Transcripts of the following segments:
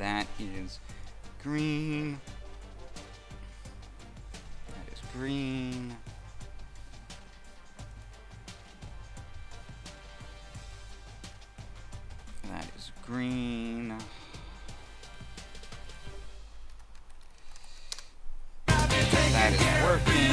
That is green. That is green. That is green. That is working.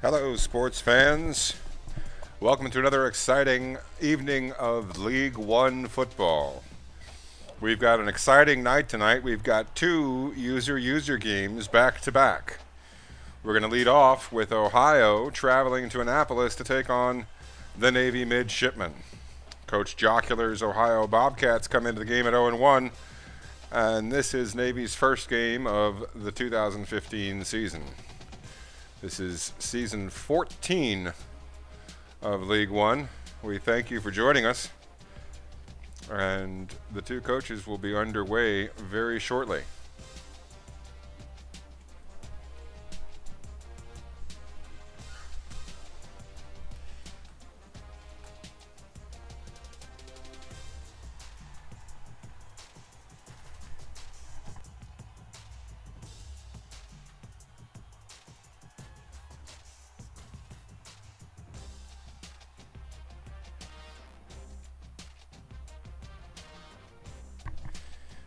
Hello, sports fans. Welcome to another exciting evening of League 1 football. We've got an exciting night tonight. We've got two user games back to back. We're going to lead off with Ohio traveling to Annapolis to take on the Navy Midshipmen. Coach Jocular's Ohio Bobcats come into the game at 0-1, and this is Navy's first game of the 2015 season. This is season 14 of League 1. We thank you for joining us, and the two coaches will be underway very shortly.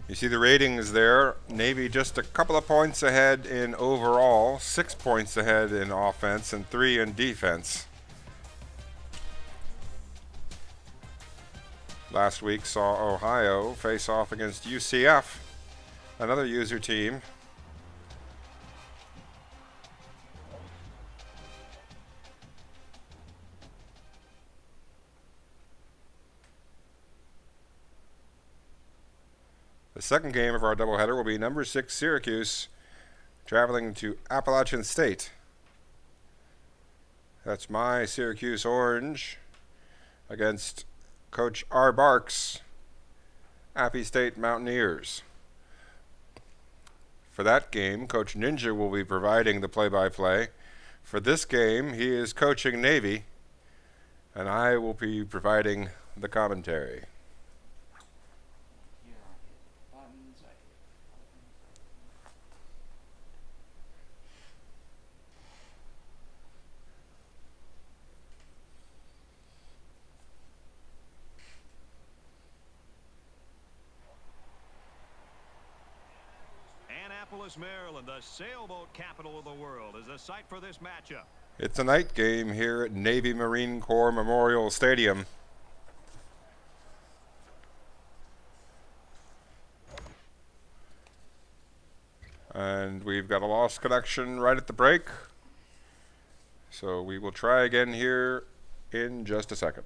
You see the ratings there. Navy just a couple of points ahead in overall, 6 points ahead in offense, and 3 in defense. Last week saw Ohio face off against UCF, another user team. The second game of our doubleheader will be number 6 Syracuse traveling to Appalachian State. That's my Syracuse Orange against Coach RBark's Appy State Mountaineers. For that game, Coach Ninja will be providing the play-by-play. For this game, he is coaching Navy, and I will be providing the commentary. Maryland, the sailboat capital of the world, is the site for this matchup. It's a night game here at Navy Marine Corps Memorial Stadium. And we've got a lost connection right at the break. So we will try again here in just a second.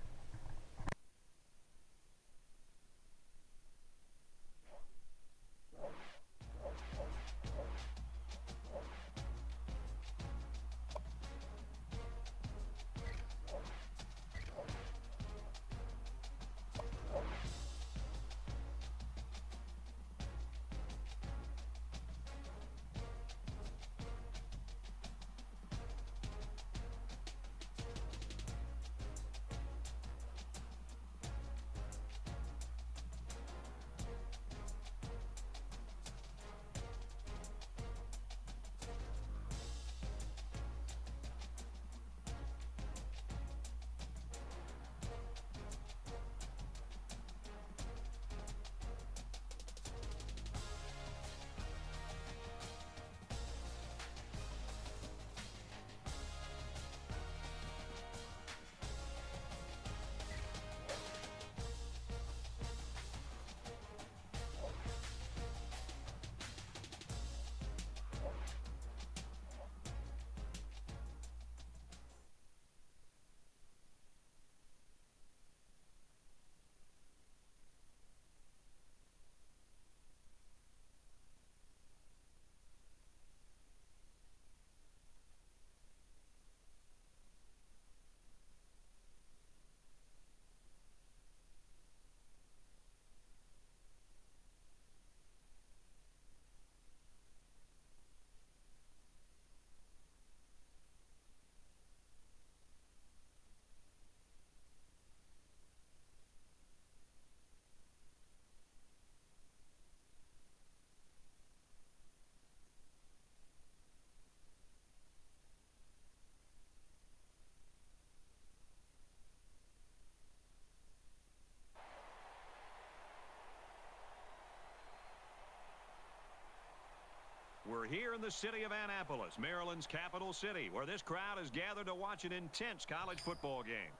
We're here in the city of Annapolis, Maryland's capital city, where this crowd is gathered to watch an intense college football game.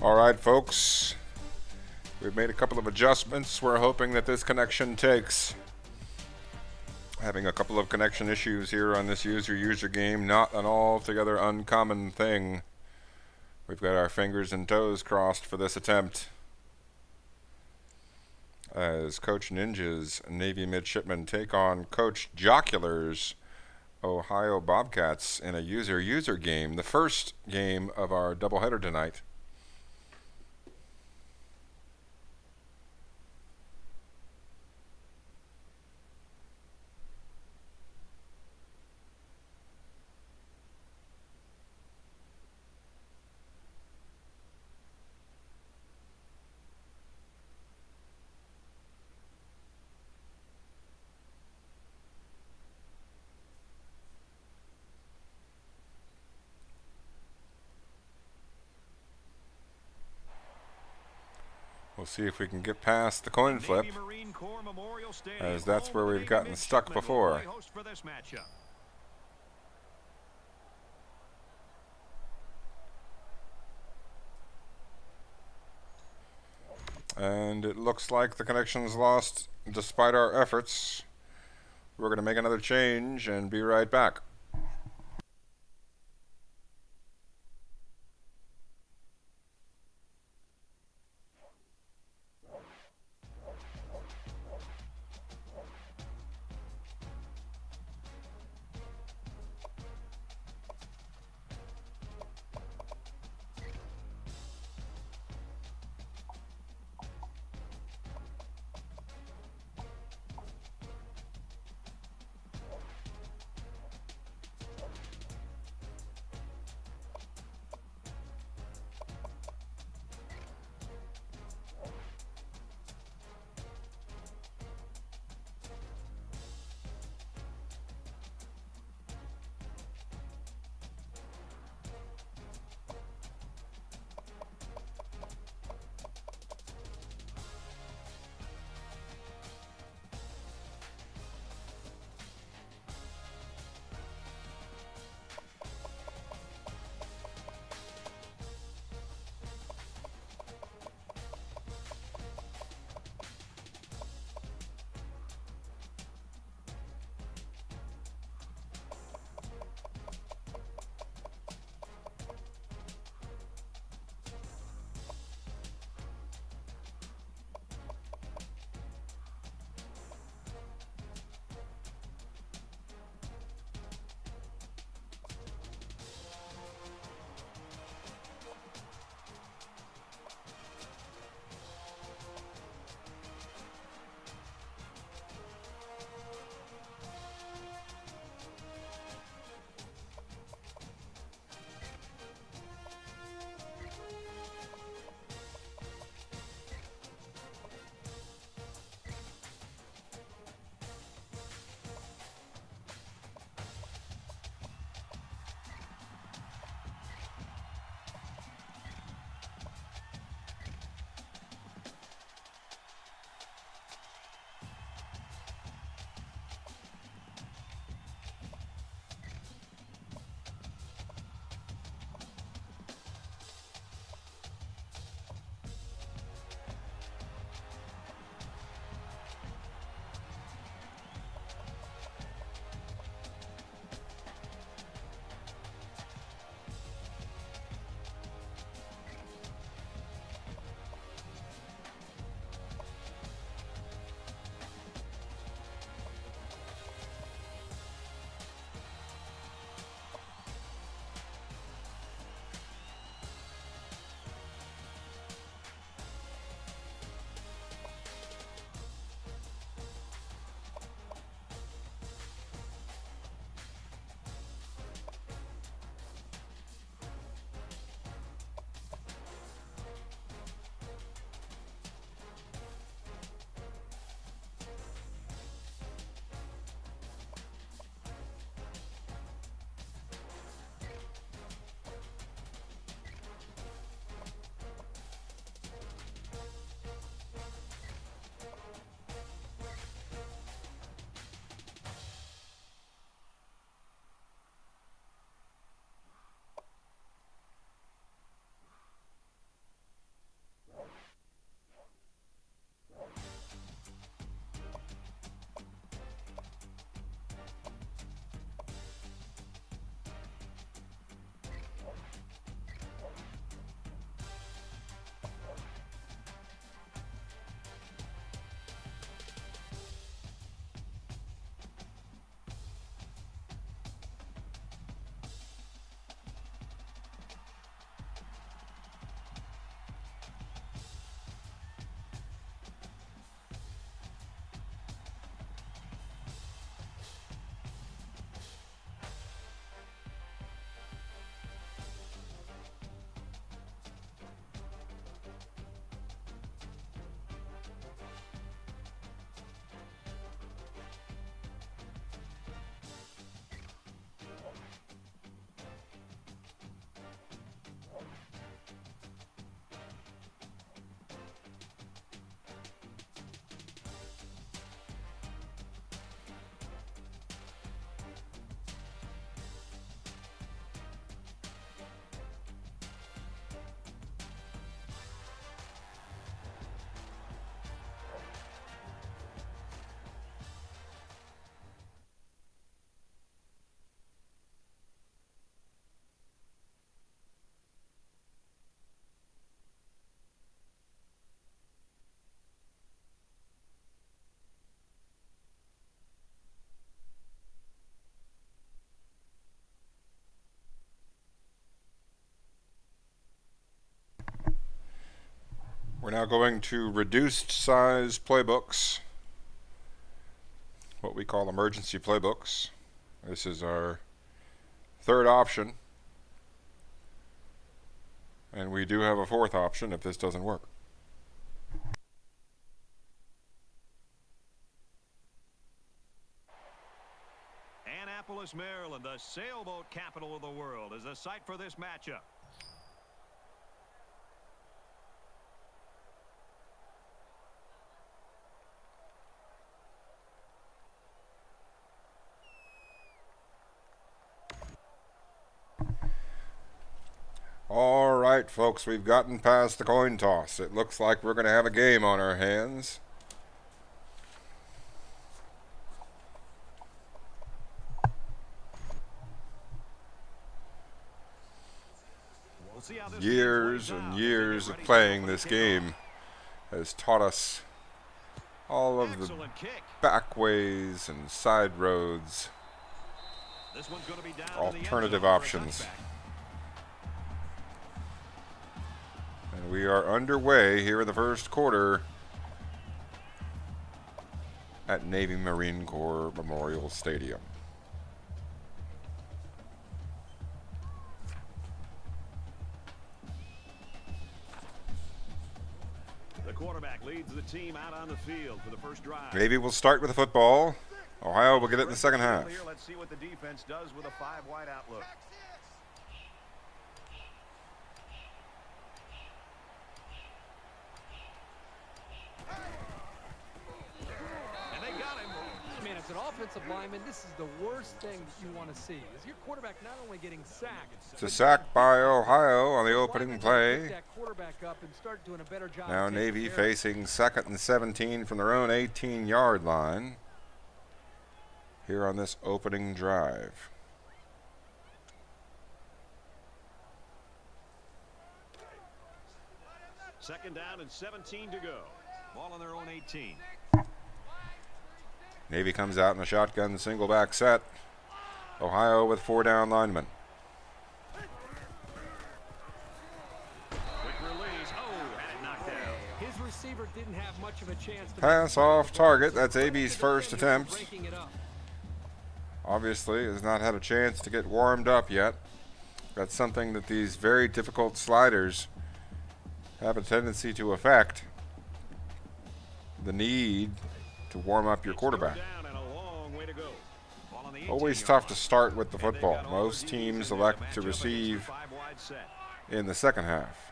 All right, folks. We've made a couple of adjustments. We're hoping that this connection takes. Having a couple of connection issues here on this user game, not an altogether uncommon thing. We've got our fingers and toes crossed for this attempt. As Coach Ninja's Navy midshipmen take on Coach Jocular's Ohio Bobcats in a user game, the first game of our doubleheader tonight. We'll see if we can get past the coin flip, as that's where we've gotten stuck before. And it looks like the connection's lost despite our efforts. We're going to make another change and be right back. We're now going to reduced size playbooks, what we call emergency playbooks. This is our third option, and we do have a fourth option if this doesn't work. Annapolis, Maryland, the sailboat capital of the world, is the site for this matchup. All right, folks, we've gotten past the coin toss. It looks like we're going to have a game on our hands. We'll see how this Years game plays and out. years Get of ready playing for the this kickoff. game has taught us all of the Excellent kick. back ways and side roads, This one's going to be down in the end alternative zone for a options. touchback. And we are underway here in the first quarter at Navy Marine Corps Memorial Stadium. The quarterback leads the team out on the field for the first drive. Navy will start with the football. Ohio will get it in the second half. Let's see what the defense does with a 5-wide outlook. And they got him. Man, as an offensive lineman, this is the worst thing that you want to see. Is your quarterback not only getting sacked, It's a sack by Ohio on the opening pick play. that quarterback up and start doing a better job. Now of taking Navy care of facing 2nd and 17 from their own 18-yard line here on this opening drive. Second down and 17 to go. Ball on their own 18. Navy comes out in a shotgun single back set. Ohio with 4 down linemen. Quick release. Oh, had it knocked down. His receiver didn't have much of a chance to Pass off target. That's AB's first attempt. breaking it up. Obviously has not had a chance to get warmed up yet. That's something that these very difficult sliders have a tendency to affect. The need to warm up your quarterback. Down and a long way to go. Ball on the Always 18-yard tough to line. start with the And they've football. got all Most the teams DBs in there elect match to up against the receive 5-wide set. in the second half.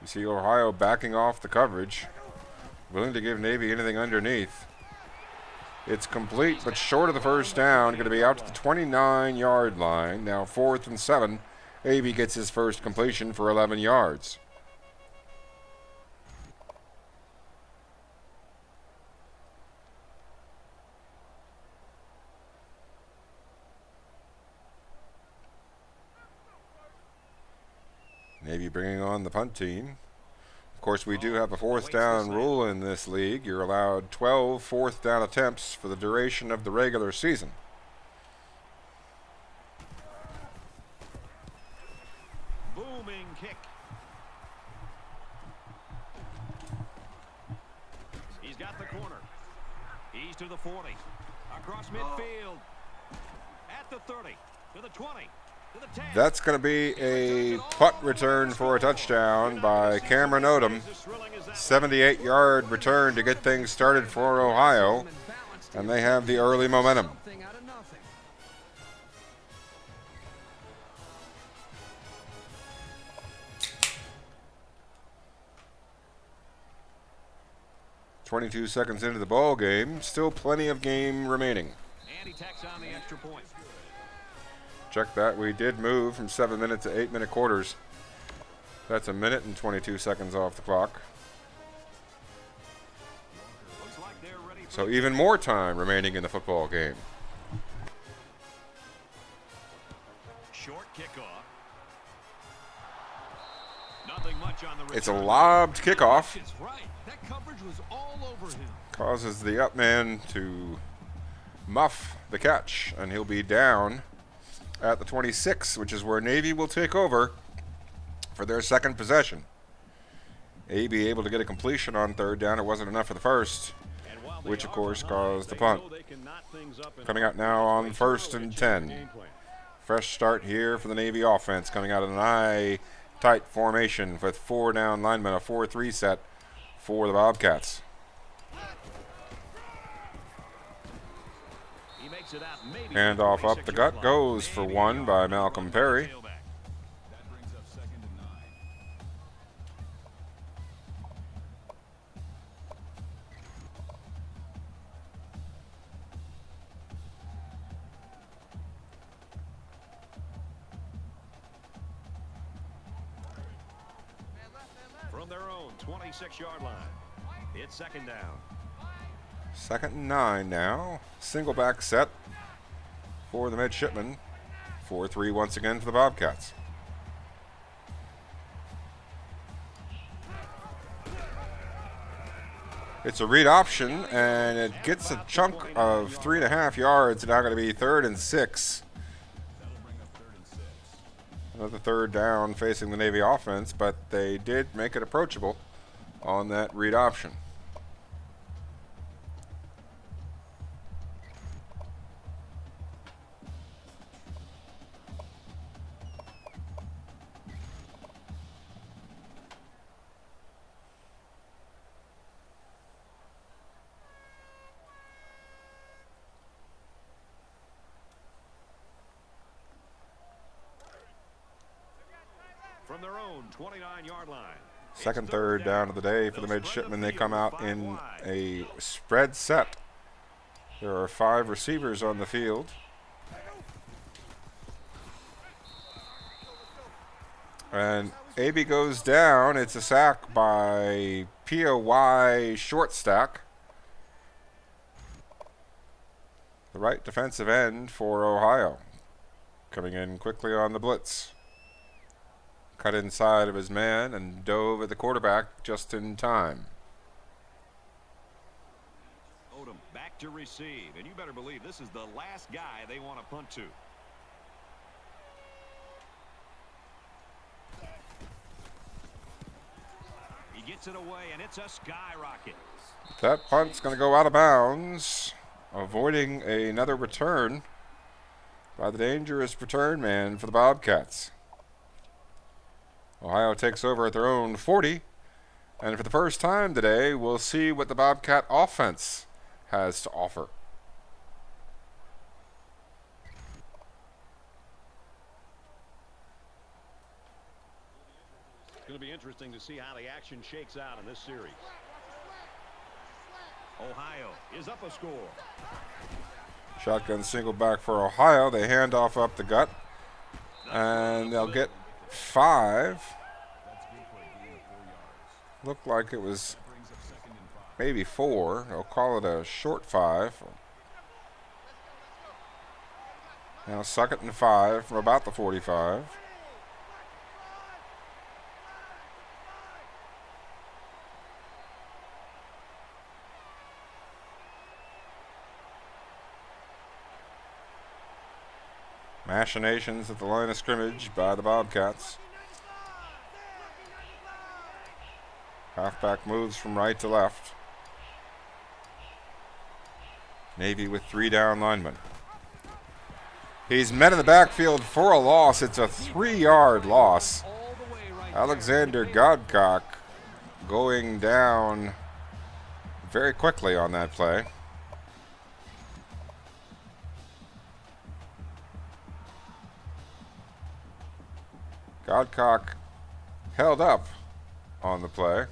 You see Ohio backing off the coverage, willing to give Navy anything underneath. It's complete, but short of the first down. Going to be out to the 29-yard line. Now 4th and 7. AB gets his first completion for 11 yards. Navy bringing on the punt team. Of course, we do have a 4th down rule in this league. You're allowed 12 4th down attempts for the duration of the regular season. Booming kick. He's got the corner. He's to the 40. Across midfield. At the 30. To the 20. To the 10. That's going to be a punt return for a touchdown by Cameron Odom. 78-yard return to get things started for Ohio, and they have the early momentum. Something out of nothing. 22 seconds into the ball game, still plenty of game remaining. And he tacks on the extra point. Check that. We did move from 7-minute to 8-minute quarters. That's a minute and 22 seconds off the clock. Looks like they're ready for So even more time remaining in the football game. short kickoff. Nothing much on the It's a return. lobbed kickoff. It's right. That coverage was all over him. Causes the up man to muff the catch, and he'll be down at the 26, which is where Navy will take over for their second possession. AB able to get a completion on third down. It wasn't enough for the first, which of course caused the punt. Coming out now on 1st and 10. Fresh start here for the Navy offense, coming out of an eye-tight formation with 4 down linemen, a 4-3 set for the Bobcats. Handoff up the gut, goes for 1 by Malcolm Perry. From their own 26-yard line, it's 2nd down. 2nd and 9 now. Single back set for the midshipmen. 4-3 once again for the Bobcats. It's a read option, and it gets a chunk of 3.5 yards. Now going to be 3rd and 6. Another 3rd down facing the Navy offense, but they did make it approachable on that read option. From their own 29-yard line. 2nd, 3rd down of the day for the midshipmen. They come out in a spread set. There are 5 receivers on the field. And AB goes down. It's a sack by POY short stack. The right defensive end for Ohio. Coming in quickly on the blitz. Cut inside of his man and dove at the quarterback just in time. Odom back to receive, and you better believe this is the last guy they want to punt to. He gets it away, and it's a skyrocket. That punt's going to go out of bounds, avoiding another return by the dangerous return man for the Bobcats. Ohio takes over at their own 40, and for the first time today, we'll see what the Bobcat offense has to offer. It's going to be interesting to see how the action shakes out in this series. Ohio is up a score. Shotgun single back for Ohio. They hand off up the gut, and they'll get 5. Looked like it was maybe 4. They'll call it a short 5. Now 2nd and 5 from about the 45. Machinations at the line of scrimmage by the Bobcats. Halfback moves from right to left. Navy with 3 down linemen. He's met in the backfield for a loss. It's a 3-yard loss. Alexander Godcock going down very quickly on that play. Godcock held up on the play.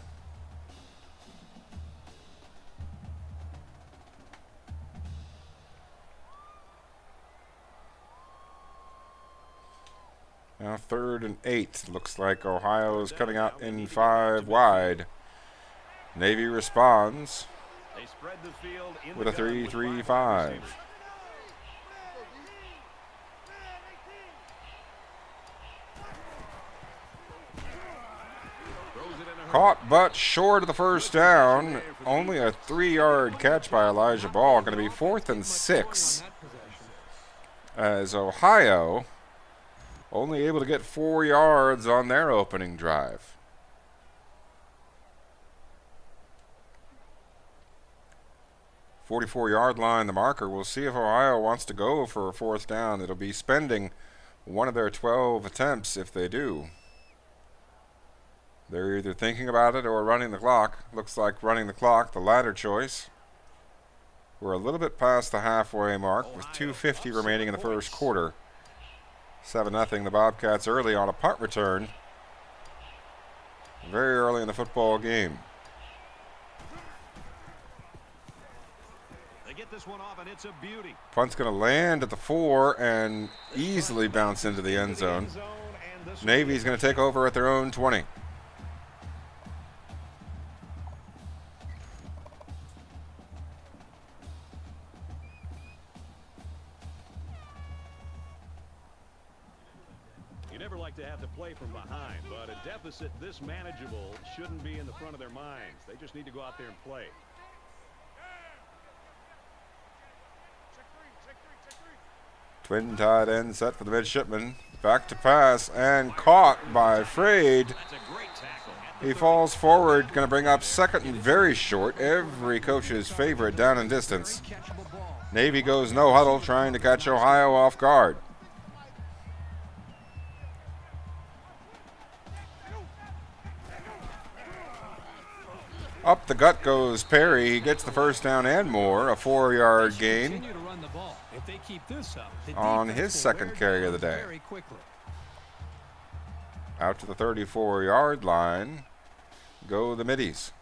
Now 3rd and 8. Looks like Ohio is coming out in 5 wide. Navy responds with a 3-3-5. Caught but short of the first down. Only a 3-yard catch by Elijah Ball. Going to be 4th and 6. As Ohio only able to get 4 yards on their opening drive. 44-yard line, the marker. We'll see if Ohio wants to go for a fourth down. It'll be spending one of their 12 attempts if they do. They're either thinking about it or running the clock. Looks like running the clock, the latter choice. We're a little bit past the halfway mark with 2:50 remaining in the first quarter. 7-0, the Bobcats early on a punt return. Very early in the football game. They get this one off, and it's a beauty. Punt's going to land at the 4 and easily bounce into the end zone. Navy's going to take over at their own 20. You never like to have to play from behind, but a deficit this manageable shouldn't be in the front of their minds. They just need to go out there and play. Twin tight end set for the midshipman. Back to pass and caught by Frade. That's a great tackle. He falls forward, going to bring up second and very short. Every coach's favorite down and distance. Navy goes no huddle, trying to catch Ohio off guard. Up the gut goes Perry. He gets the first down and more, a 4-yard gain on his second carry of the day. Out to the 34-yard line go the middies.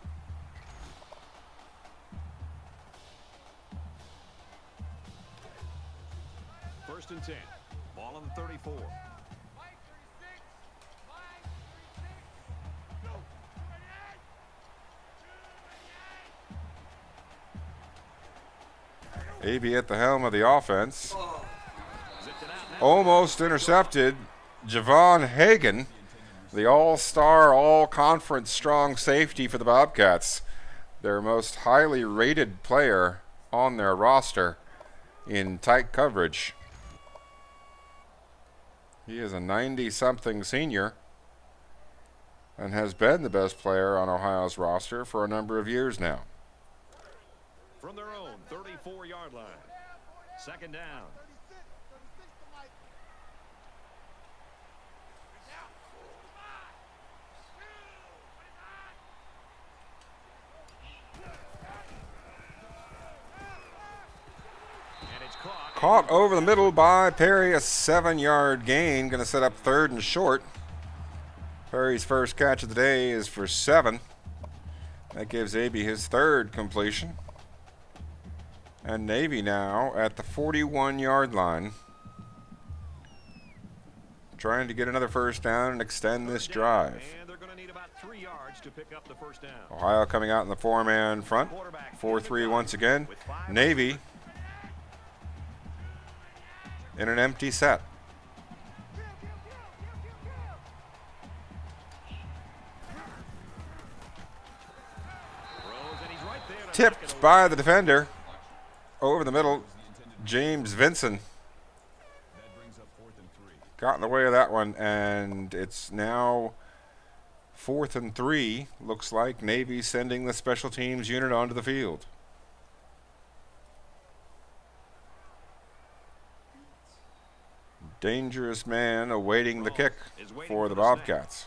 First and 10. Ball on the 34. AB at the helm of the offense. Almost intercepted. Javon Hagan, the all-star, all-conference strong safety for the Bobcats. Their most highly rated player on their roster in tight coverage. He is a 90-something senior and has been the best player on Ohio's roster for a number of years now. From their own 34-yard line. Second down. And it's caught over the middle by Perry, a 7-yard gain. Going to set up third and short. Perry's first catch of the day is for 7. That gives AB his third completion. And Navy now at the 41-yard line, trying to get another first down and extend this drive. And they're going to need about 3 yards to pick up the first down. Ohio coming out in the 4-man front. 4-3 once again. Navy in an empty set. Tipped by the defender. Over the middle, James Vinson got in the way of that one, and it's now 4th and 3. Looks like Navy sending the special teams unit onto the field. Dangerous man awaiting the kick for the Bobcats.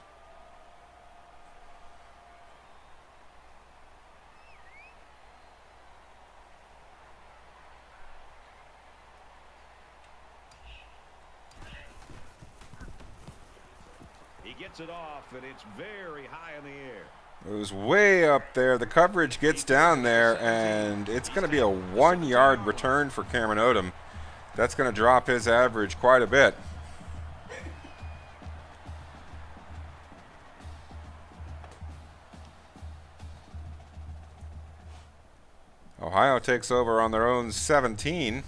Gets it off, and it's very high in the air. It was way up there. The coverage gets down there, and it's going to be a 1-yard return for Cameron Odom. That's going to drop his average quite a bit. Ohio takes over on their own 17.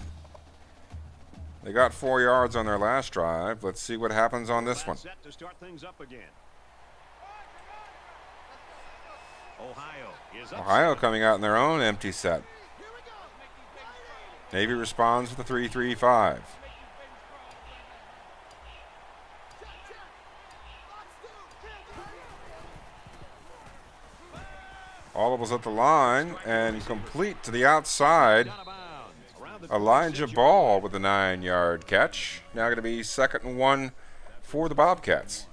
They got 4 yards on their last drive. Let's see what happens on this one. Set to start things up again. Ohio coming out in their own empty set. Navy responds with a 3-3-5. All of us at the line and complete to the outside. Out of bounds. Around the Elijah 26-yard Ball line. with a 9-yard catch. Now going to be 2nd and 1 for the Bobcats.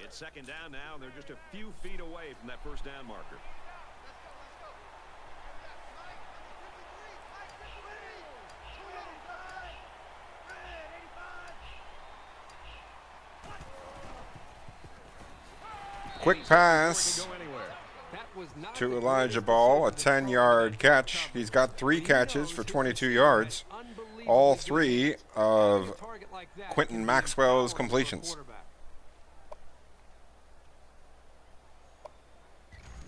It's 2nd down now, and they're just a few feet away from that first down marker. Quick pass Go anywhere. That was not to the Elijah greatest Ball, a decision to throw 10-yard that catch. coverage. He's got 3 He catches knows for his 22 receiver yards. had unbelievably All good 3 hands. of Having a target like that Quentin can be Maxwell's empowering for a completions. quarterback.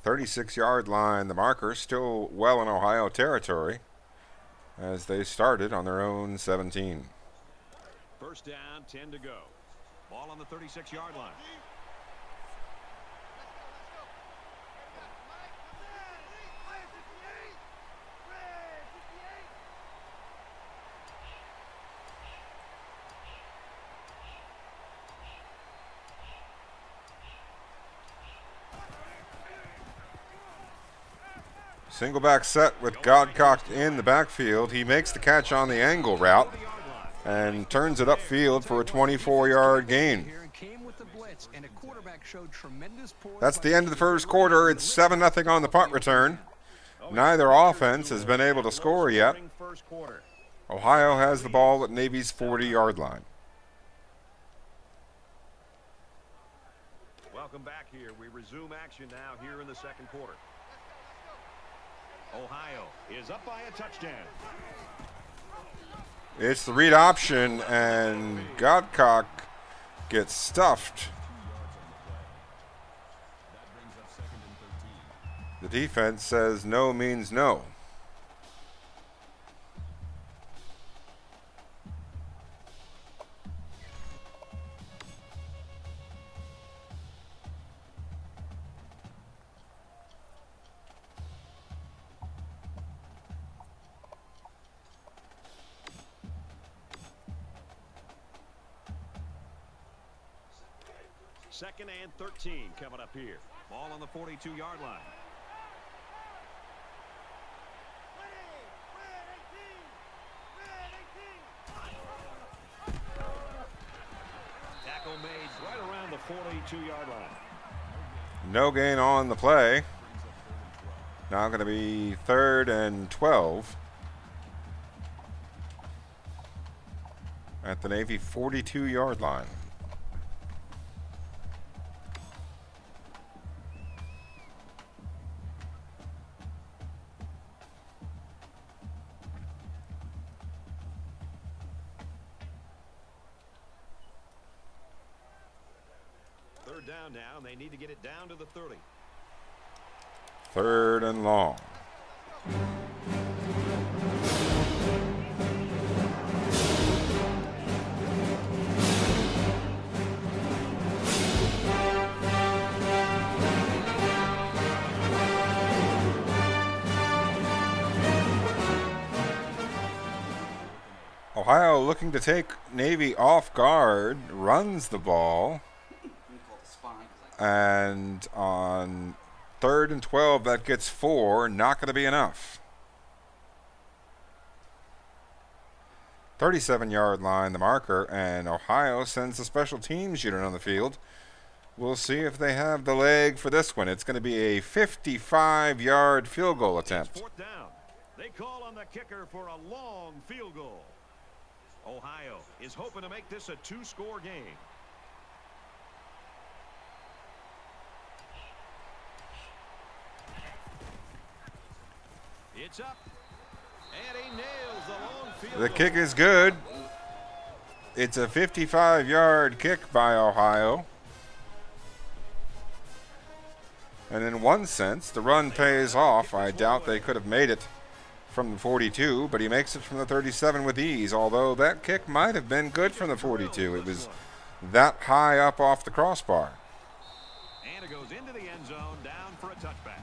36-yard line, the marker, still well in Ohio territory as they started on their own 17. First down, 10 to go. Ball on the 36-yard line. Single back set with Godcock in the backfield. He makes the catch on the angle route and turns it upfield for a 24-yard gain. Here and came with the blitz, and a quarterback showed tremendous poise That's by the end of the first quarter. It's 7-0 on the punt return. Neither offense has been able to score yet. First quarter. Ohio has the ball at Navy's 40-yard line. Welcome back here. We resume action now here in the second quarter. Ohio is up by a touchdown. It's the read option, and Godcock gets stuffed. The defense says no means no. Second and 13 coming up here. Ball on the 42-yard line. Tackle made right around the 42-yard line. No gain on the play. Now going to be 3rd and 12 at the Navy 42-yard line. Third down now, and they need to get it down to the 30. 3rd and long. Ohio looking to take Navy off guard, runs the ball, and on 3rd and 12, that gets 4, not going to be enough. 37-yard line, the marker, and Ohio sends the special teams unit on the field. We'll see if they have the leg for this one. It's going to be a 55-yard field goal attempt. Fourth down. They call on the kicker for a long field goal. Ohio is hoping to make this a 2-score game. It's up, and he nails the long field The goal. kick is good. It's a 55-yard kick by Ohio. And in one sense, the run pays off. I doubt they could have made it from the 42, but he makes it from the 37 with ease, although that kick might have been good from the 42. It was that high up off the crossbar. And it goes into the end zone, down for a touchback.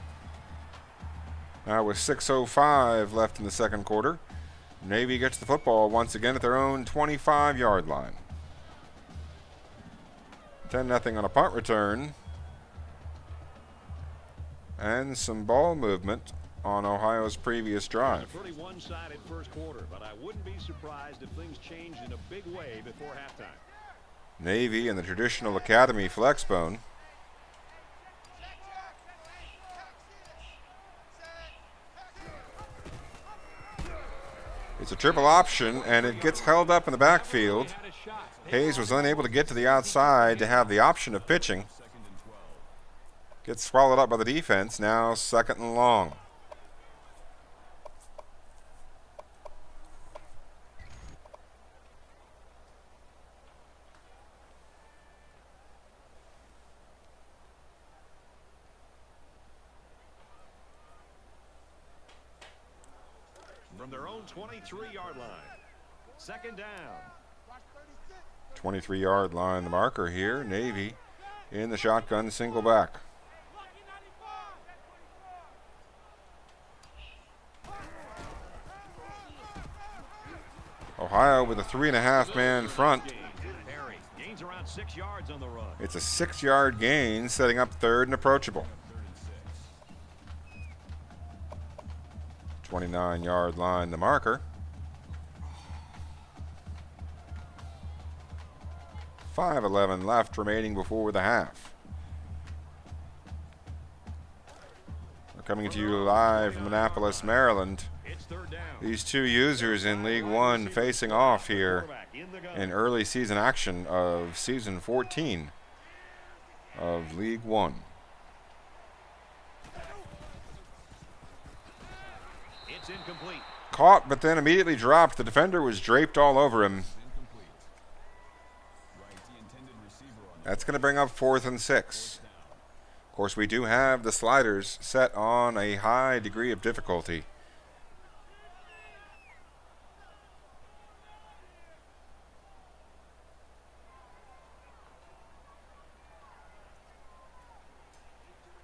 Now with 6:05 left in the second quarter, Navy gets the football once again at their own 25-yard line. 10-0 on a punt return. And some ball movement on Ohio's previous drive. A pretty one-sided first quarter, but I wouldn't be surprised if things changed in a big way before halftime. Navy in the traditional academy flex bone. It's a triple option, and it gets held up in the backfield. Hayes was unable to get to the outside to have the option of pitching. Gets swallowed up by the defense. Now 2nd and long. From their own 23-yard line. 2nd down. 23-yard line, the marker here. Navy in the shotgun, single back. Ohio with a 3.5-man front. Gains around 6 yards on the run. It's a 6-yard gain, setting up 3rd and approachable. 29-yard line, the marker. 5:11 left remaining before the half. We're coming to you live from Annapolis, Maryland. It's 3rd down. These two users in League One facing off here in early season action of season 14 of League One. It's incomplete. Caught, but then immediately dropped. The defender was draped all over him. That's going to bring up 4th and 6. Of course, we do have the sliders set on a high degree of difficulty.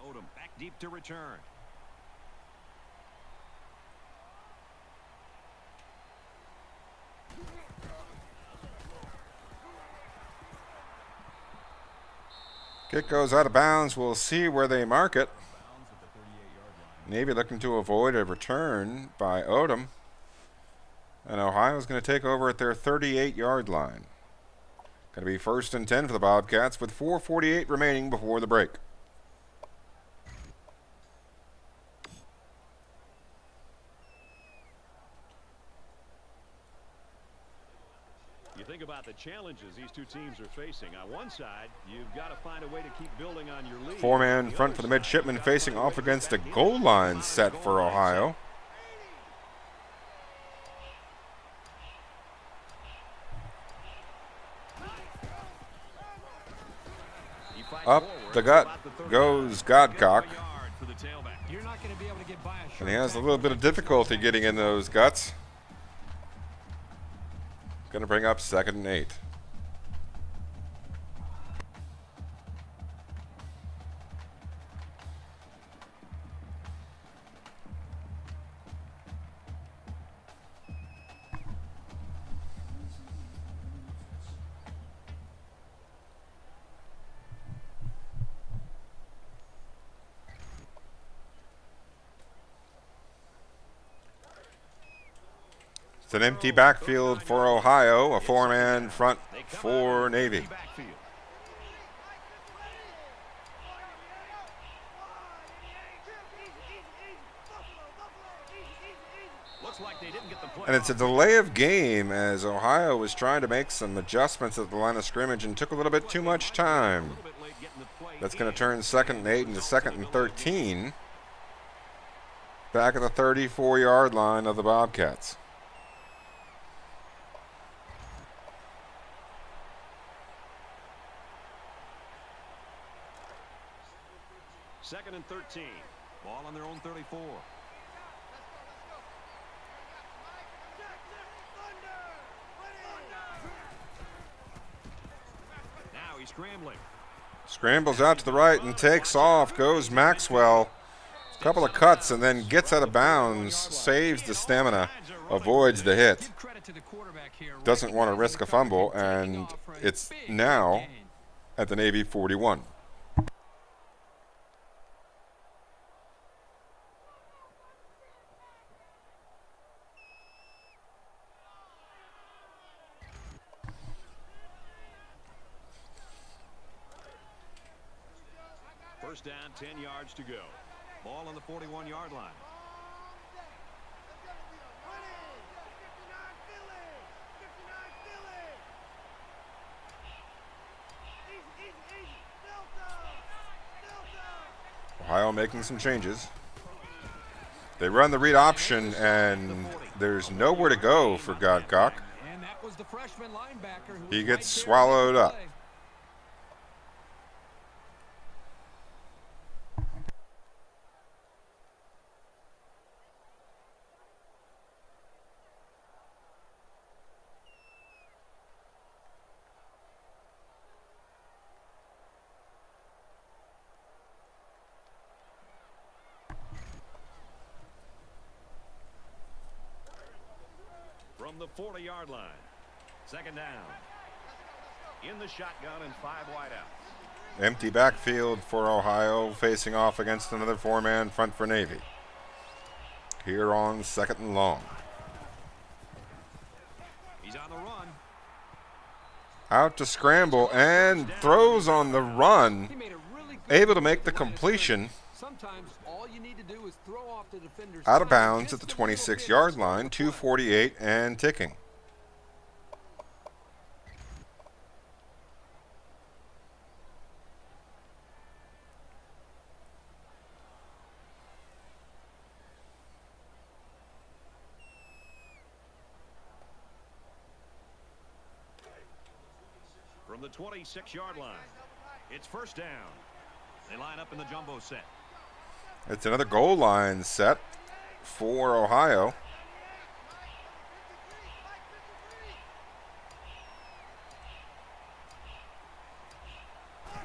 Odom back deep to return. Kick goes out of bounds. We'll see where they mark it. Navy looking to avoid a return by Odom. And Ohio's going to take over at their 38-yard line. Going to be 1st and 10 for the Bobcats with 4:48 remaining before the break. You think about the challenges these two teams are facing. On one side, you've got to find a way to keep building on your lead. 4-man front for the midshipmen facing off against a goal line set for Ohio. Up the gut goes Godcock. And he has a little bit of difficulty getting in those guts. Going to bring up 2nd and 8. It's an empty backfield for Ohio, a 4-man front for Navy. And it's a delay of game as Ohio was trying to make some adjustments at the line of scrimmage and took a little bit too much time. That's going to turn 2nd and 8 into 2nd and 13. Back at the 34-yard line of the Bobcats. Second and 13. Ball on their own 34. Now he's scrambling. Scrambles out to the right and takes off. Goes Maxwell. A couple of cuts and then gets out of bounds. Saves the stamina. Avoids the hit. Doesn't want to risk a fumble, and it's now at the Navy 41. First down, 10 yards to go. Ball on the 41-yard line. Ohio making some changes. They run the read option, and there's nowhere to go for Godcock. And that was the freshman linebacker who He was gets right there swallowed to make the up. play. From the 40-yard line. Second down. In the shotgun and 5 wideouts. Empty backfield for Ohio, facing off against another four-man front for Navy. Here on second and long. He's on the run. Out to scramble and throws on the run. He made a really good Able to make move the to line up completion. there. Sometimes all you need to do is throw off the defender's Out of line bounds at just the a little bit 26-yard and line, score the play. 2:48 and ticking. From the 26-yard line. It's first down. They line up in the jumbo set. It's another goal line set for Ohio.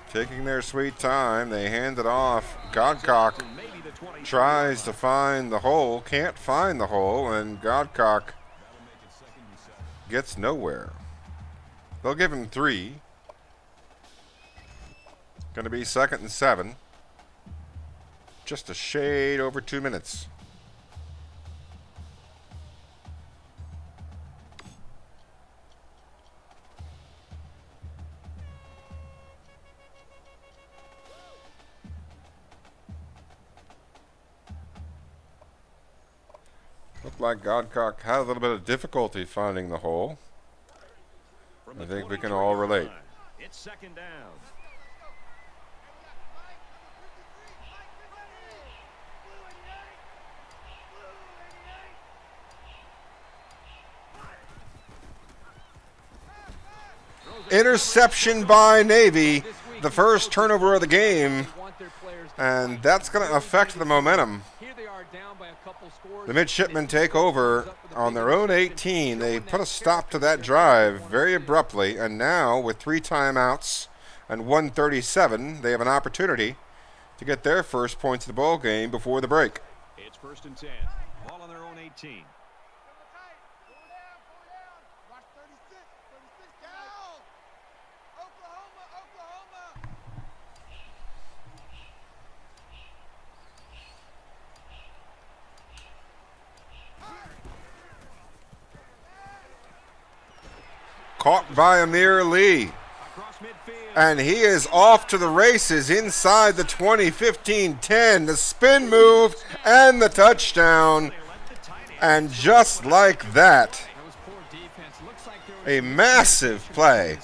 Taking their sweet time, they hand it off. Godcock Maybe the 20. tries to find the hole, can't find the hole, and Godcock gets nowhere. They'll give him 3. Going to be second and 7. Just a shade over 2 minutes. Looked like Godcock had a little bit of difficulty finding the hole. From I the think we can 22-yard all relate. line. It's second down. Interception by Navy, the first turnover of the game, and that's going to affect the momentum. The midshipmen take over on their own 18. They put a stop to that drive very abruptly, and now with 3 timeouts and 1:37, they have an opportunity to get their first points of the ball game before the break. It's first and 10. Ball on their own 18. Caught by Amir Lee. Across midfield. And he is off to the races inside the 20-15-10. The spin move and the touchdown. And just like that, a massive play.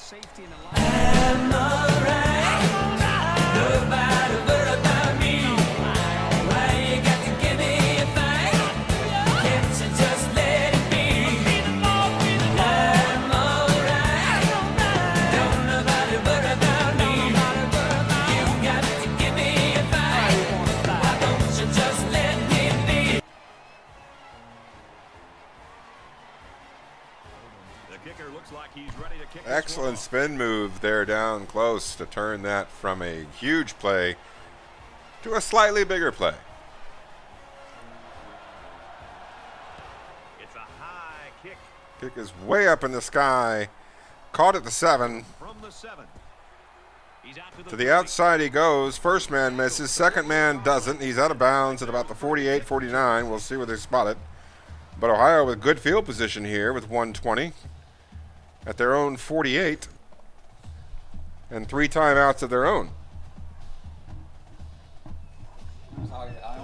Looks like he's ready to kick this Excellent one off. spin move there down close to turn that from a huge play to a slightly bigger play. It's a high kick Kick is way up in the sky. Caught at the 7. from the 7. He's out To the 30. outside he goes. First man misses. Second man doesn't. He's out of bounds at about the 48, 49. We'll see where they spot it. But Ohio with good field position here with 120 at their own 48 and 3 timeouts of their own.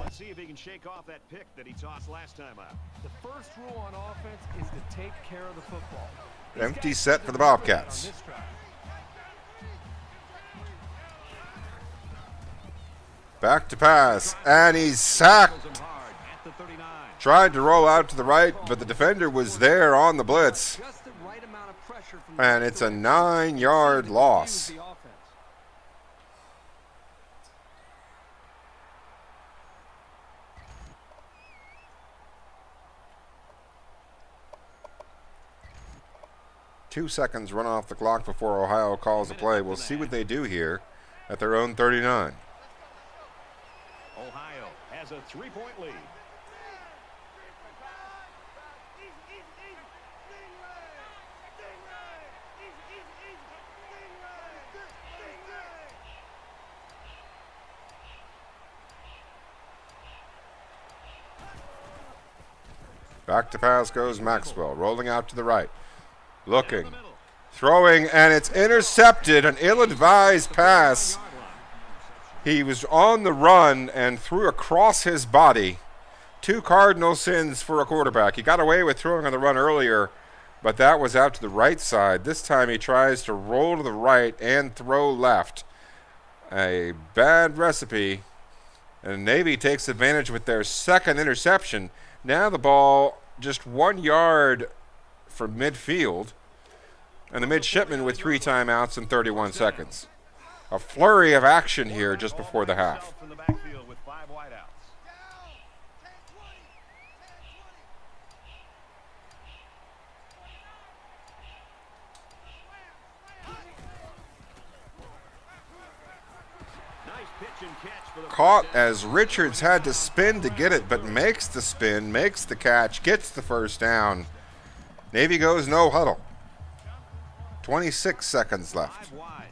Let's see if he can shake off that pick that he tossed last time out. The first rule on offense is to take care of the football. These Empty guys set need for to the remember that Bobcats. on this drive. Back to pass, and he's sacked. Him hard at the 39. Tried to roll out to the right, but the defender was there on the blitz, Just the right amount of pressure from the and left it's to a right. 9-yard loss. The offense. Two seconds run off the clock before Ohio calls a play. We'll see what they do here at their own 39. Ohio has a 3-point lead. Back to pass goes Maxwell, rolling out to the right. Looking, throwing, and it's intercepted. An ill-advised pass. He was on the run and threw across his body. 2 cardinal sins for a quarterback. He got away with throwing on the run earlier, but that was out to the right side. This time he tries to roll to the right and throw left. A bad recipe. And Navy takes advantage with their second interception. Now the ball just 1 yard from midfield, and the midshipman with 3 timeouts and 31 seconds. A flurry of action here just before the half. From the backfield with 5 wideouts. Nice pitch and catch for the Caught as Richards had to spin to get it, but makes the spin, makes the catch, gets the first down. Navy goes no huddle. 26 seconds left. 5 wide.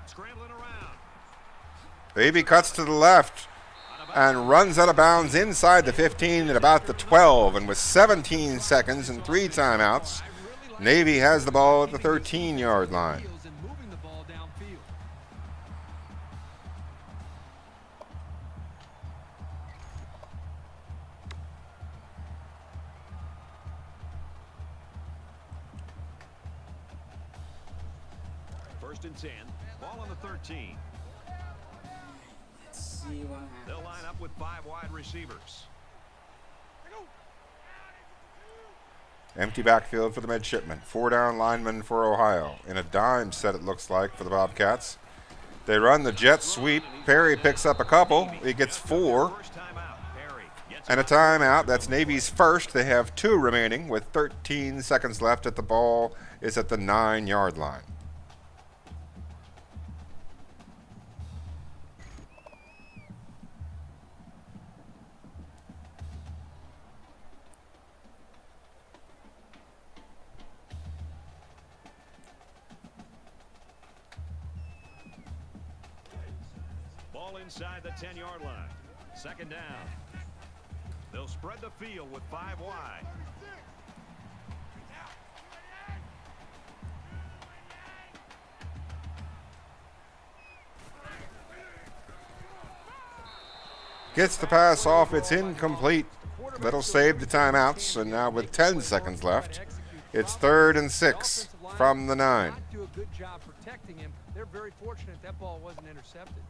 Scrambling around. Navy cuts to the left and runs out of bounds inside the 15 at about the 12. And with 17 seconds and 3 timeouts, Navy has the ball at the 13-yard line. And moving the ball downfield. First and 10. Ball on the 13. Let's see what They'll happens. line up with 5 wide receivers. Empty backfield for the midshipmen. 4 down linemen for Ohio. In a dime set, it looks like, for the Bobcats. They run the jet sweep. Perry picks up a couple. He gets 4 First time out. Perry gets and a timeout. That's Navy's first. They have 2 remaining with 13 seconds left at the ball is at the 9-yard line. ball inside the 10-yard line. Second down. They'll spread the field with 5 wide. Gets the pass off. It's incomplete. That'll save the timeouts. And now with 10 seconds left, it's 3rd and 6 from the 9. Not do a good job protecting him. They're very fortunate that ball wasn't intercepted.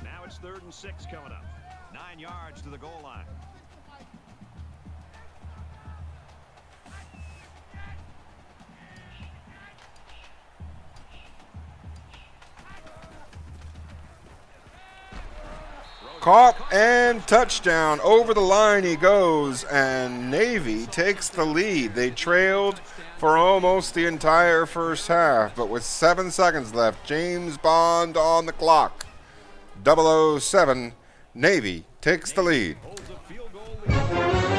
Now it's It's 3rd and 6 coming up. 9 yards to the goal line. Caught and touchdown. Over the line he goes, and Navy takes the lead. They trailed for almost the entire first half, but with 7 seconds left, James Bond on the clock. 007, Navy takes the lead. Holds a field goal lead.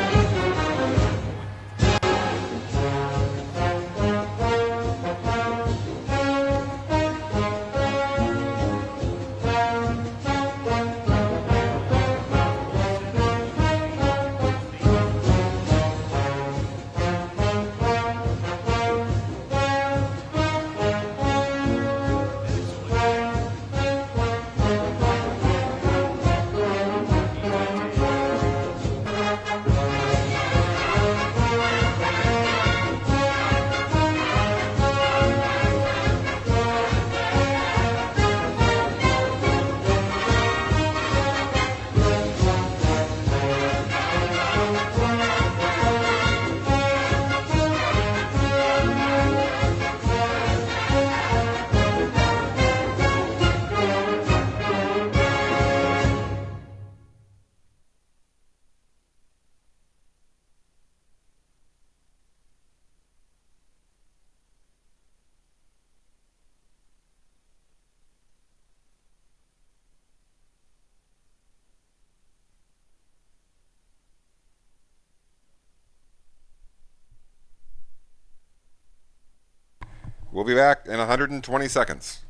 We'll be back in 120 seconds.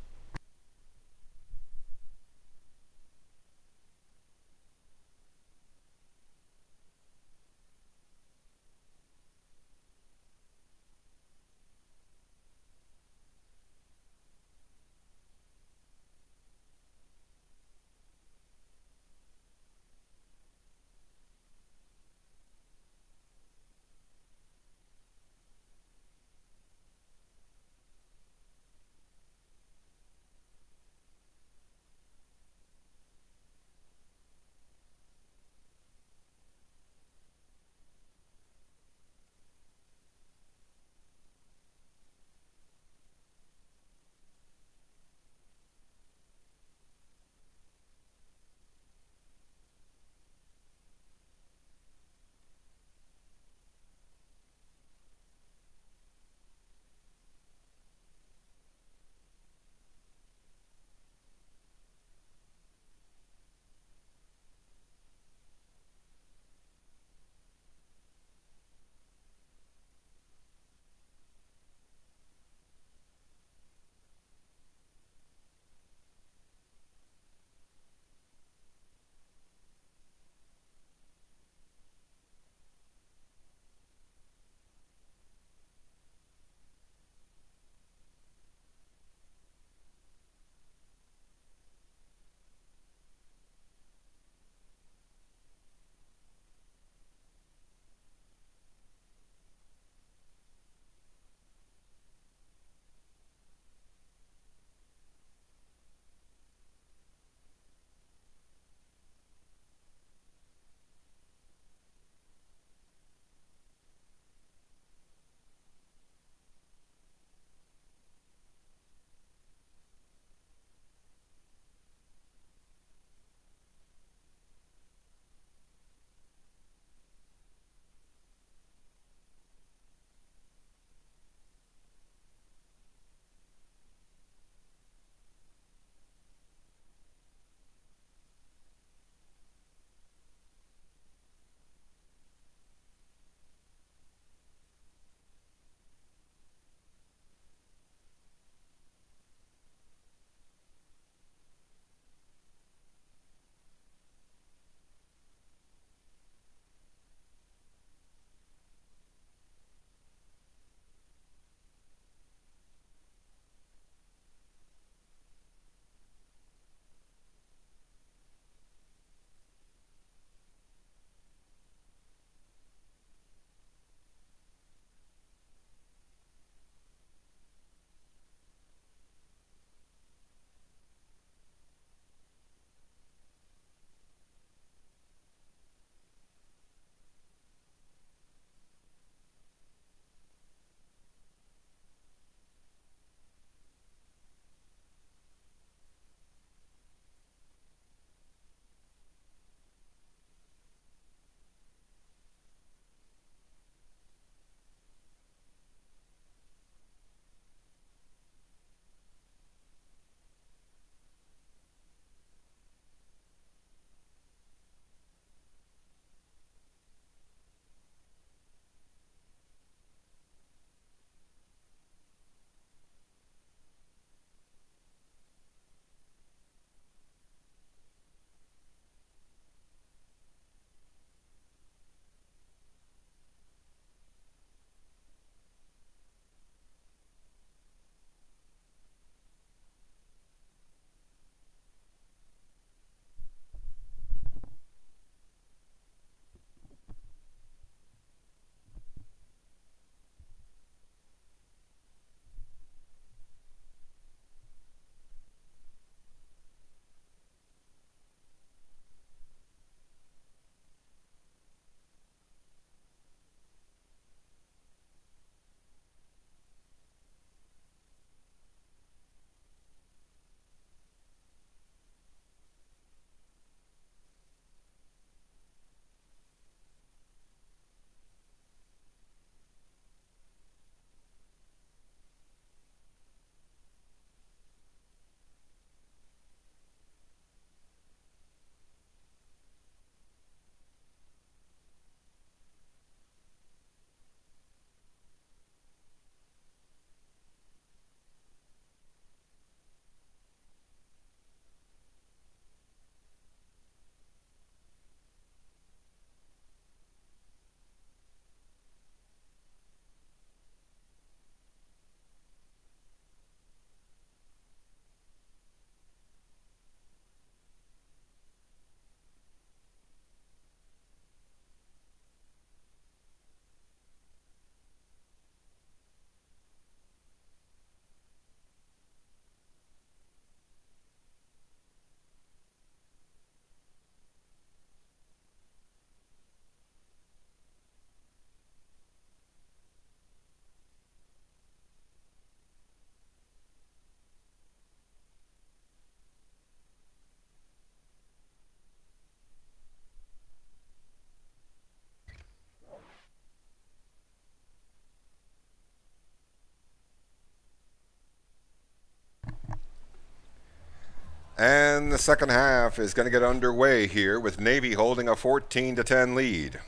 And the second half is going to get underway here with Navy holding a 14-10 lead.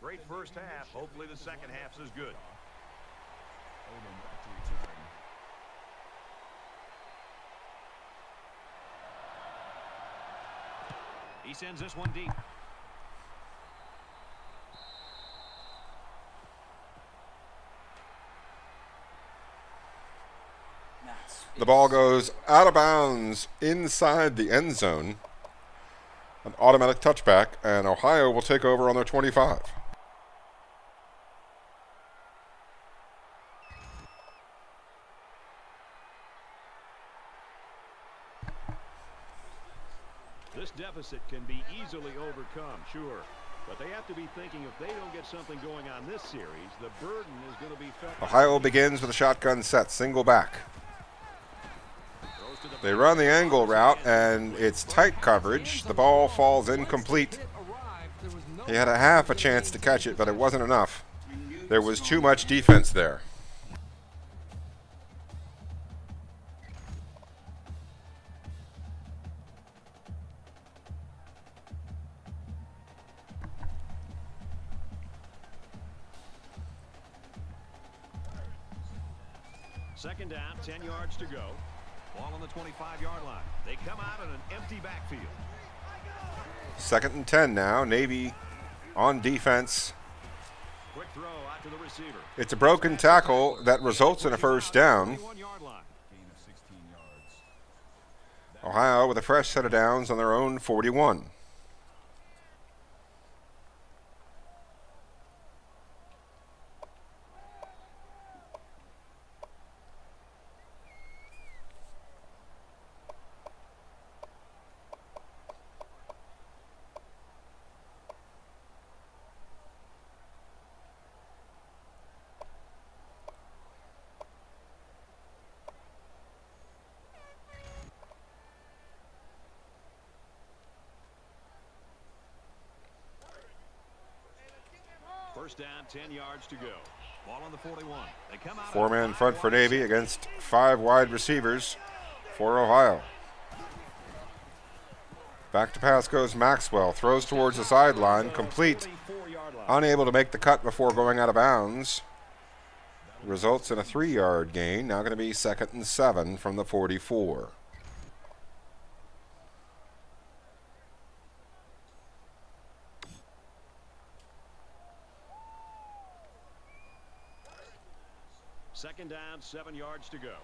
Great first half. Hopefully the second half's as good. He sends this one deep. The ball goes out of bounds inside the end zone. An automatic touchback, and Ohio will take over on their 25. This deficit can be easily overcome, sure. But they have to be thinking if they don't get something going on this series, the burden is going to be felt. Ohio begins with a shotgun set, single back. They run the angle route, and it's tight coverage. The ball falls incomplete. He had a half a chance to catch it, but it wasn't enough. There was too much defense there. Second down, 10 yards to go. Ball on the 25-yard line. They come out in an empty backfield. Second and 10 now. Navy on defense. Quick throw out to the receiver. It's a broken tackle that results in a first down. 21-yard line. Ohio with a fresh set of downs on their own 41. First down, 10 yards to go. Ball on the 41. They come out. Four-man front for Navy against five wide receivers for Ohio. Back to pass goes Maxwell. Throws towards the sideline. Complete. Unable to make the cut before going out of bounds. Results in a 3-yard gain. Now going to be 2nd and 7 from the 44. Second down, 7 yards to go.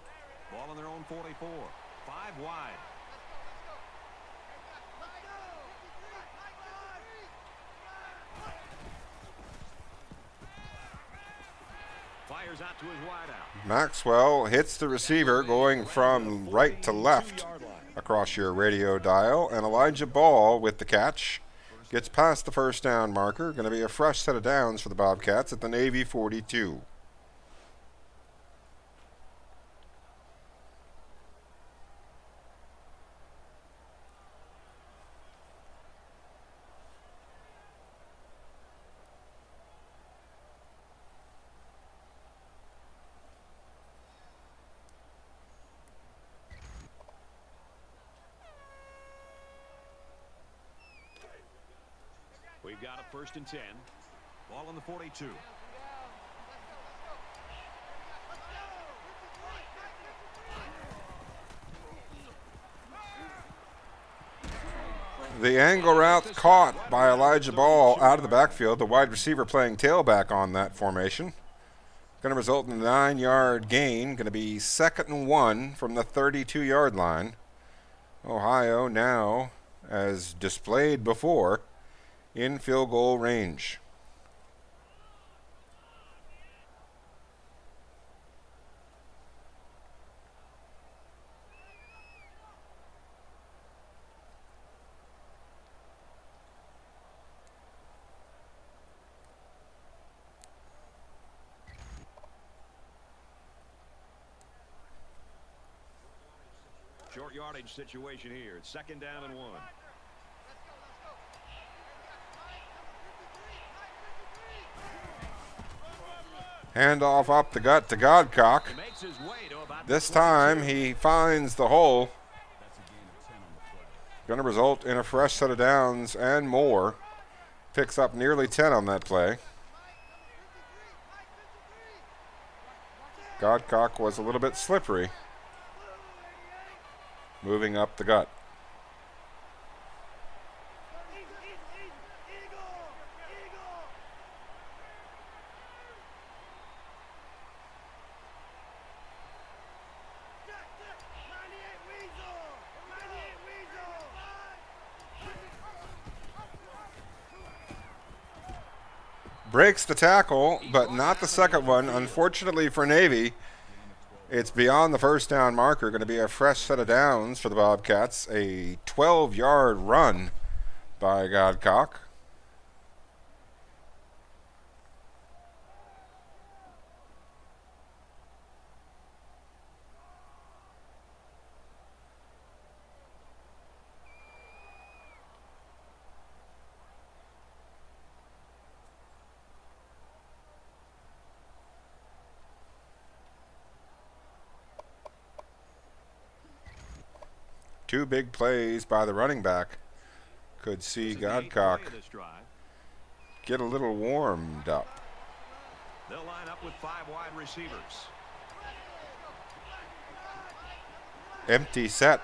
Ball on their own 44. 5 wide. Fires out to his wideout. Maxwell hits the receiver going from right to left across your radio dial, and Elijah Ball with the catch gets past the first down marker. Going to be a fresh set of downs for the Bobcats at the Navy 42. We've got a 1st and 10. Ball on the 42. The angle route caught by Elijah Ball out of the backfield. The wide receiver playing tailback on that formation. Going to result in a 9-yard gain. Going to be 2nd and 1 from the 32-yard line. Ohio now, as displayed before, in field goal range. Short yardage situation here. It's 2nd down and 1. Handoff up the gut to Godcock. This time he finds the hole Going to result in a fresh set of downs and more. Picks up nearly 10 on that play. Godcock was a little bit slippery, moving up the gut. Breaks the tackle, but not the second one. Unfortunately for Navy, it's beyond the first down marker. Going to be a fresh set of downs for the Bobcats. A 12-yard run by Godcock. Two big plays by the running back. Could see Godcock get a little warmed up. They'll line up with 5 wide receivers. Empty set.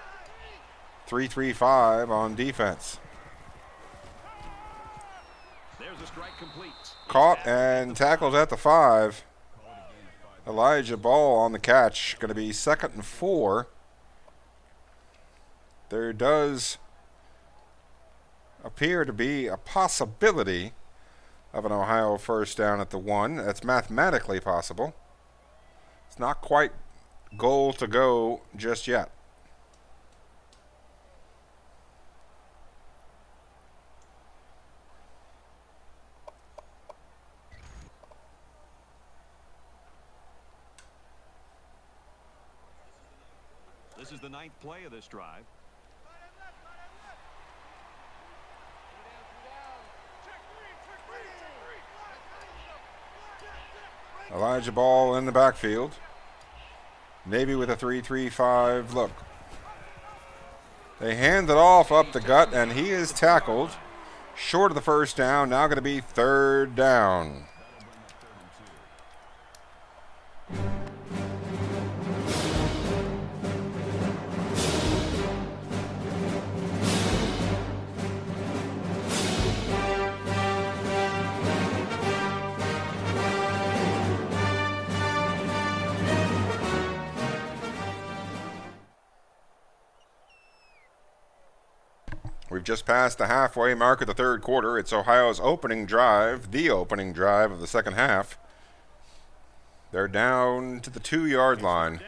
3-3-5 on defense. There's a strike complete. Caught and tackled at the 5. Elijah Ball on the catch. Going to be 2nd and 4. There does appear to be a possibility of an Ohio first down at the 1. That's mathematically possible. It's not quite goal to go just yet. This is the 9th play of this drive. Elijah Ball in the backfield. Navy with a 3-3-5 look. They hand it off up the gut, and he is tackled short of the first down. Now going to be 3rd down. We've just passed the halfway mark of the 3rd quarter. It's Ohio's opening drive, the opening drive of the 2nd half. They're down to the 2-yard line.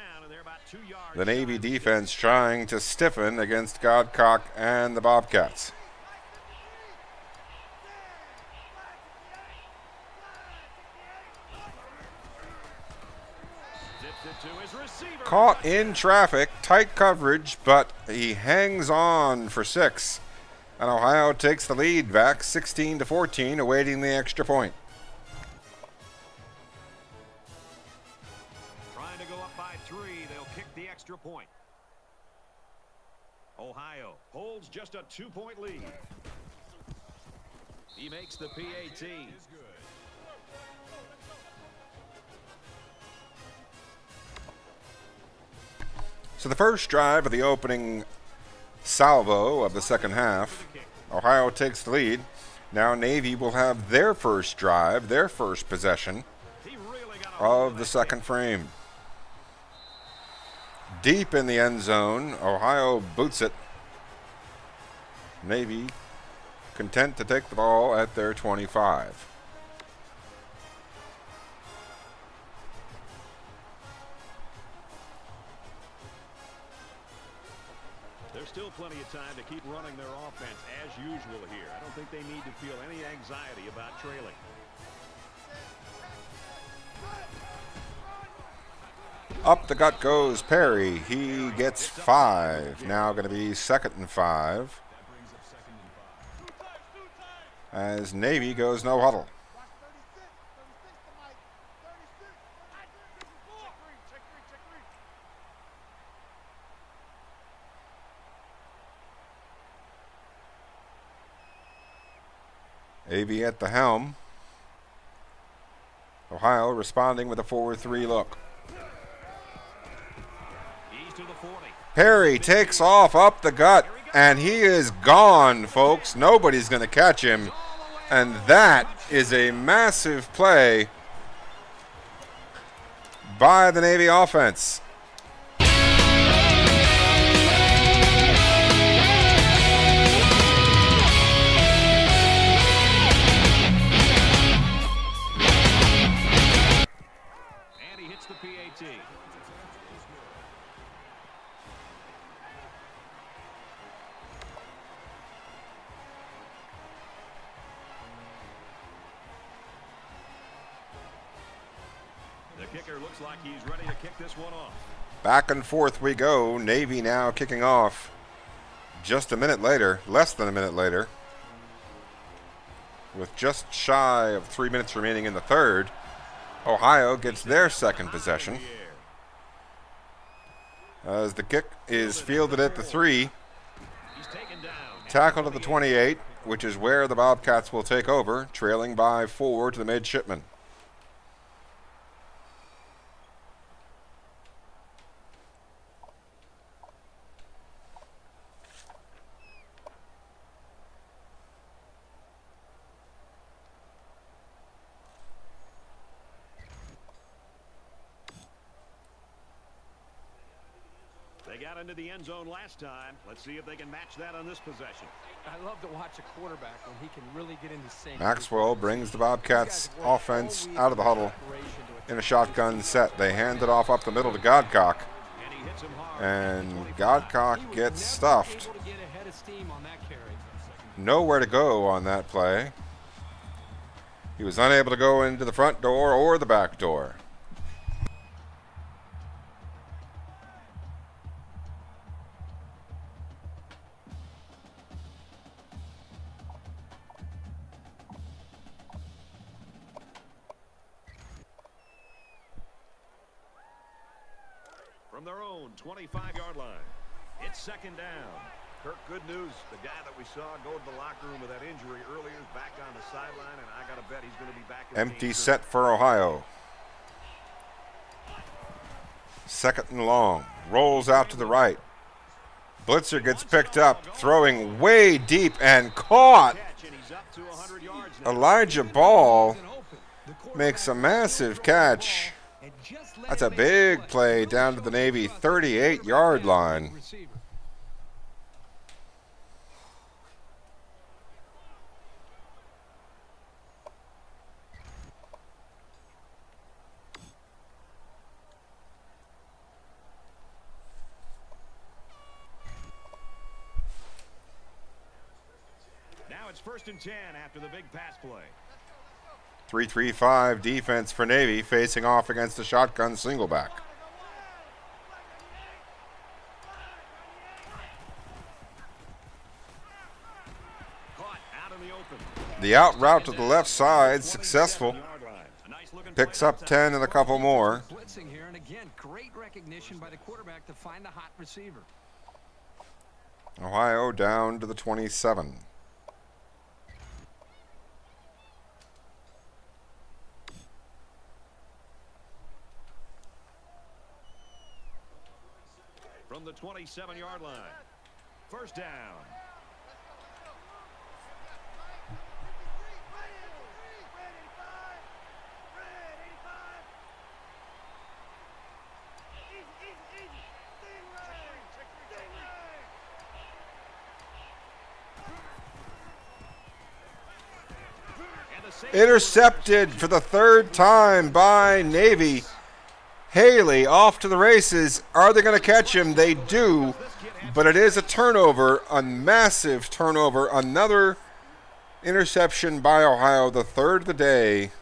The Navy defense trying to stiffen against Godcock and the Bobcats. Caught in traffic, tight coverage, but he hangs on for 6. And Ohio takes the lead back 16-14, awaiting the extra point. Trying to go up by 3, they'll kick the extra point. Ohio holds just a 2-point lead. He makes the PAT. So the first drive of the opening salvo of the 2nd half, Ohio takes the lead. Now Navy will have their first drive, their first possession of the 2nd frame. Deep in the end zone, Ohio boots it. Navy content to take the ball at their 25. There's still plenty of time to keep running their offense as usual here. I don't think they need to feel any anxiety about trailing. Up the gut goes Perry. He gets 5. Now going to be 2nd and 5. As Navy goes no huddle. AV at the helm. Ohio responding with a 4-3 look. He's to the 40. Perry takes off up the gut, and he is gone, folks. Nobody's going to catch him. And that is a massive play by the Navy offense. And he hits the PAT. The kicker looks like he's ready to kick this one off. Back and forth we go. Navy now kicking off just a minute later, less than a minute later. With just shy of 3 minutes remaining in the third, Ohio gets their second possession. As the kick is fielded at the 3, tackled at the 28, which is where the Bobcats will take over, trailing by 4 to the midshipmen. They got into the end zone last time. Let's see if they can match that on this possession. I love to watch a quarterback when he can really get into sync. Maxwell brings the Bobcats offense out of the huddle in a shotgun set. They hand it off up the middle to Godcock, And he hits him hard. and Godcock gets stuffed. Nowhere to go on that play. He was unable to go into the front door or the back door. From their own 25-yard line. It's second down. Kirk, good news. The guy that we saw go to the locker room with that injury earlier is back on the sideline, and I got to bet he's going to be back in the Empty game set for Ohio. Second and long. Rolls out to the right. Blitzer gets picked up, throwing way deep and caught. Catch, and he's up to 100 yards now. Elijah Ball makes a massive catch. That's a big play down to the Navy 38-yard line. Now it's 1st and 10 after the big pass play. 3-3-5 defense for Navy facing off against the shotgun singleback. Caught out in the open. The out route to the left side successful. Yard line. A nice looking Picks play up 10 and a couple more. Blitzing here, and again, great recognition by the quarterback to find a hot receiver. Ohio down to the 27. from the 27-yard line. First down. Intercepted for the third time by Navy. Haley off to the races. Are they going to catch him? They do, but it is a turnover, a massive turnover. Another interception by Ohio, the third of the day.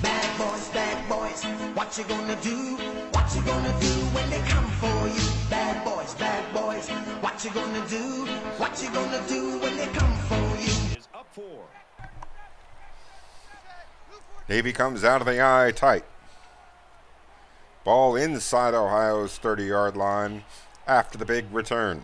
Bad boys, what you gonna do? What you gonna do when they come for you? Bad boys, what you gonna do? What you gonna do when they come for you? Is up 4. Navy comes out of the eye tight. Ball inside Ohio's 30-yard line after the big return.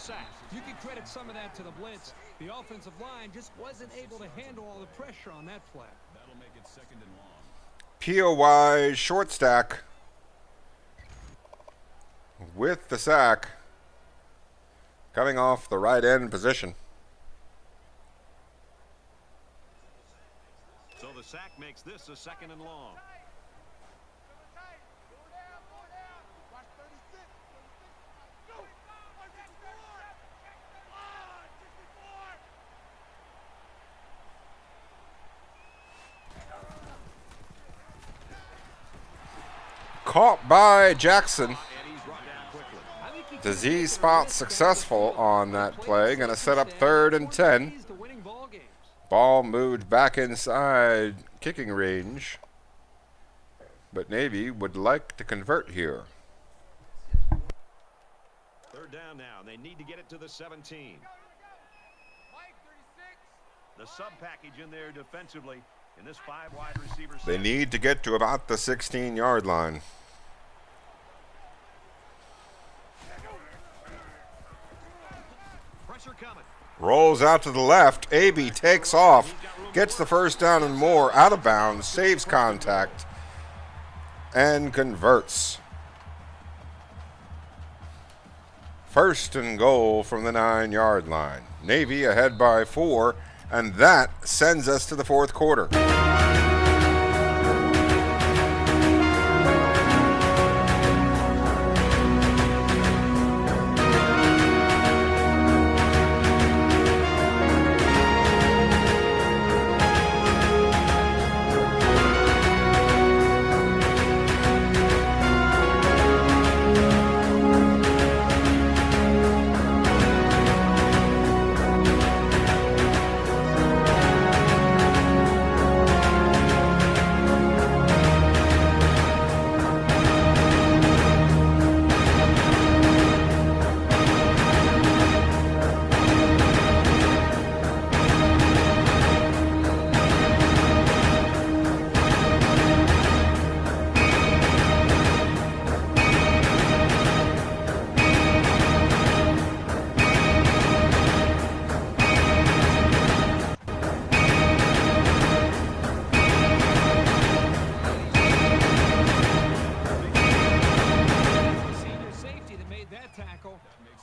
sack. You can credit some of that to the blitz. The offensive line just wasn't able to handle all the pressure on that play. That'll make it 2nd and long. POY short stack with the sack coming off the right end position. So the sack makes this a 2nd and long. Caught by Jackson. And he's brought down quickly. The Z spot successful on that play. Going to set up 3rd and 10. Keys to winning ball games. Ball moved back inside kicking range. But Navy would like to convert here. 3rd down now. They need to get it to the 17. The sub package in there defensively in this 5 wide receiver set. They need to get to about the 16-yard line. Pressure coming. Rolls out to the left. AB takes off. Gets the 1st down and more. Out of bounds. Saves contact. And converts. 1st and goal from the 9-yard line. Navy ahead by 4. And that sends us to the 4th quarter.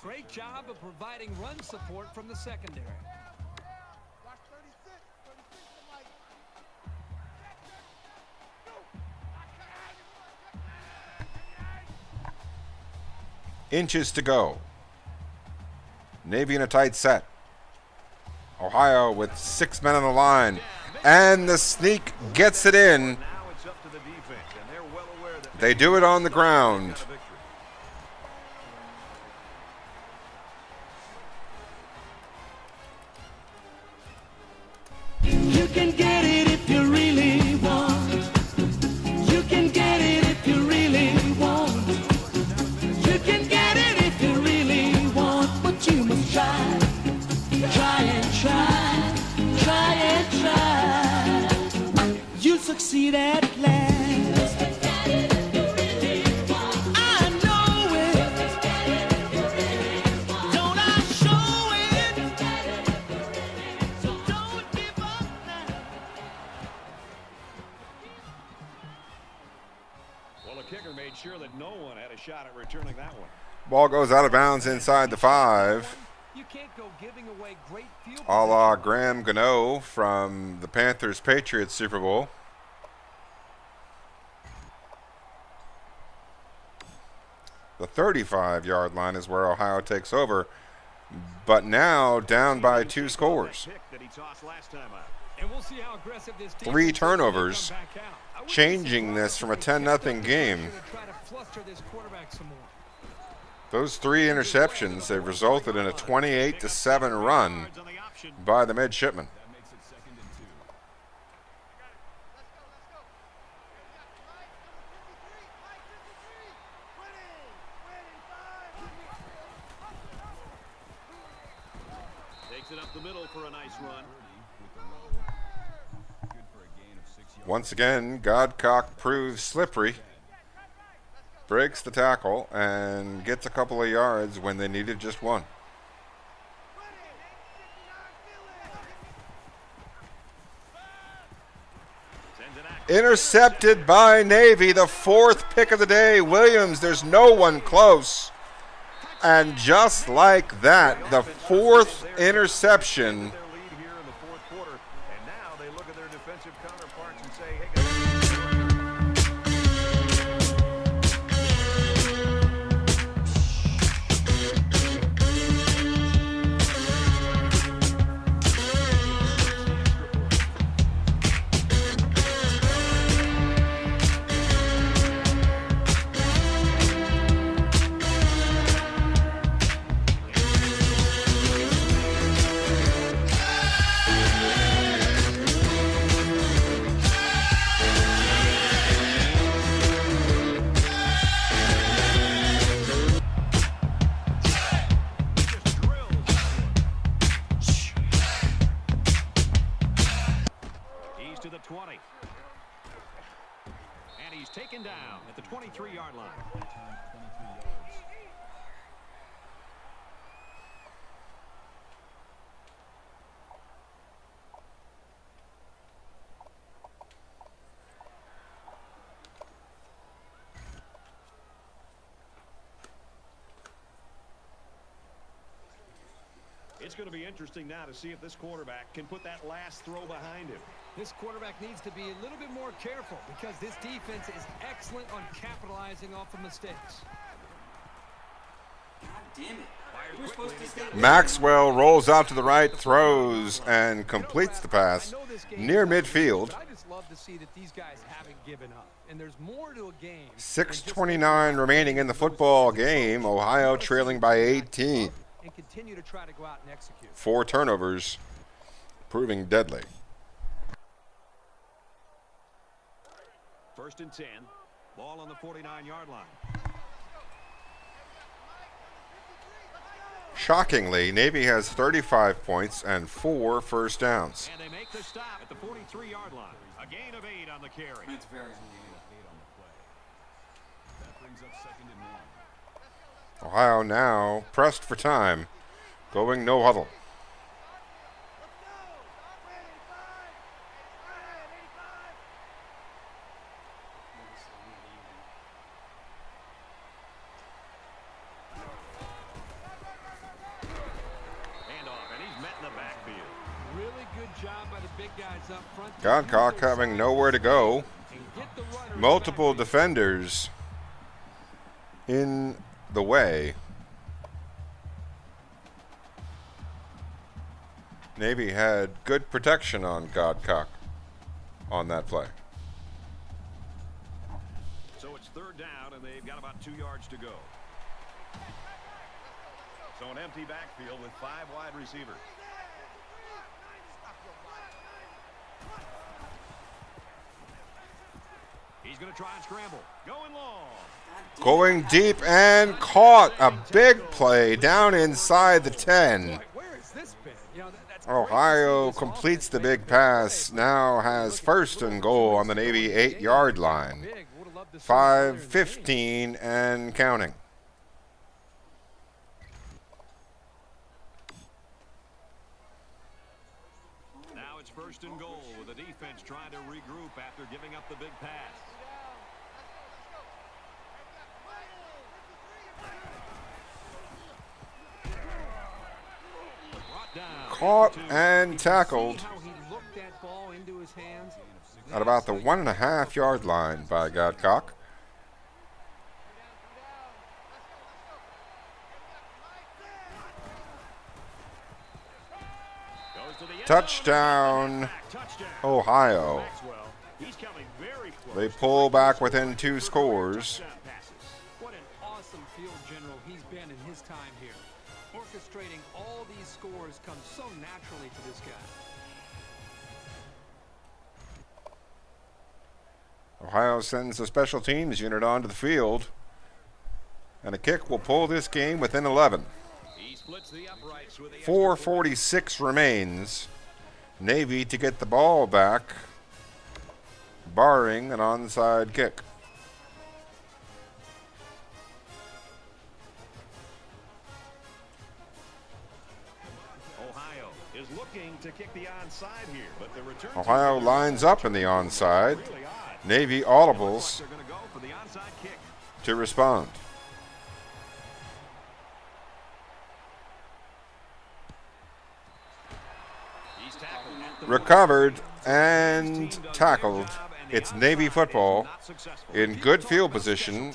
Great job of providing run support from the secondary. Inches to go. Navy in a tight set. Ohio with 6 men on the line. And the sneak gets it in. Now it's up to the defense, and they're well aware that They do it on the ground. You can get it if you really want. You can get it if you really want. You can get it if you really want. But you must try. Try and try. Try and try. You'll succeed at last. I know it. Don't I show it? So don't give up now. Well, the kicker made sure that no one had a shot at returning that one. Ball goes out of bounds inside the 5. You can't go giving away great field A la position. Graham Gano from the Panthers-Patriots Super Bowl. The 35-yard line is where Ohio takes over, but now down by 2 scores. Pick that he tossed last time out. And we'll see how aggressive this team 3 is when they turnovers, come back out. I wouldn't be changing surprised this from a if they 10-0 kept up the game. pressure to try to fluster this quarterback some more. Those 3 interceptions have resulted in a 28-7 run by the midshipmen. That makes it 2nd and 2. Takes it up the middle for a nice run. With the run. Good for a gain of 6 yards. Once again, Godcock proves slippery, breaks the tackle, and gets a couple of yards when they needed just 1. Intercepted by Navy, the 4th pick of the day. Williams, there's no one close. And just like that, the 4th interception. Their lead here in the fourth quarter, and now they look at their defensive counterparts and say, hey, he's to the 20. And he's taken down at the 23-yard line. It's going to be interesting now to see if this quarterback can put that last throw behind him. This quarterback needs to be a little bit more careful because this defense is excellent on capitalizing off of mistakes. God damn it. We're supposed to stay. Maxwell rolls out to the right, throws, and completes the pass near midfield. I just love to see that these guys haven't given up. And there's more to a game. 6:29 remaining in the football game. Ohio trailing by 18. And continue to try to go out and execute. 4 turnovers, proving deadly. 1st and 10. Ball on the 49-yard line. Shockingly, Navy has 35 points and 4 first downs. And they make the stop at the 43-yard line. A gain of 8 on the carry. That's very unusual. Ohio now pressed for time, going no huddle. Handoff, and he's met in the backfield. Really good job by the big guys up front. Godcock having nowhere to go. And get the runner in the Multiple backfield. defenders in the way. Navy had good protection on Godcock on that play. So it's 3rd down, and they've got about 2 yards to go. So an empty backfield with 5 wide receivers. He's going to try and scramble. Going long. Going deep and caught. A big play down inside the 10. Where has this been? You know, that's great to Ohio see this completes the offense make big good pass. plays. Now has 1st and goal on the Navy 8-yard line. Big. Would've loved to see it earlier in the game. 5:15 and counting. Now it's 1st and goal with the defense trying to regroup after giving up the big pass. Brought down. Caught and tackled See how he looked that ball into his hands? at about the 1.5-yard line by Godcock. Goes to the end zone. Touchdown, Touchdown. Ohio. Maxwell, he's coming very close. They pull back within 2 scores. Touchdown passes. What an awesome field general he's been in his time here. Orchestrating all these scores comes so naturally to this guy. Ohio sends the special teams unit onto the field. And a kick will pull this game within 11. He splits the uprights with the 4:46 remains. Navy to get the ball back, barring an onside kick. Ohio is looking to kick the onside here, but the return Ohio lines up in the onside. really odd. Navy Looks like audibles they're going to go for the onside kick. to respond. He's tackled at the Recovered and tackled. It's Navy football in good field position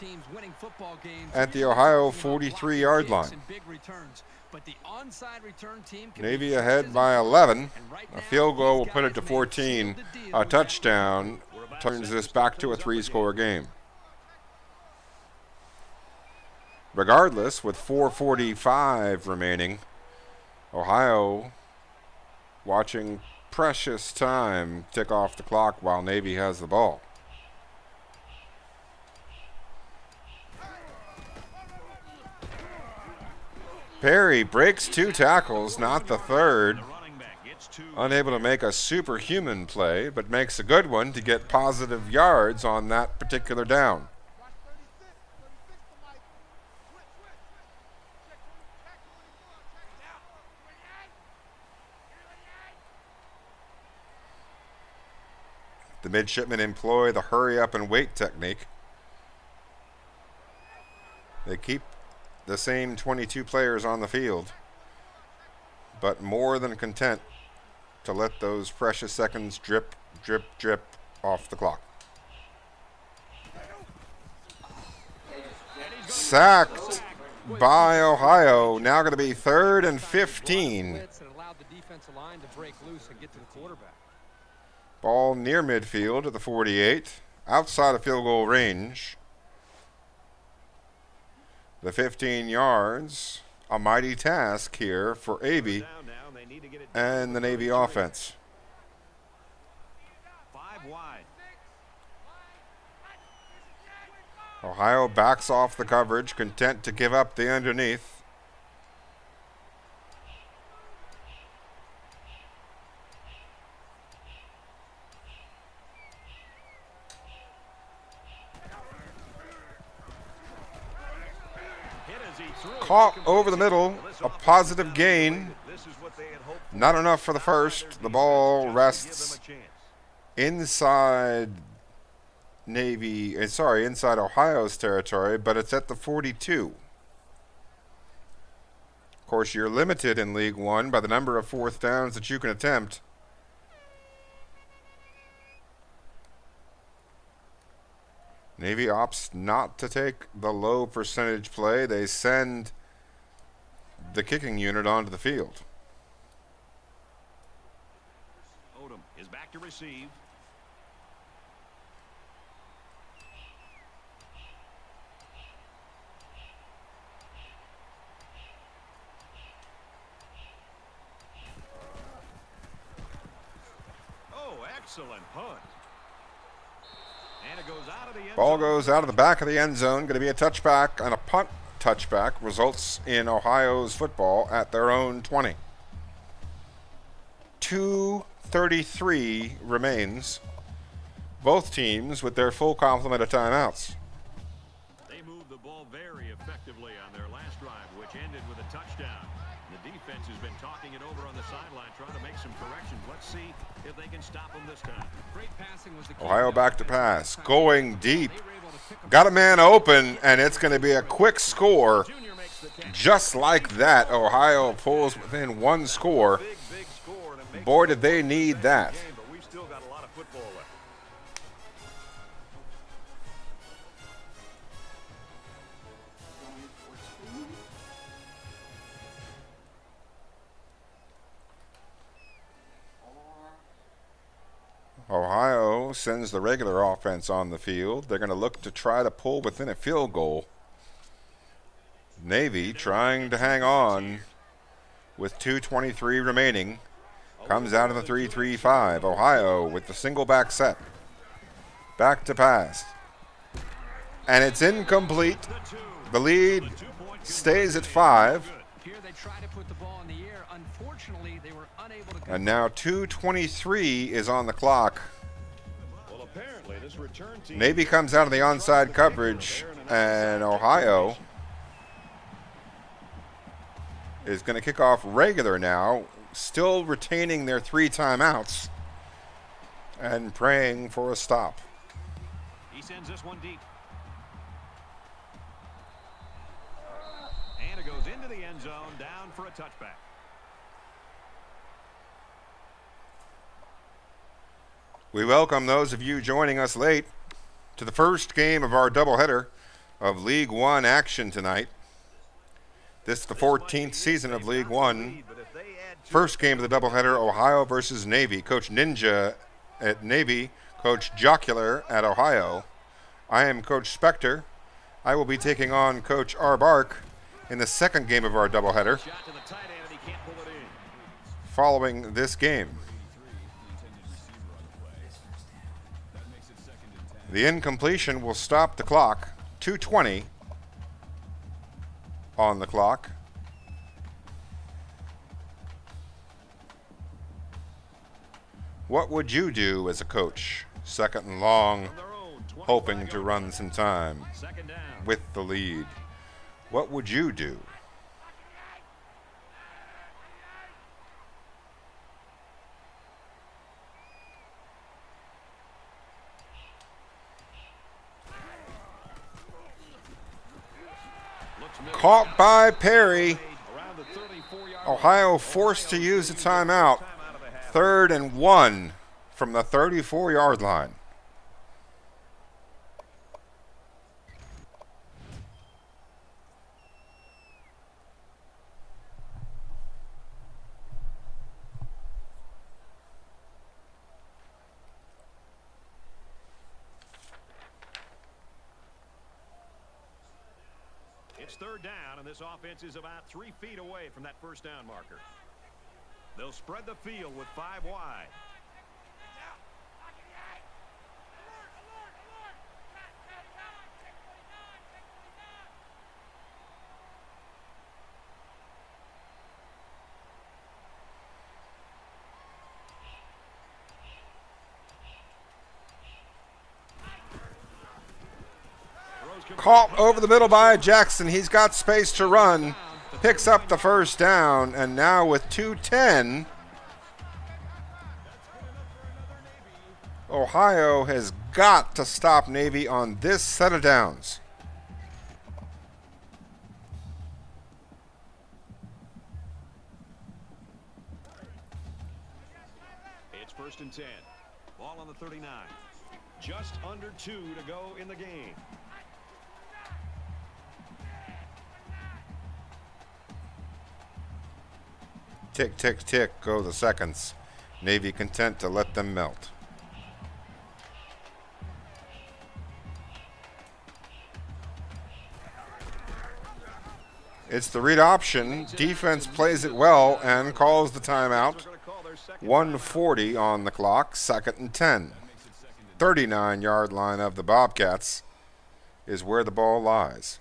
at the Ohio 43-yard line. Navy ahead by 11. A field goal will put it to 14. A touchdown turns this back to a 3-score game. Regardless, with 4:45 remaining, Ohio watching precious time tick off the clock while Navy has the ball. Perry breaks 2 tackles, not the third. Unable to make a superhuman play, but makes a good one to get positive yards on that particular down. The midshipmen employ the hurry up and wait technique. They keep the same 22 players on the field, but more than content to let those precious seconds drip, drip, drip off the clock. Sacked by Ohio. Now going to be 3rd and 15. Ball near midfield at the 48, outside of field goal range. The 15 yards, a mighty task here for AB and the Navy offense. 5 wide. Ohio backs off the coverage, content to give up the underneath. Caught over the middle, a positive gain. Not enough for the first. The ball rests inside inside Ohio's territory, but it's at the 42. Of course, you're limited in League One by the number of 4th downs that you can attempt. Navy opts not to take the low percentage play. They send the kicking unit onto the field. Odom is back to receive. Oh, excellent punt. And it goes out of the end Ball zone. goes out of the back of the end zone. Going to be a touchback, and a punt touchback results in Ohio's football at their own 20. 2:33 remains. Both teams with their full complement of timeouts. They moved the ball very effectively on their last drive, which ended with a touchdown. The defense has been talking it over on the sideline, trying to make some corrections. Let's see if they can stop them this time. Great passing was the key. Ohio back to pass, going deep. Got a man open, and it's going to be a quick score. Just like that, Ohio pulls within 1 score. Big score, and it makes Boy, did they need that. game, but we've still got a lot of football left. Ohio sends the regular offense on the field. They're going to look to try to pull within a field goal. Navy trying to hang on with 2:23 remaining. Comes out of the 3-3-5. Ohio with the single back set. Back to pass. And it's incomplete. The lead stays at 5. Here they try to put the ball in the air. Unfortunately, they were unable to. And now 2:23 is on the clock. Well, apparently this return team Navy comes out of the onside coverage, and Ohio is going to kick off regular now still retaining their 3 timeouts and praying for a stop. He sends this one deep. And it goes into the end zone, down for a touchback. We welcome those of you joining us late to the first game of our doubleheader of League One action tonight. This is the 14th season of League One. First game of the doubleheader, Ohio versus Navy. Coach Ninja at Navy, Coach Jocular at Ohio. I am Coach Spectre. I will be taking on Coach RBark in the second game of our doubleheader following this game. The incompletion will stop the clock. 2:20 on the clock. What would you do as a coach? Second and long, hoping to run some time with the lead. What would you do? Caught by Perry. Ohio forced to use a timeout. 3rd and 1 from the 34-yard line. It's 3rd down, and this offense is about 3 feet away from that first down marker. They'll spread the field with 5 wide. Caught over the middle by Jackson. He's got space to run. Picks up the first down, and now with 2:10, Ohio has got to stop Navy on this set of downs. It's 1st and 10. Ball on the 39. Just under 2 to go in the game. Tick, tick, tick go the seconds. Navy content to let them melt. It's the read option. Defense plays it well and calls the timeout. 1:40 on the clock, 2nd and 10. 39-yard line of the Bobcats is where the ball lies.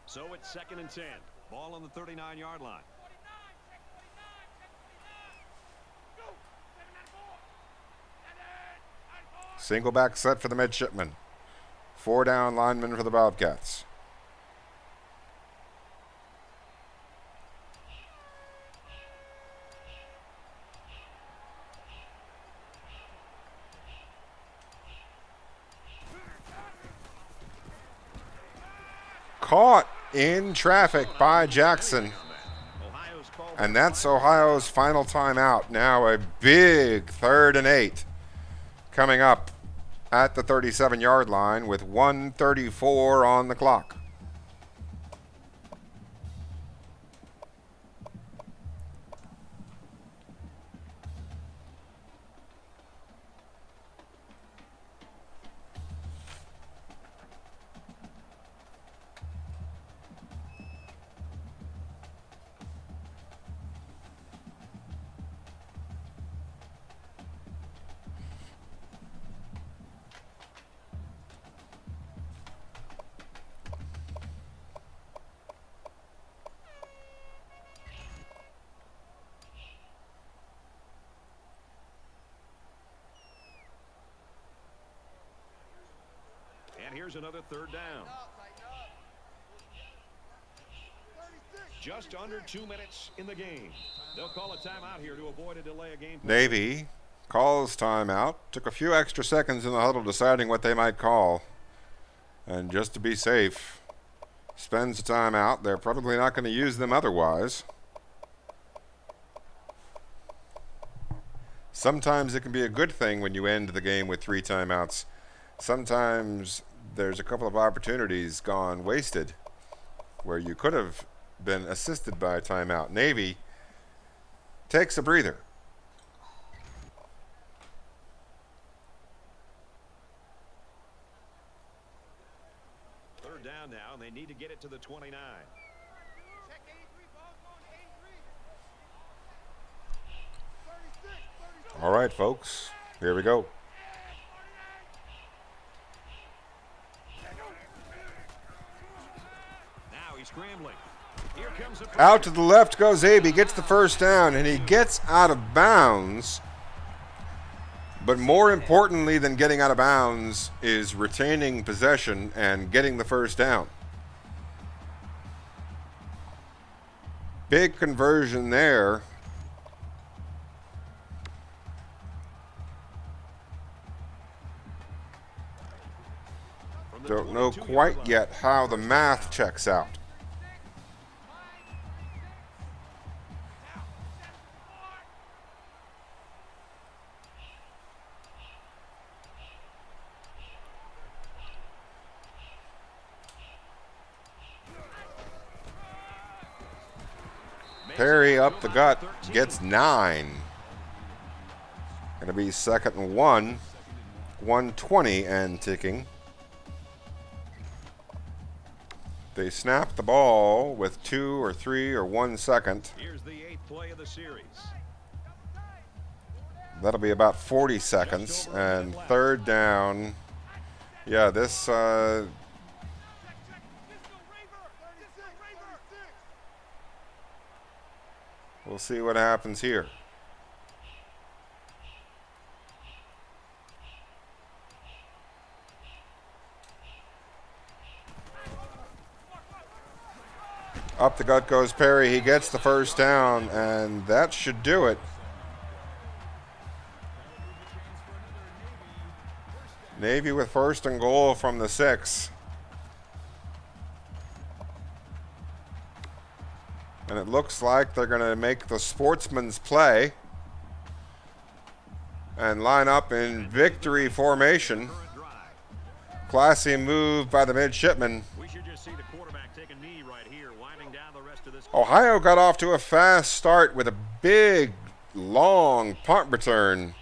So it's 2nd and 10. Ball on the 39-yard line. Single back set for the midshipmen. 4 down linemen for the Bobcats. Caught in traffic by Jackson. And that's Ohio's final timeout. Now a big 3rd and 8 coming up at the 37-yard line with 1:34 on the clock. here's another third down. Just under 2 minutes in the game. They'll call a timeout here to avoid a delay of game. Navy calls timeout. Took a few extra seconds in the huddle deciding what they might call. And just to be safe, spends the timeout. They're probably not going to use them otherwise. Sometimes it can be a good thing when you end the game with 3 timeouts. Sometimes there's a couple of opportunities gone wasted where you could have been assisted by a timeout. Navy takes a breather. Third down now, and they need to get it to the 29. All right, folks, here we go. Now he's scrambling. Here comes a Out to the left goes Abe. He gets the first down, and he gets out of bounds. But more importantly than getting out of bounds is retaining possession and getting the first down. Big conversion there. Don't know quite yet how the math checks out. Perry up the gut, gets 9. Gonna be 2nd and 1, 1:20 and ticking. They snap the ball with 2 or 3 or 1 second. Here's the 8th play of the series. That'll be about 40 seconds. And third down. Yeah, this we'll see what happens here. Up the gut goes Perry. He gets the first down, and that should do it. Navy with 1st and goal from the 6. And it looks like they're going to make the sportsman's play and line up in victory formation. Classy move by the midshipman. We should just see the quarterback take a knee right here, winding down the rest of this. Ohio got off to a fast start with a big, long punt return.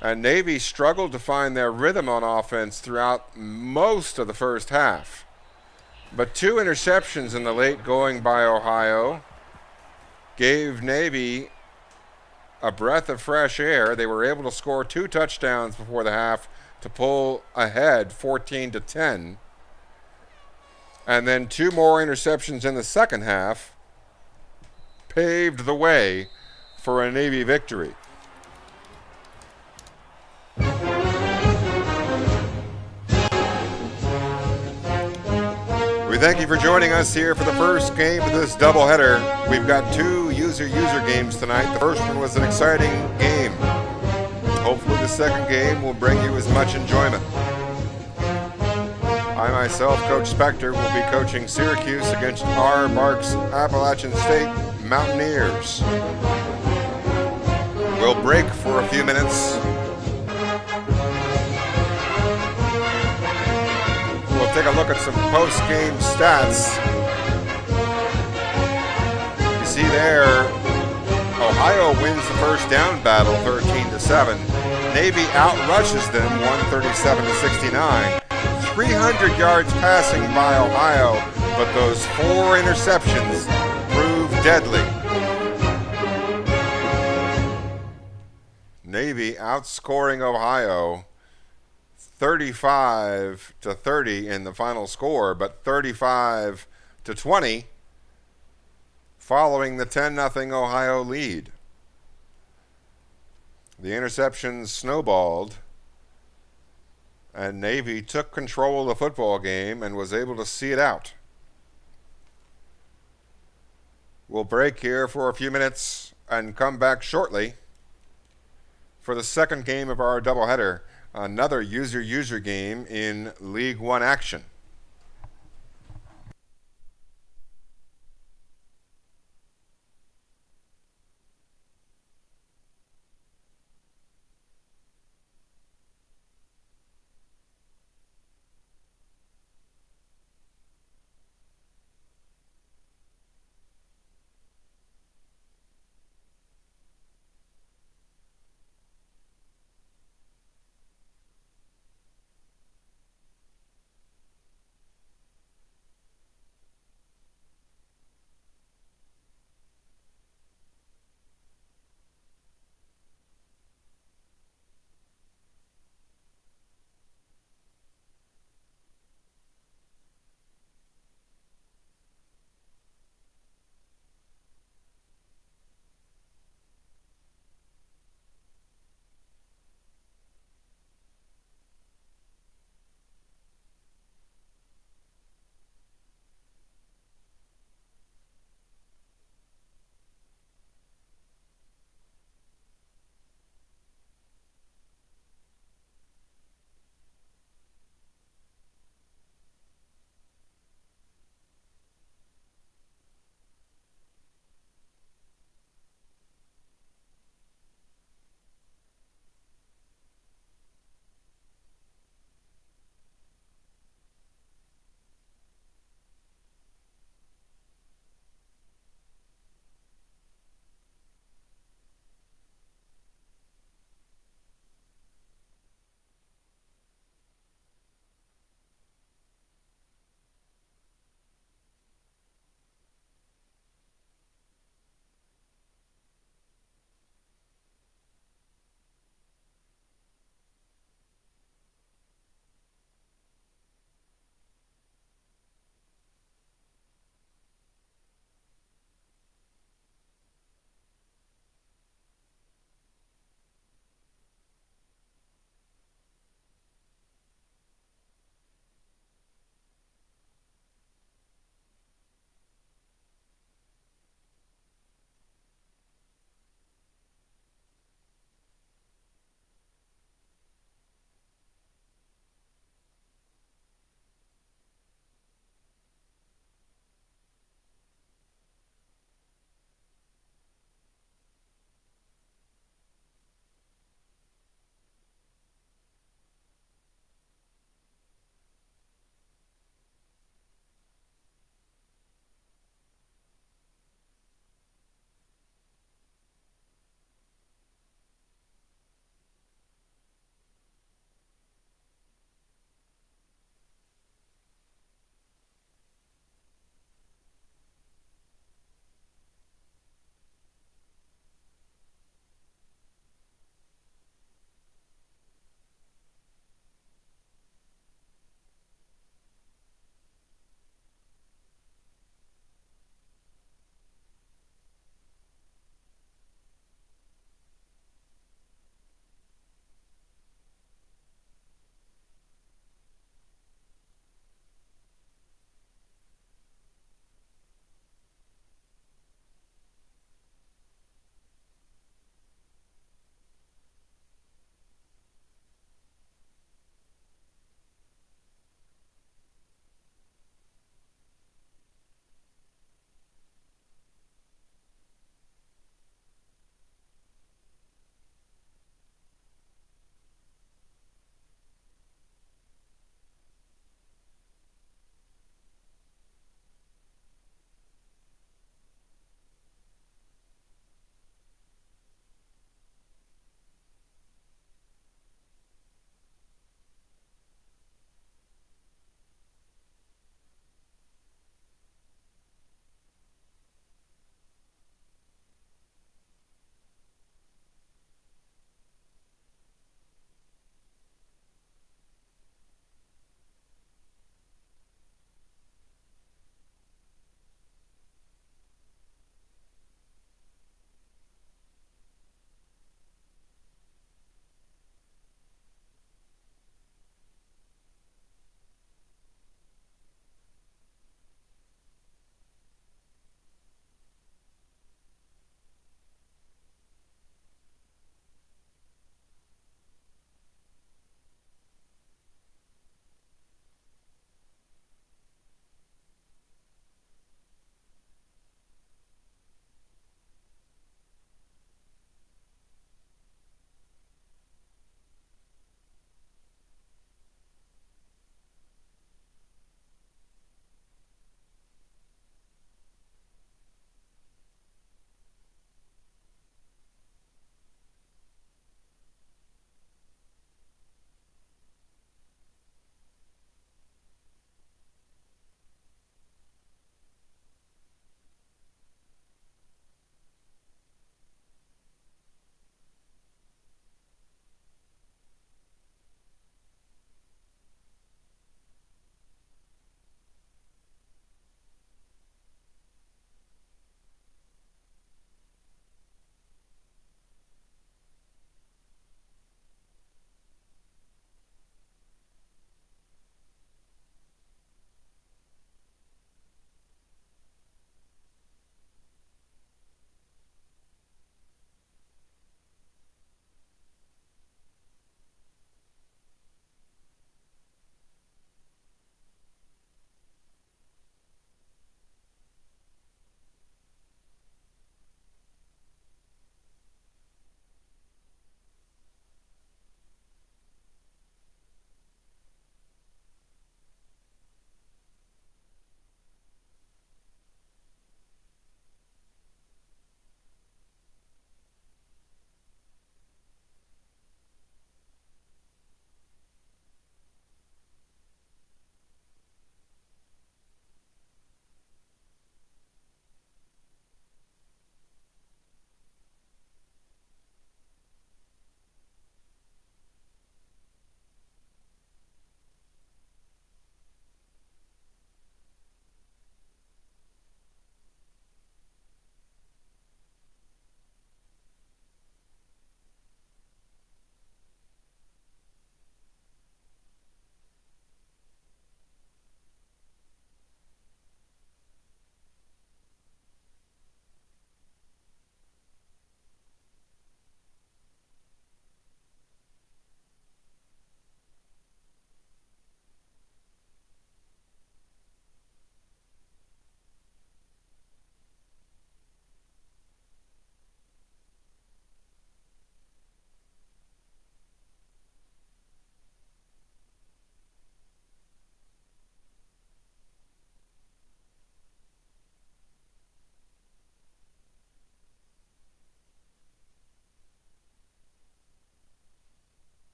And Navy struggled to find their rhythm on offense throughout most of the first half. But 2 interceptions in the late going by Ohio gave Navy a breath of fresh air. They were able to score 2 touchdowns before the half to pull ahead 14-10. And then 2 more interceptions in the second half paved the way for a Navy victory. We thank you for joining us here for the first game of this doubleheader. We've got 2 user games tonight. The first one was an exciting game. Hopefully the second game will bring you as much enjoyment. I myself, Coach Spectre, will be coaching Syracuse against RBark's Appalachian State Mountaineers. We'll break for a few minutes. We'll take a look at some post-game stats. You see there, Ohio wins the first down battle 13-7. Navy outrushes them 137-69. 300 yards passing by Ohio, but those 4 interceptions prove deadly. Navy outscoring Ohio 35-30 in the final score, but 35-20 following the 10-0 Ohio lead. The interceptions snowballed And Navy took control of the football game and was able to see it out. We'll break here for a few minutes and come back shortly for the second game of our doubleheader, another user game in League One action.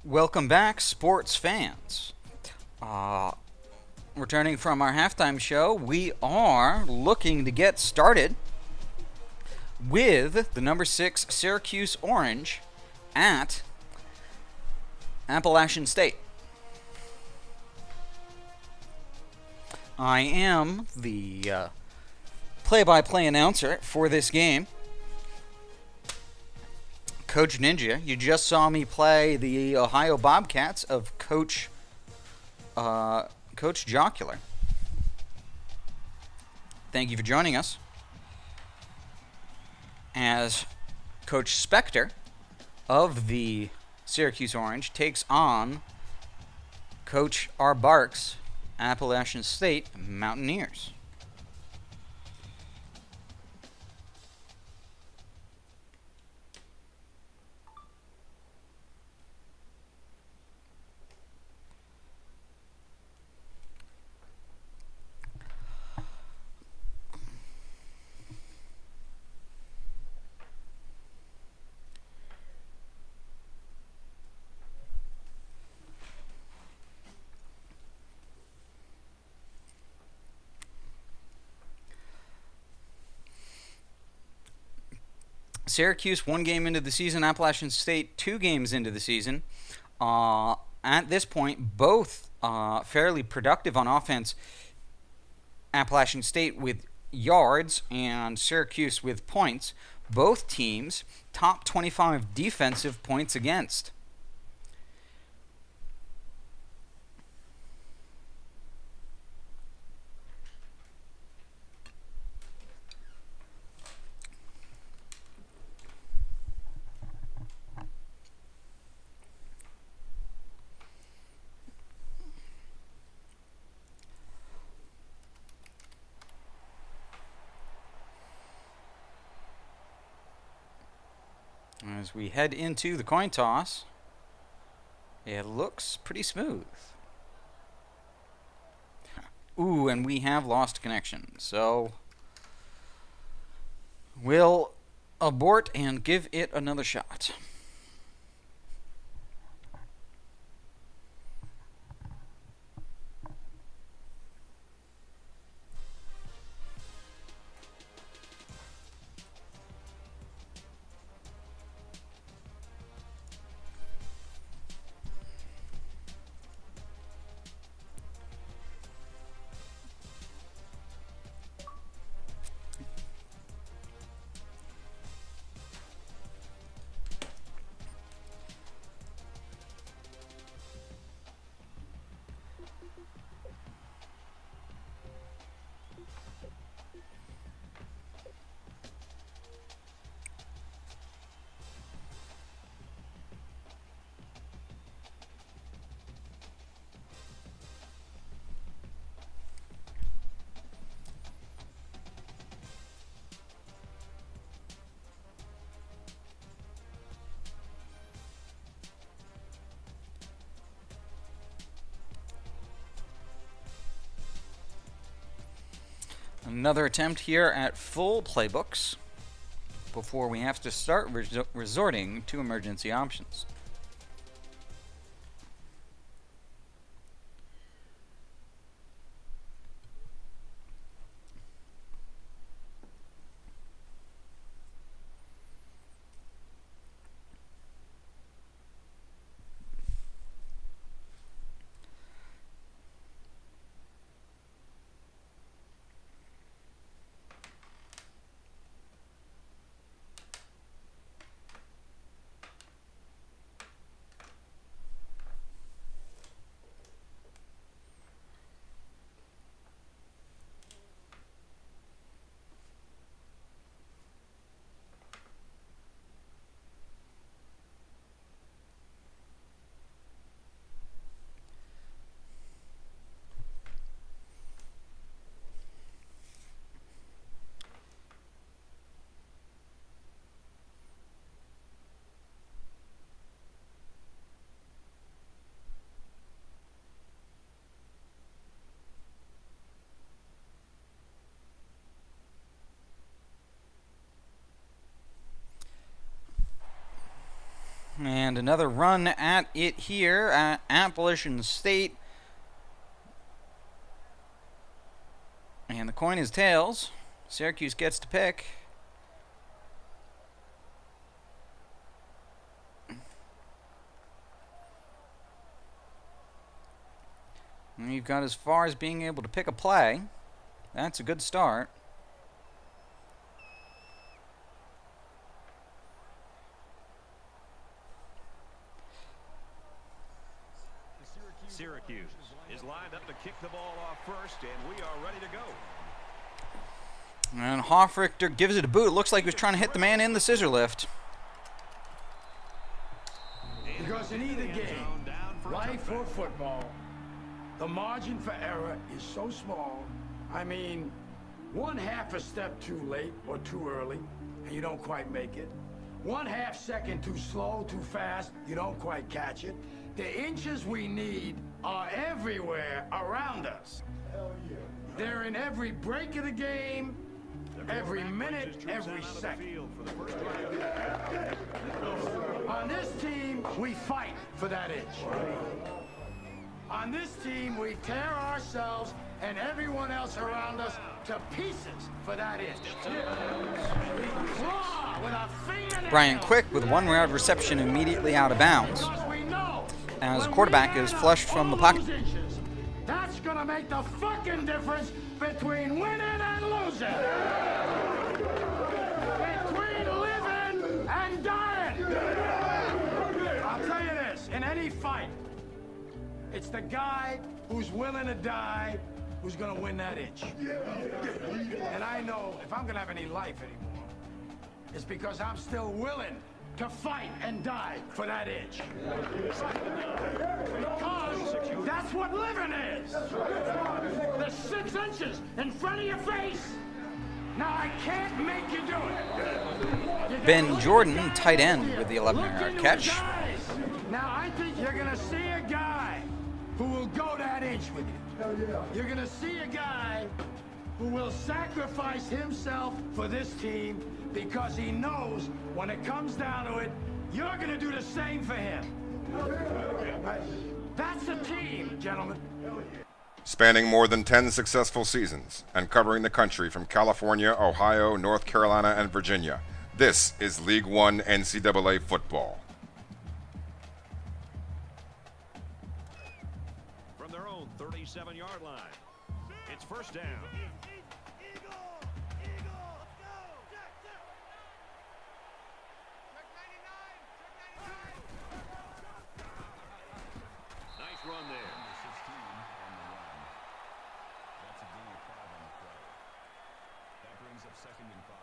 Welcome back, sports fans. Returning from our halftime show, we are looking to get started with the number 6 Syracuse Orange at Appalachian State. I am the play-by-play announcer for this game. Coach Ninja. You just saw me play the Ohio Bobcats of Coach Jocular. Thank you for joining us. As Coach Spectre of the Syracuse Orange takes on Coach RBark's Appalachian State Mountaineers. Syracuse 1 game into the season, Appalachian State 2 games into the season. At this point, both fairly productive on offense. Appalachian State with yards and Syracuse with points. Both teams top 25 defensive points against. As we head into the coin toss, it looks pretty smooth. Ooh, and we have lost connection. So we'll abort and give it another shot. Another attempt here at full playbooks before we have to start resorting to emergency options. And another run at it here at Appalachian State. And the coin is tails. Syracuse gets to pick. And you've got as far as being able to pick a play. That's a good start. Syracuse is lined up to kick the ball off first, and we are ready to go. And Hofrichter gives it a boot. It looks like he was trying to hit the man in the scissor lift. Because in either game, life or football, the margin for error is so small. I mean, 1/2 a step too late or too early, and you don't quite make it. 1/2 second too slow, too fast, you don't quite catch it. The inches we need are everywhere around us. Hell yeah. They're in every break of the game, every minute, every second. On this team, we fight for that inch. On this team, we tear ourselves and everyone else around us to pieces for that inch. We claw with a fingernail. Brian Quick with 1-yard reception immediately out of bounds. As the quarterback is flushed from the pocket. That's gonna make the fucking difference between winning and losing. Between living and dying. I'll tell you this, in any fight, it's the guy who's willing to die who's gonna win that inch. And I know if I'm gonna have any life anymore, it's because I'm still willing to fight and die for that inch. Because that's what living is. The 6 inches in front of your face. Now I can't make you do it. Ben Jordan, tight end, with the 11-yard catch. Now I think you're gonna see a guy who will go that inch with you. You're gonna see a guy who will sacrifice himself for this team because he knows when it comes down to it, you're gonna do the same for him. That's a team, gentlemen. Spanning more than 10 successful seasons and covering the country from California, Ohio, North Carolina, and Virginia, this is League One NCAA football. From their own 37-yard line, it's first down. Nice run there. That's a gain of 5 on the play. That brings up 2nd and 5.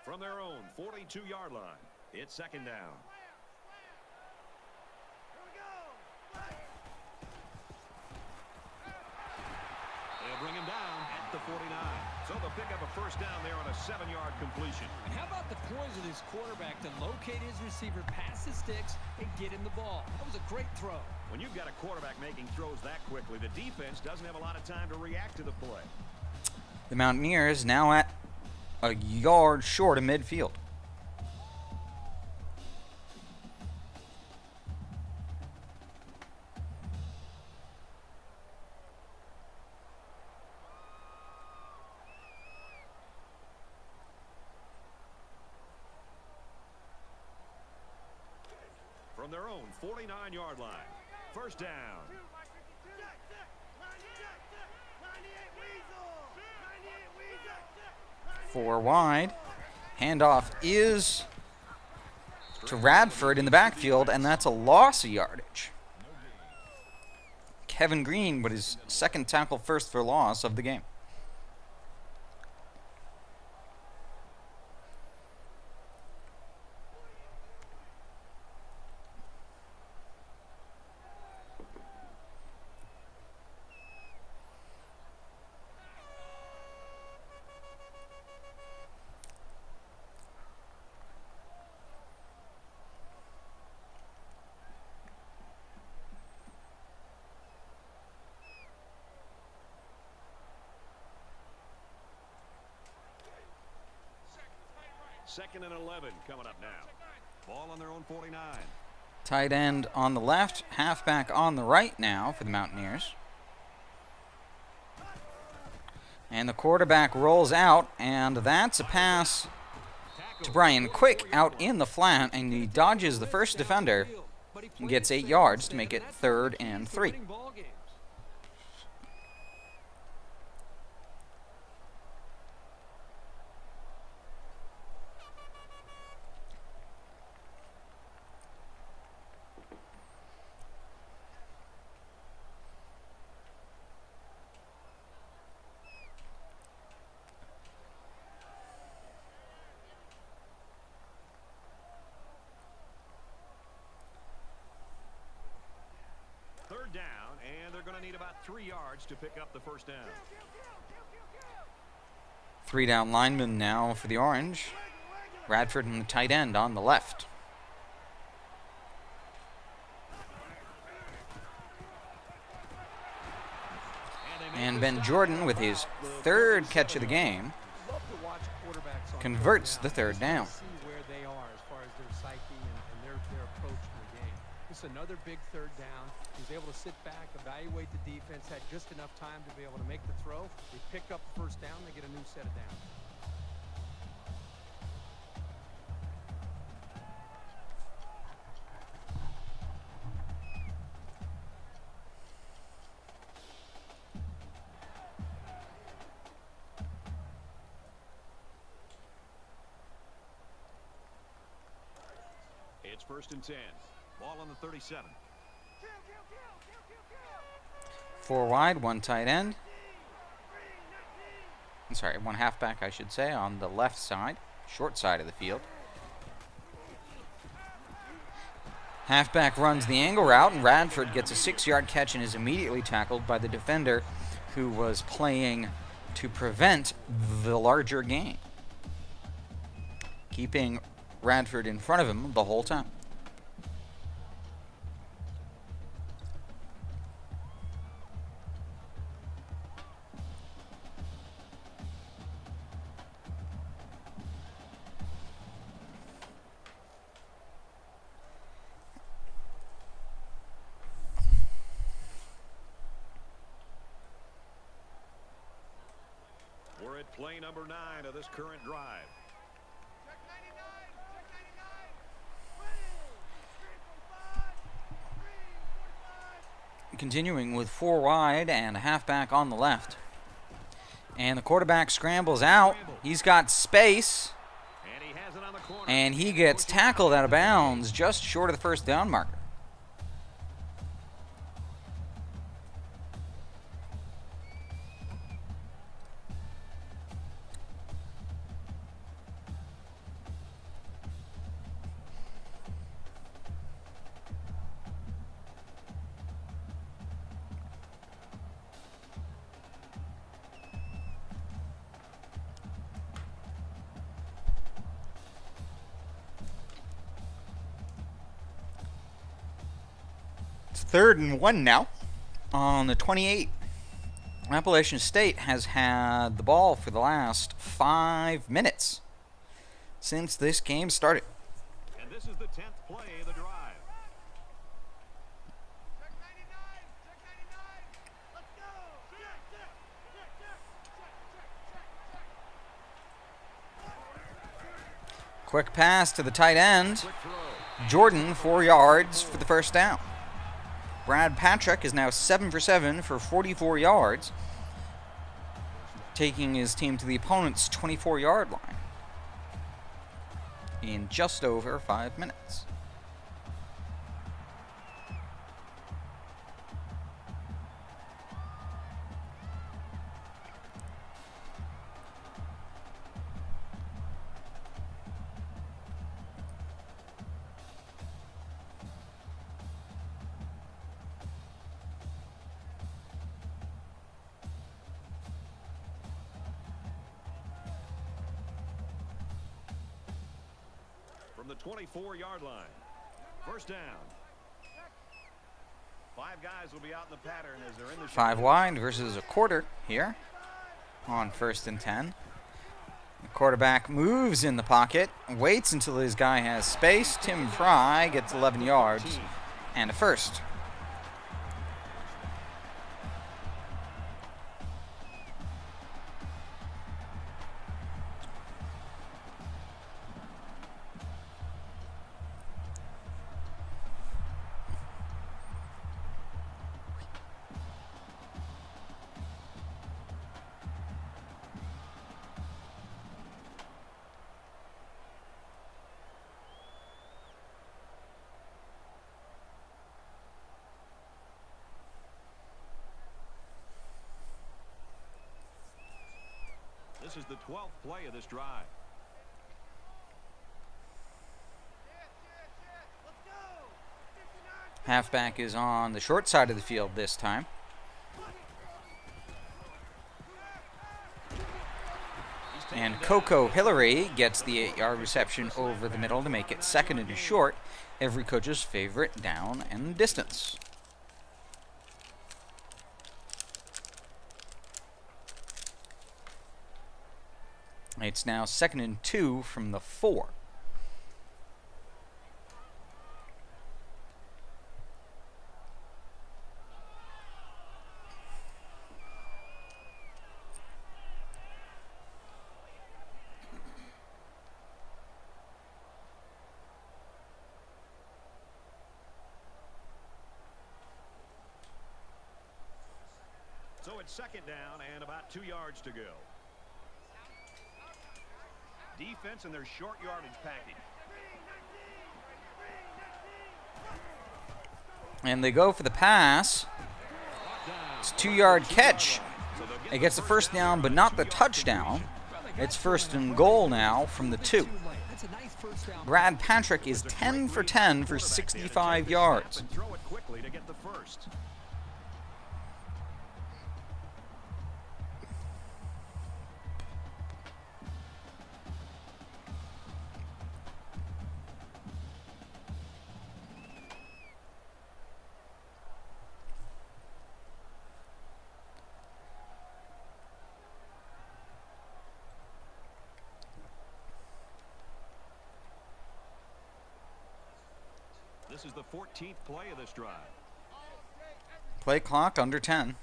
From their own 42-yard line, it's 2nd down. They'll bring him down at the 49. So they'll pick up a first down there on a 7-yard completion. And how about the poise of this quarterback to locate his receiver, pass the sticks, and get him the ball? That was a great throw. When you've got a quarterback making throws that quickly, the defense doesn't have a lot of time to react to the play. The Mountaineers now at a yard short of midfield. From their own 49-yard line, first down. 4 wide. Handoff is to Radford in the backfield, and that's a loss of yardage. Kevin Green with his 2nd tackle first for loss of the game. 2nd and 11 coming up now. Ball on their own 49. Tight end on the left, halfback on the right now for the Mountaineers. And the quarterback rolls out, and that's a pass to Brian Quick out in the flat, and he dodges the first defender and gets 8 yards to make it 3rd and 3. Down, and they're going to need about 3 yards to pick up the first down. 3 down linemen now for the Orange. Radford and the tight end on the left. And Ben Jordan, with his 3rd catch of the game, converts the 3rd down. Another big 3rd down. He's able to sit back, evaluate the defense, had just enough time to be able to make the throw. They pick up the first down, they get a new set of downs. It's 1st and 10. Ball on the 37. 4 wide, 1 tight end. I'm sorry, 1 halfback, I should say, on the left side, short side of the field. Halfback runs the angle route, and Radford gets a 6-yard catch and is immediately tackled by the defender who was playing to prevent the larger gain, keeping Radford in front of him the whole time. We're at play number 9 of this current drive. Continuing with 4 wide and a halfback on the left. And the quarterback scrambles out. He's got space. And he has it on the corner. And he gets tackled out of bounds just short of the first down marker. It's 3rd and 1 now on the 28. Appalachian State has had the ball for the last 5 minutes since this game started. And this is the 10th play of the drive. Quick pass to the tight end. Jordan, 4 yards for the first down. Brad Patrick is now 7 for 7 for 44 yards, taking his team to the opponent's 24-yard line in just over 5 minutes. From the 24-yard line. First down. 5 guys will be out in the pattern as they're in the 5 wide versus a quarter here on 1st and 10. The quarterback moves in the pocket, waits until his guy has space. Tim Fry gets 11 yards and a first. This is the 12th play of this drive. Halfback is on the short side of the field this time. And Coco Hillary gets the 8-yard reception over the middle to make it 2nd and short. Every coach's favorite down and distance. It's now 2nd and 2 from the 4. So it's 2nd down and about 2 yards to go. Defense in their short yardage package. And they go for the pass. It's a 2-yard catch. It gets the first down, but not the touchdown. It's 1st and goal now from the 2. Brad Patrick is 10 for 10 for 65 yards. Throw it quickly to get the first. This is the 14th play of this drive. Play clock under 10.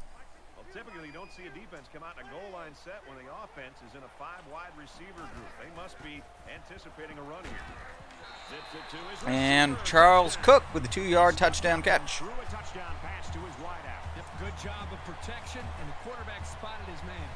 Well, typically you don't see a defense come out in a goal line set when the offense is in a 5-wide receiver group. They must be anticipating a run here. Zips it to his And receiver. Charles Cook with a 2-yard touchdown catch. Threw a touchdown pass to his wideout. Good job of protection, and the quarterback spotted his man.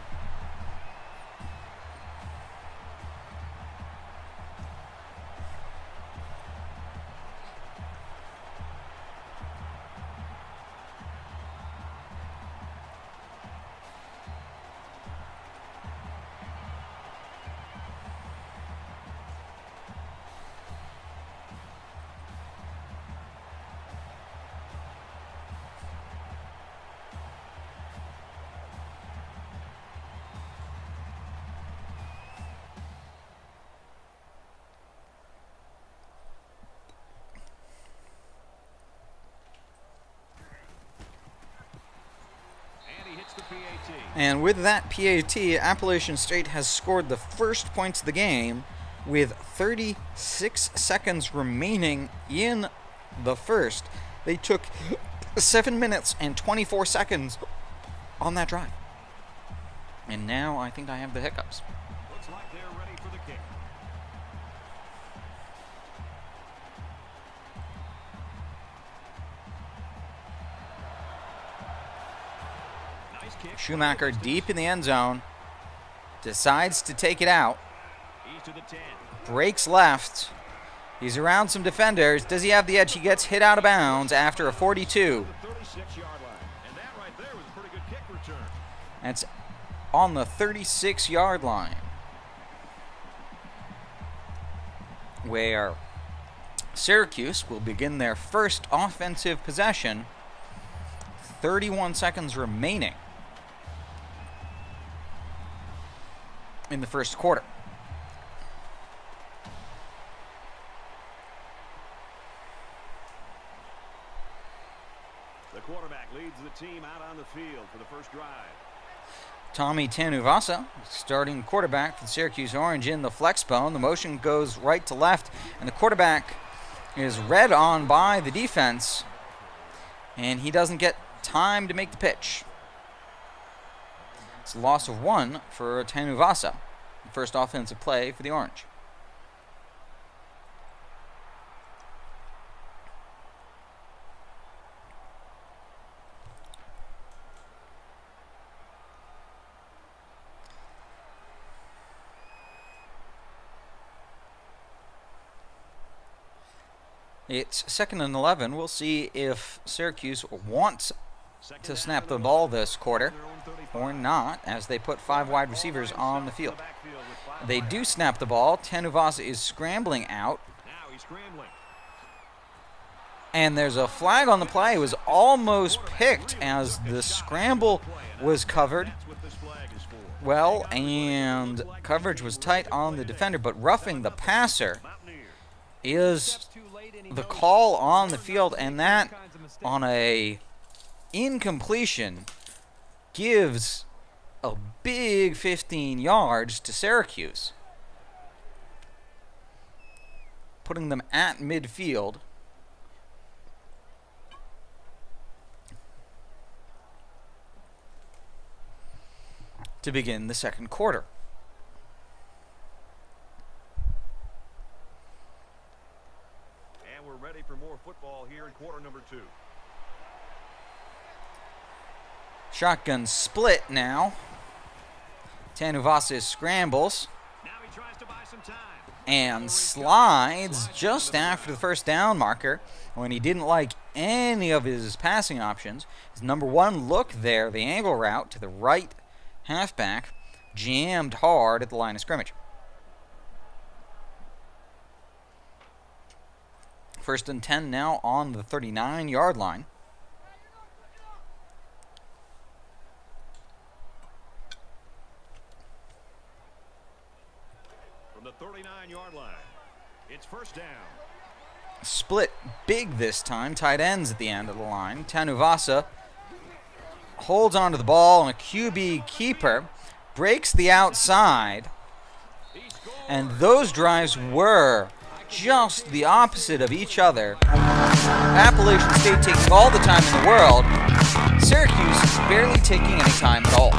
And with that PAT, Appalachian State has scored the first points of the game with 36 seconds remaining in the first. They took 7 minutes and 24 seconds on that drive. And now I think I have the hiccups. Looks like they're ready for the kick. Nice kick. Schumacher deep in the end zone. Decides to take it out. He's to the 10. Breaks left. He's around some defenders. Does he have the edge? He gets hit out of bounds after a 42. The 36-yard line. And that right there was a pretty good kick return. That's on the 36-yard line, where Syracuse will begin their first offensive possession. 31 seconds remaining in the first quarter. The quarterback leads the team out on the field for the first drive. Tommy Tanuvasa, starting quarterback for the Syracuse Orange, in the flex bone. The motion goes right to left, and the quarterback is read on by the defense, and he doesn't get time to make the pitch. It's a loss of 1 for Tanuvasa, the first offensive play for the Orange. It's 2nd and 11. We'll see if Syracuse wants to snap the ball this quarter or not, as they put 5 wide receivers on the field. They do snap the ball. Tanuvasa is scrambling out. And there's a flag on the play. It was almost picked as the scramble was covered well, and coverage was tight on the defender, but roughing the passer is the call on the field, and that on a incompletion gives a big 15 yards to Syracuse, putting them at midfield. To begin the second quarter. And we're ready for more football here in quarter number 2. Shotgun split now. Tanuvasa scrambles Now he tries to buy some time. and slides just after the first down marker when he didn't like any of his passing options. His number 1 look there, the angle route to the right halfback, jammed hard at the line of scrimmage. 1st and 10 now on the 39-yard line. From the 39-yard line, it's 1st down. Split big this time. Tight ends at the end of the line. Tanuvasa holds onto the ball, and a QB keeper breaks the outside. And those drives were just the opposite of each other. Appalachian State taking all the time in the world. Syracuse barely taking any time at all.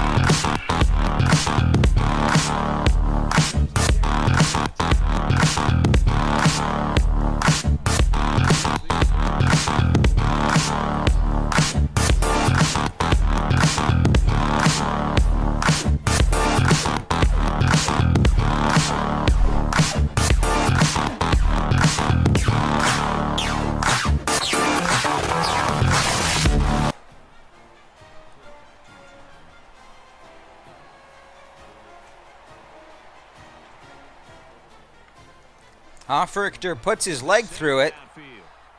Hofrichter puts his leg through it,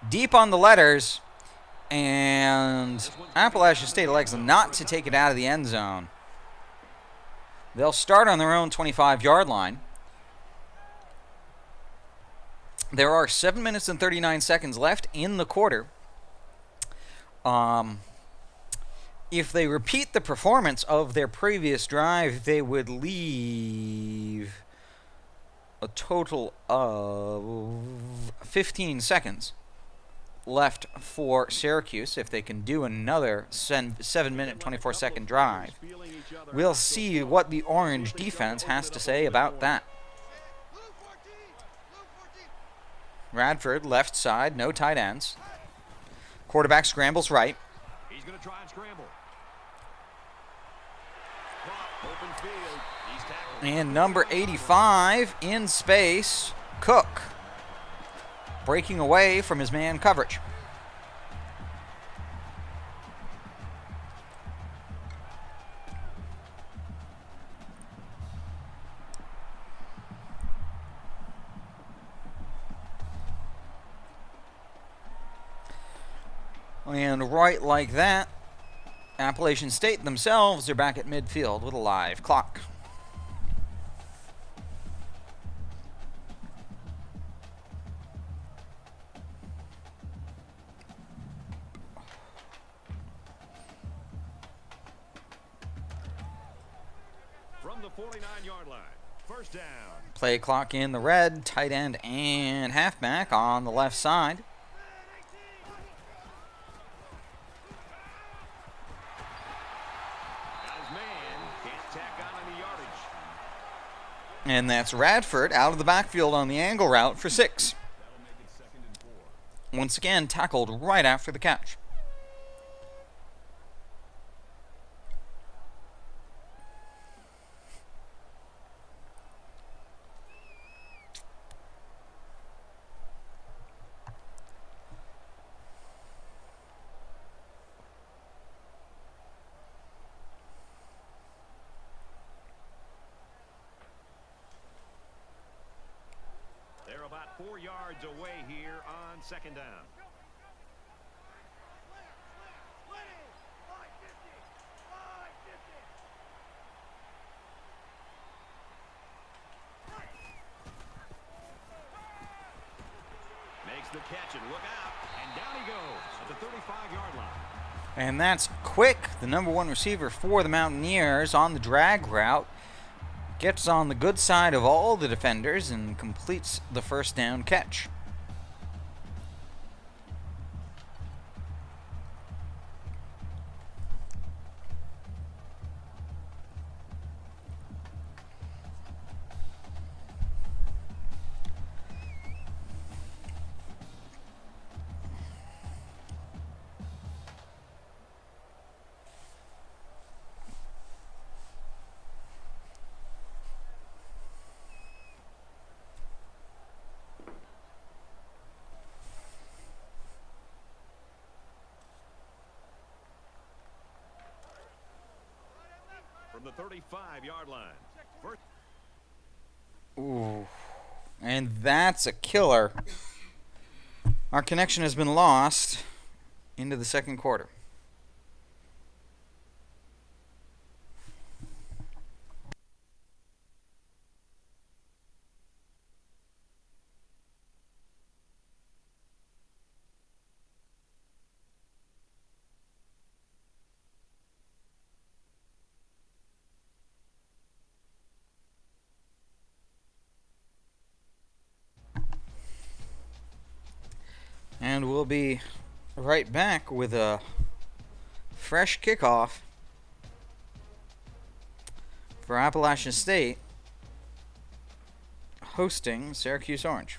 deep on the letters, and Appalachian State elects not to take it out of the end zone. They'll start on their own 25-yard line. There are 7 minutes and 39 seconds left in the quarter. If they repeat the performance of their previous drive, they would leave a total of 15 seconds left for Syracuse. If they can do another 7-minute, 24-second drive, we'll see what the Orange defense has to say about that. Radford, left side, no tight ends. Quarterback scrambles right. He's going to try and scramble. Open field. He's tackled. And number 85 in space, Cook, breaking away from his man coverage. And right like that, Appalachian State themselves are back at midfield with a live clock. the 49-yard line. First down. Play clock in the red. Tight end and halfback on the left side. Got his man. Can't tack on any yardage. And that's Radford out of the backfield on the angle route for 6. That'll make it 2nd and 4. Once again, tackled right after the catch. They're about 4 yards away here on second down. Makes the catch and look out. And down he goes at the 35-yard line. And that's Quick, the number 1 receiver for the Mountaineers on the drag route. Gets on the good side of all the defenders and completes the first down catch. From the 35-yard line. First. Ooh. And that's a killer. Our connection has been lost into the second quarter. And we'll be right back with a fresh kickoff for Appalachian State hosting Syracuse Orange.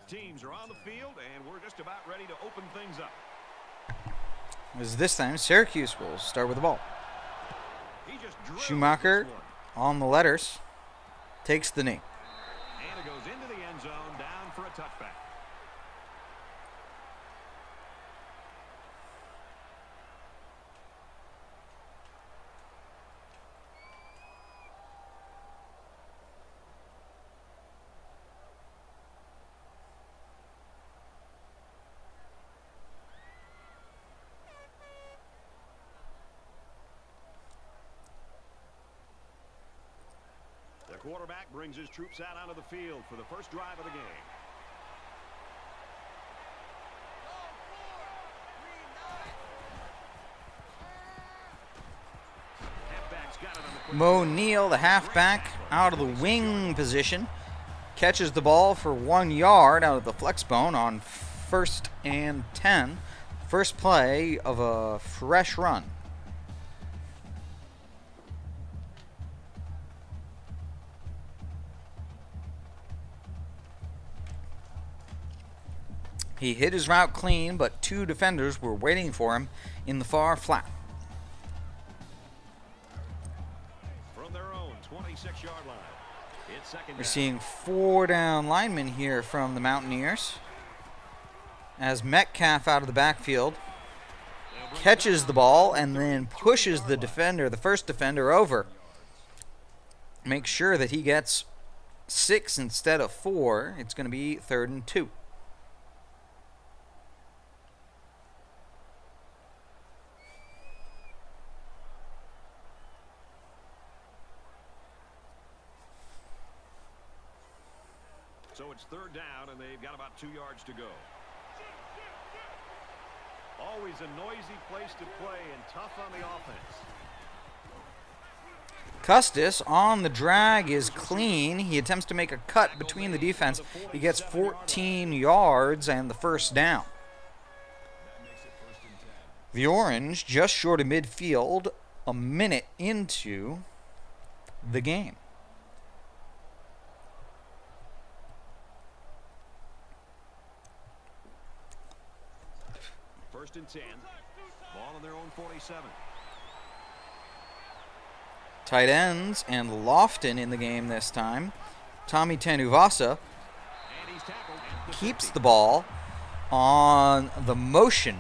Both teams are on the field, and we're just about ready to open things up. As this time, Syracuse will start with the ball. He just drilled Schumacher this one. on the letters takes the knee. And it goes into the end zone, down for a touchback. The quarterback brings his troops out onto the field for the first drive of the game. Halfback's got it on the quick Mo Neal, the halfback, out of the wing position, catches the ball for 1 yard out of the flex bone on 1st and 10. First play of a fresh run. He hit his route clean, but 2 defenders were waiting for him in the far flat. from their own 26-yard line. It's second We're down. seeing 4 down linemen here from the Mountaineers. As Metcalf out of the backfield catches the ball and then pushes the defender, the first defender, over. Makes sure that he gets 6 instead of 4. It's going to be 3rd and 2. So it's 3rd down, and they've got about 2 yards to go. Always a noisy place to play and tough on the offense. Custis on the drag is clean. He attempts to make a cut between the defense. He gets 14 yards and the first down. The Orange just short of midfield, a minute into the game. First and 10. Ball on their own 47. Tight ends and Lofton in the game this time. Tommy Tanuvasa And he's tackled at the keeps 50. the ball on the motion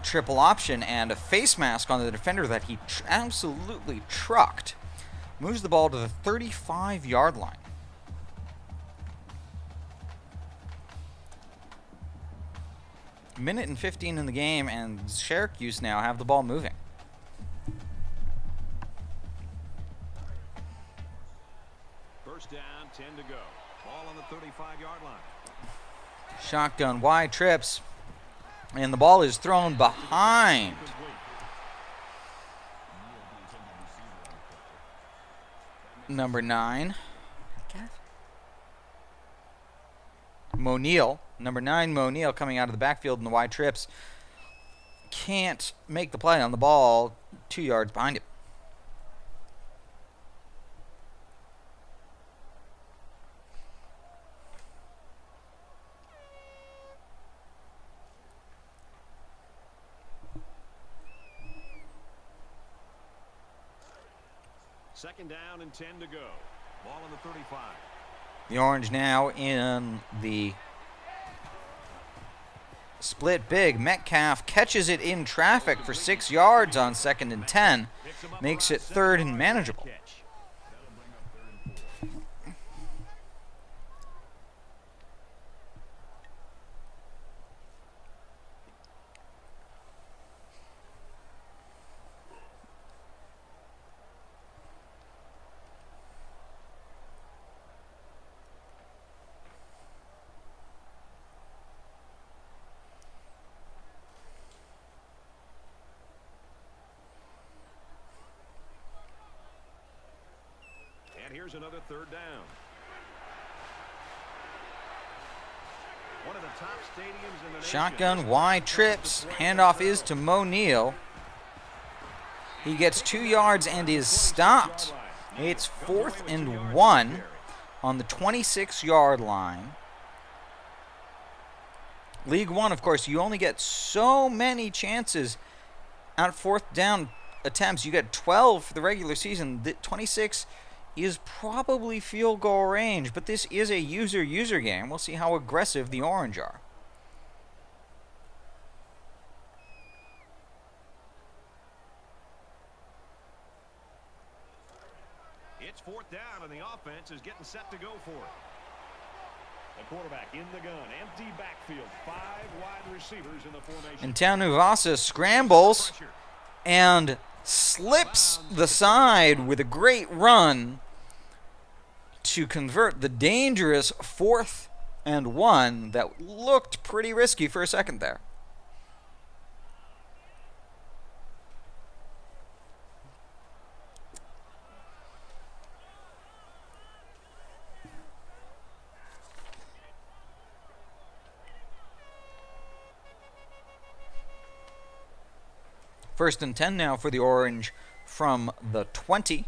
triple option and a face mask on the defender that he absolutely trucked. Moves the ball to the 35-yard line. Minute and 15 in the game, and Syracuse now have the ball moving. First down, 10 to go. Ball on the 35-yard line. Shotgun wide trips, and the ball is thrown behind. Number 9. Mo Neal. Number 9, Mo Neal, coming out of the backfield in the wide trips. Can't make the play on the ball 2 yards behind him. Second down and 10 to go. Ball on the 35. The Orange now in the split big. Metcalf catches it in traffic for 6 yards on 2nd and 10. Makes it 3rd and manageable. Catch. And here's another 3rd down. One of the top stadiums in the nation. Shotgun wide trips. Handoff is to Mo Neal. He gets 2 yards and is stopped. It's 4th and 1 on the 26-yard line. League One, of course, you only get so many chances at fourth down attempts. You get 12 for the regular season. 26 is probably field goal range, but this is a user game. We'll see how aggressive the Orange are. It's fourth down, and the offense is getting set to go for it. The quarterback in the gun, empty backfield, 5 wide receivers in the formation. And Tanuvasa scrambles and slips the side with a great run to convert the dangerous 4th and 1 that looked pretty risky for a second there. First and 10 now for the Orange from the 20.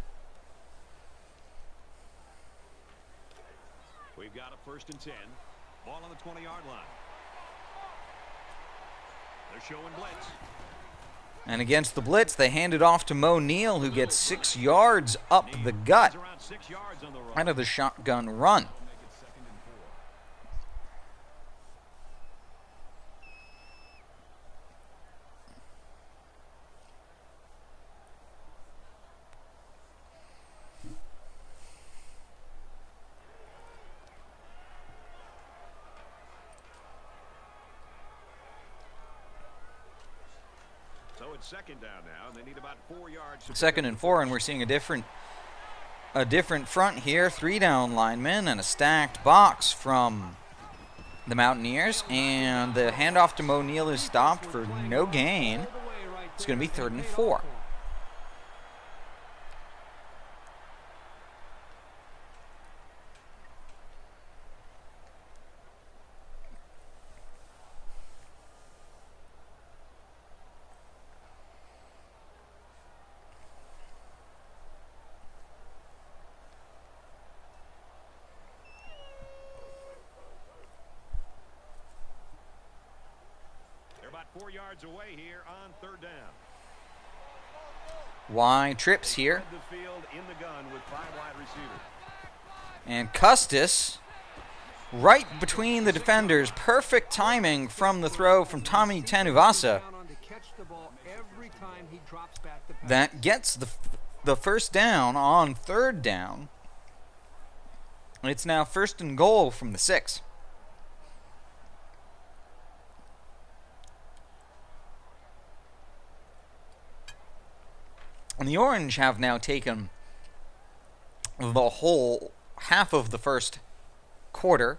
We've got a first and 10. Ball on the 20-yard line. They're showing blitz. And against the blitz, they hand it off to Mo Neal, who gets 6 yards up the gut Around 6 yards on the run. out of the shotgun run. So it's second down now, and they need about 4 yards. To Second and 4, and we're seeing a different front here. 3 down linemen and a stacked box from the Mountaineers. And the handoff to Mo Neal is stopped for no gain. It's going to be 3rd and 4. They're about 4 yards away here on 3rd down. Y trips here. Spread the field in the gun with 5 wide receivers. And Custis right between the defenders. Perfect timing from the throw from Tommy Tanuvasa. That gets the first down on 3rd down. It's now 1st and goal from the 6. And the Orange have now taken the whole half of the first quarter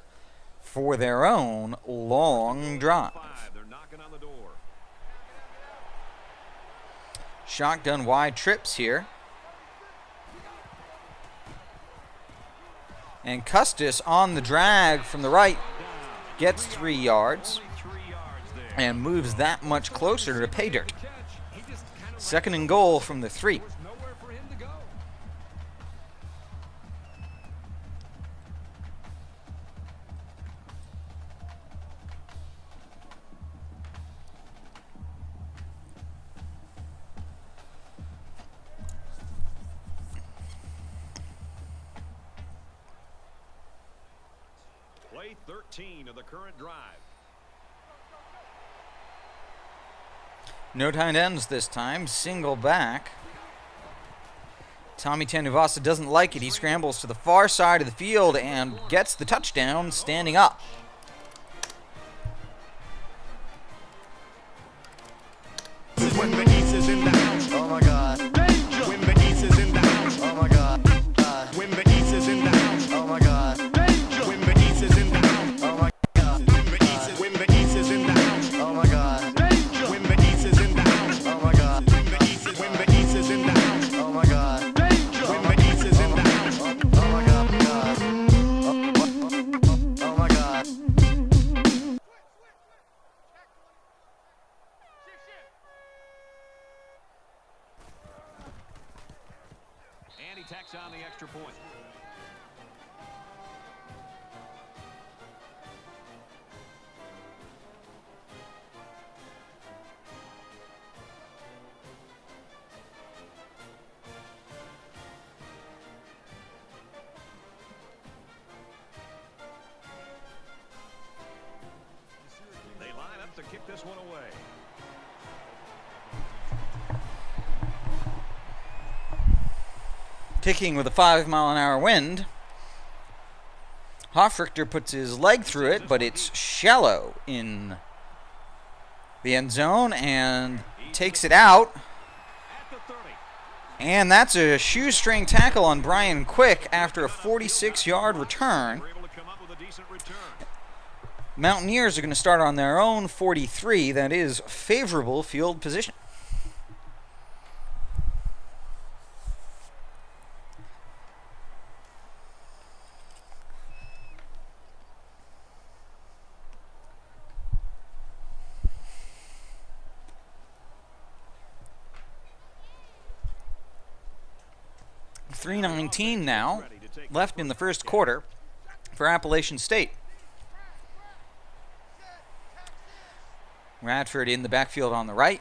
for their own long drive. They're knocking on the door. Shotgun wide trips here. And Custis on the drag from the right gets 3 yards and moves that much closer to pay dirt. 2nd and goal from the 3. Play 13 of the current drive. No tight ends this time. Single back. Tommy Tanuvasa doesn't like it. He scrambles to the far side of the field and gets the touchdown standing up. When the East is in the house, oh my God. When the East is in the house, oh my God. When the East is in the house, oh my God. When the East is in the house, oh my God. When the East is in the house, oh my God. When the East is in the house, oh my God. When the East is in the house, oh my God. When the East is in the house, oh my God. Oh my God. kick this one away. Kicking with a 5-mile-an-hour wind. Hofrichter puts his leg through it, but it's shallow in the end zone and takes it out. And that's a shoestring tackle on Brian Quick after a 46-yard return. Mountaineers are going to start on their own 43. That is favorable field position. .319 now, left in the first quarter for Appalachian State. Radford in the backfield on the right.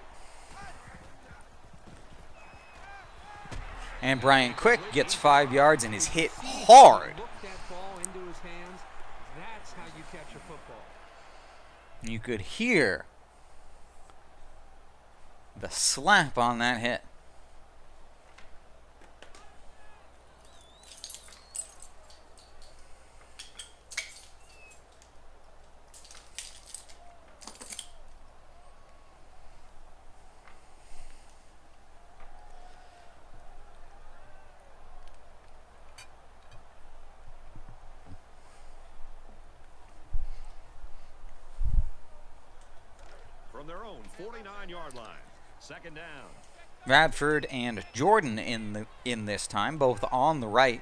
And Brian Quick gets 5 yards and is hit hard. You could hear the slap on that hit. Their own 49-yard line. Second down. Radford and Jordan in this time, both on the right,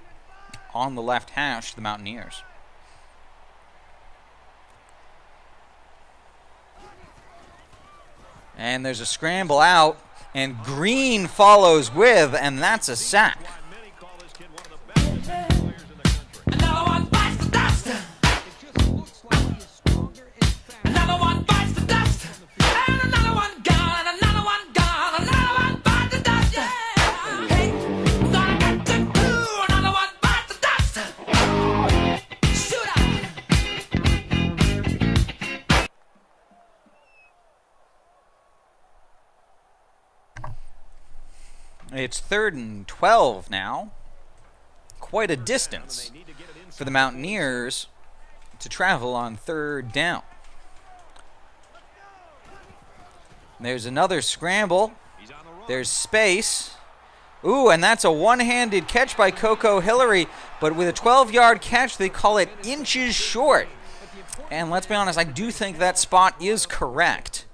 on the left hash, the Mountaineers. And there's a scramble out, and Green follows with, and that's a sack. Another one bites the dust. Another one bites the dust. And another one gone, and another one gone, another one bites the dust. Yeah. Hey, gonna get to do another one bites the dust. Shoot up. It's 3rd and 12 now. Quite a distance for the Mountaineers to travel on 3rd down. There's another scramble. There's space. Ooh, and that's a one-handed catch by Coco Hillary, but with a 12-yard catch, they call it inches short. And let's be honest, I do think that spot is correct.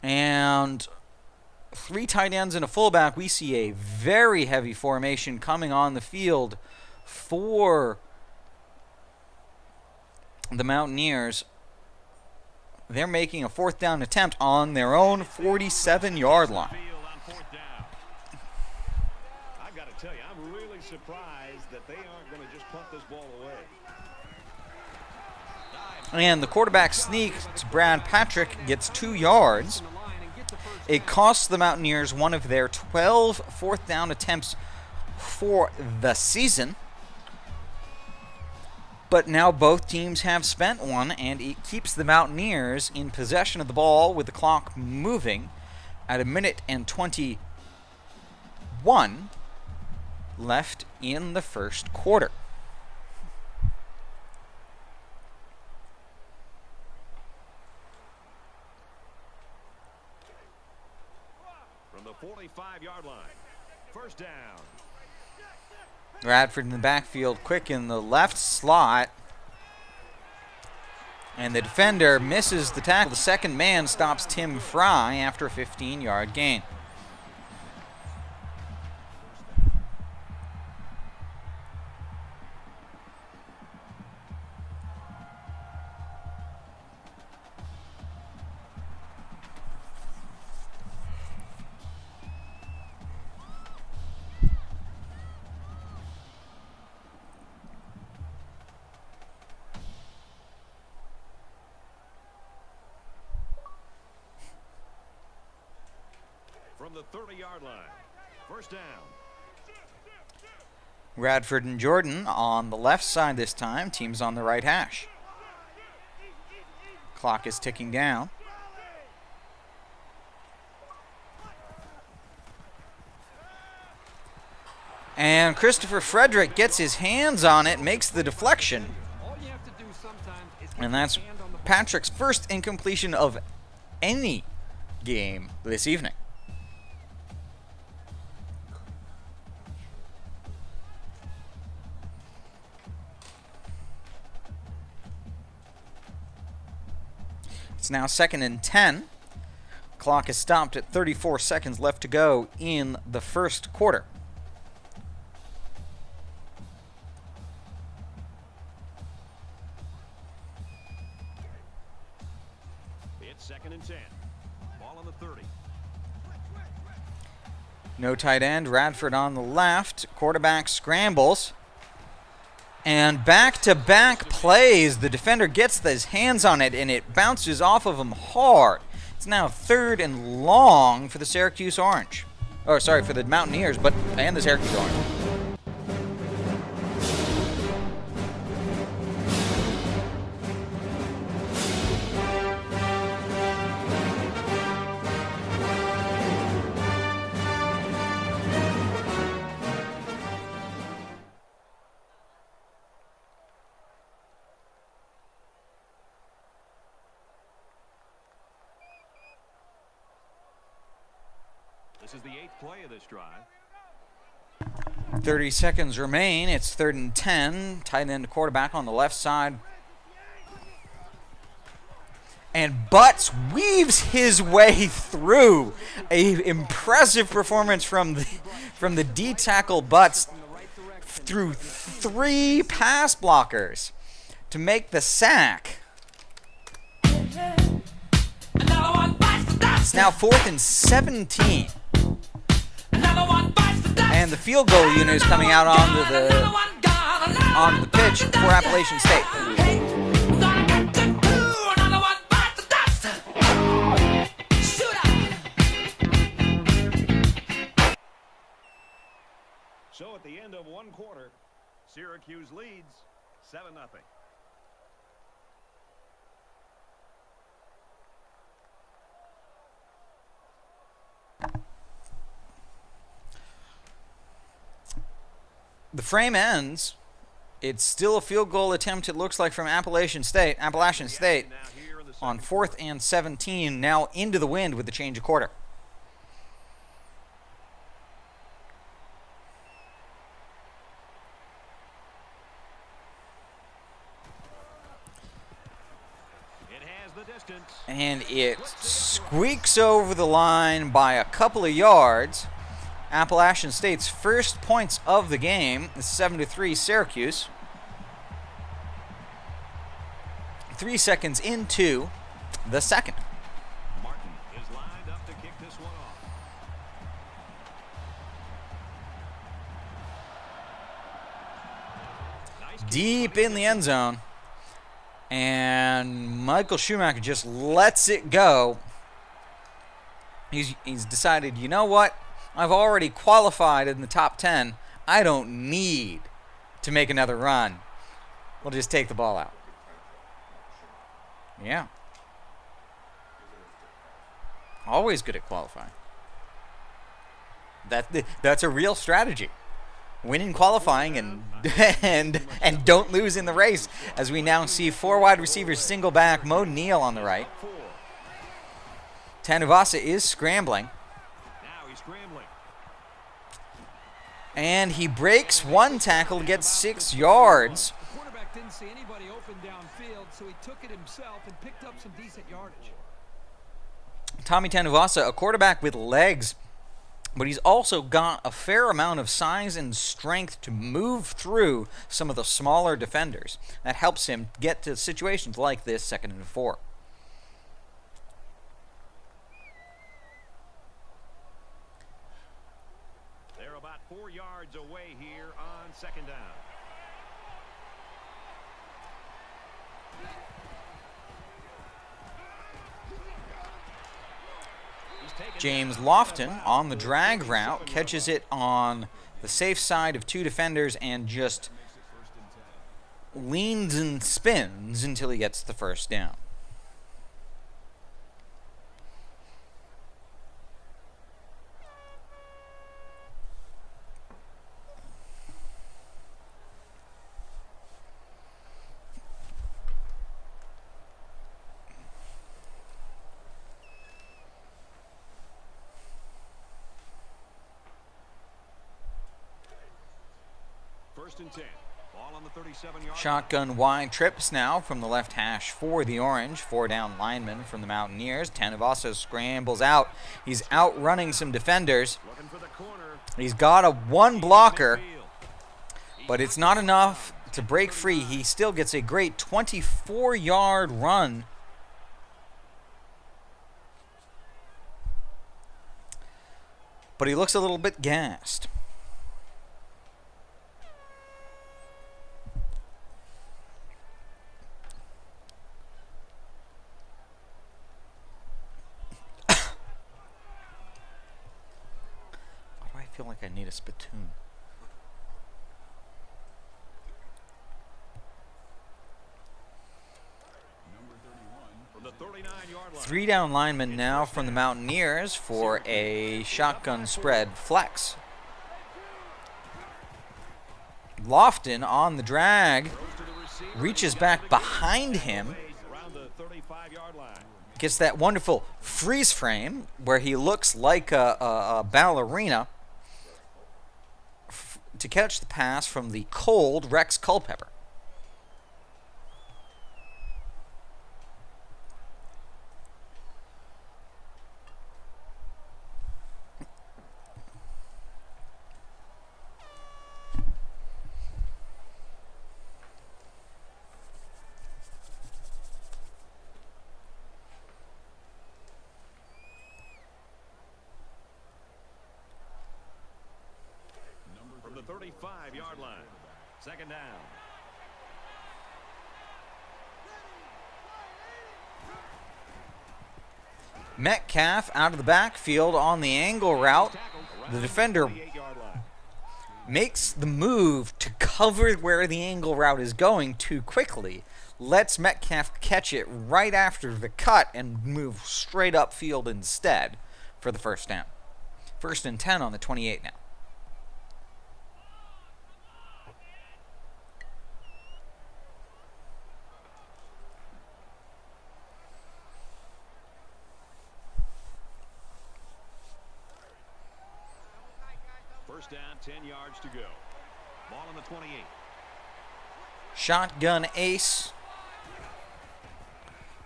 And 3 tight ends and a fullback, we see a very heavy formation coming on the field for the Mountaineers. They're making a 4th down attempt on their own 47-yard line. I've got to tell you, I'm really surprised that they aren't going to just punt this ball away. And the quarterback sneak to Brad Patrick gets 2 yards. It costs the Mountaineers one of their 12 4th down attempts for the season. But now both teams have spent one, and it keeps the Mountaineers in possession of the ball with the clock moving at 1:21 left in the first quarter. From the 45-yard line. First down. Radford in the backfield, Quick in the left slot. And the defender misses the tackle. The second man stops Tim Fry after a 15-yard gain. From the 30-yard line. First down. Radford and Jordan on the left side this time. Teams on the right hash. Clock is ticking down. And Christopher Frederick gets his hands on it, makes the deflection. And that's Patrick's first incompletion of any game this evening. It's now 2nd and 10. Clock is stopped at 34 seconds left to go in the first quarter. It's 2nd and 10. Ball on the 30. No tight end. Radford on the left. Quarterback scrambles. And back-to-back plays. The defender gets his hands on it, and it bounces off of him hard. It's now 3rd and long for the Syracuse Orange. Or, sorry, for the Mountaineers, and the Syracuse Orange. This is the 8th play of this drive. 30 seconds remain. It's 3rd and 10. Tight end quarterback on the left side. And Butts weaves his way through. A impressive performance from the D tackle Butts through 3 pass blockers to make the sack. It's now 4th and 17. And the field goal unit is coming out onto the pitch for Appalachian State. So at the end of one quarter, Syracuse leads 7-0. The frame ends. It's still a field goal attempt, it looks like, from Appalachian State on 4th and 17, now into the wind with the change of quarter. It has the distance. And it squeaks over the line by a couple of yards. Appalachian State's first points of the game is 7-3 Syracuse. 3 seconds into the second. Martin is lined up to kick this one off. Nice Deep in the end zone. And Michael Schumacher just lets it go. He's decided, you know what? I've already qualified in the top 10. I don't need to make another run. We'll just take the ball out. Yeah. Always good at qualifying. That's a real strategy. Win in qualifying and don't lose in the race, as we now see 4 wide receivers single back. Mo Neal on the right. Tanuvasa is scrambling. Now he's scrambling. And he breaks one tackle, gets 6 yards. The quarterback didn't see anybody open downfield, so he took it himself and picked up some decent yardage. Tommy Tanuvasa, a quarterback with legs, but he's also got a fair amount of size and strength to move through some of the smaller defenders. That helps him get to situations like this, 2nd and 4. They're about 4 yards away here on 2nd down. James Lofton on the drag route catches it on the safe side of 2 defenders and just leans and spins until he gets the first down. First and 10. Ball on the 37-yard Shotgun wide trips now from the left hash for the Orange. 4 down lineman from the Mountaineers. Tanavaso scrambles out. He's outrunning some defenders. looking for the corner. He's got a 1 blocker, but it's not enough to break free. He still gets a great 24-yard run. But he looks a little bit gassed. I feel like I need a spittoon. From the 39-yard line. 3 down linemen now from the Mountaineers for a shotgun spread flex. Lofton on the drag, reaches back behind him, Around the 35-yard line. gets that wonderful freeze frame where he looks like a ballerina to catch the pass from the cold Rex Culpepper. From the 35-yard line. Second down. Metcalf out of the backfield on the angle route. The defender 38-yard line. makes the move to cover where the angle route is going too quickly. Lets Metcalf catch it right after the cut and move straight upfield instead for the first down. First and 10 on the 28 now. First down, 10 yards to go. Ball on the 28. Shotgun ace.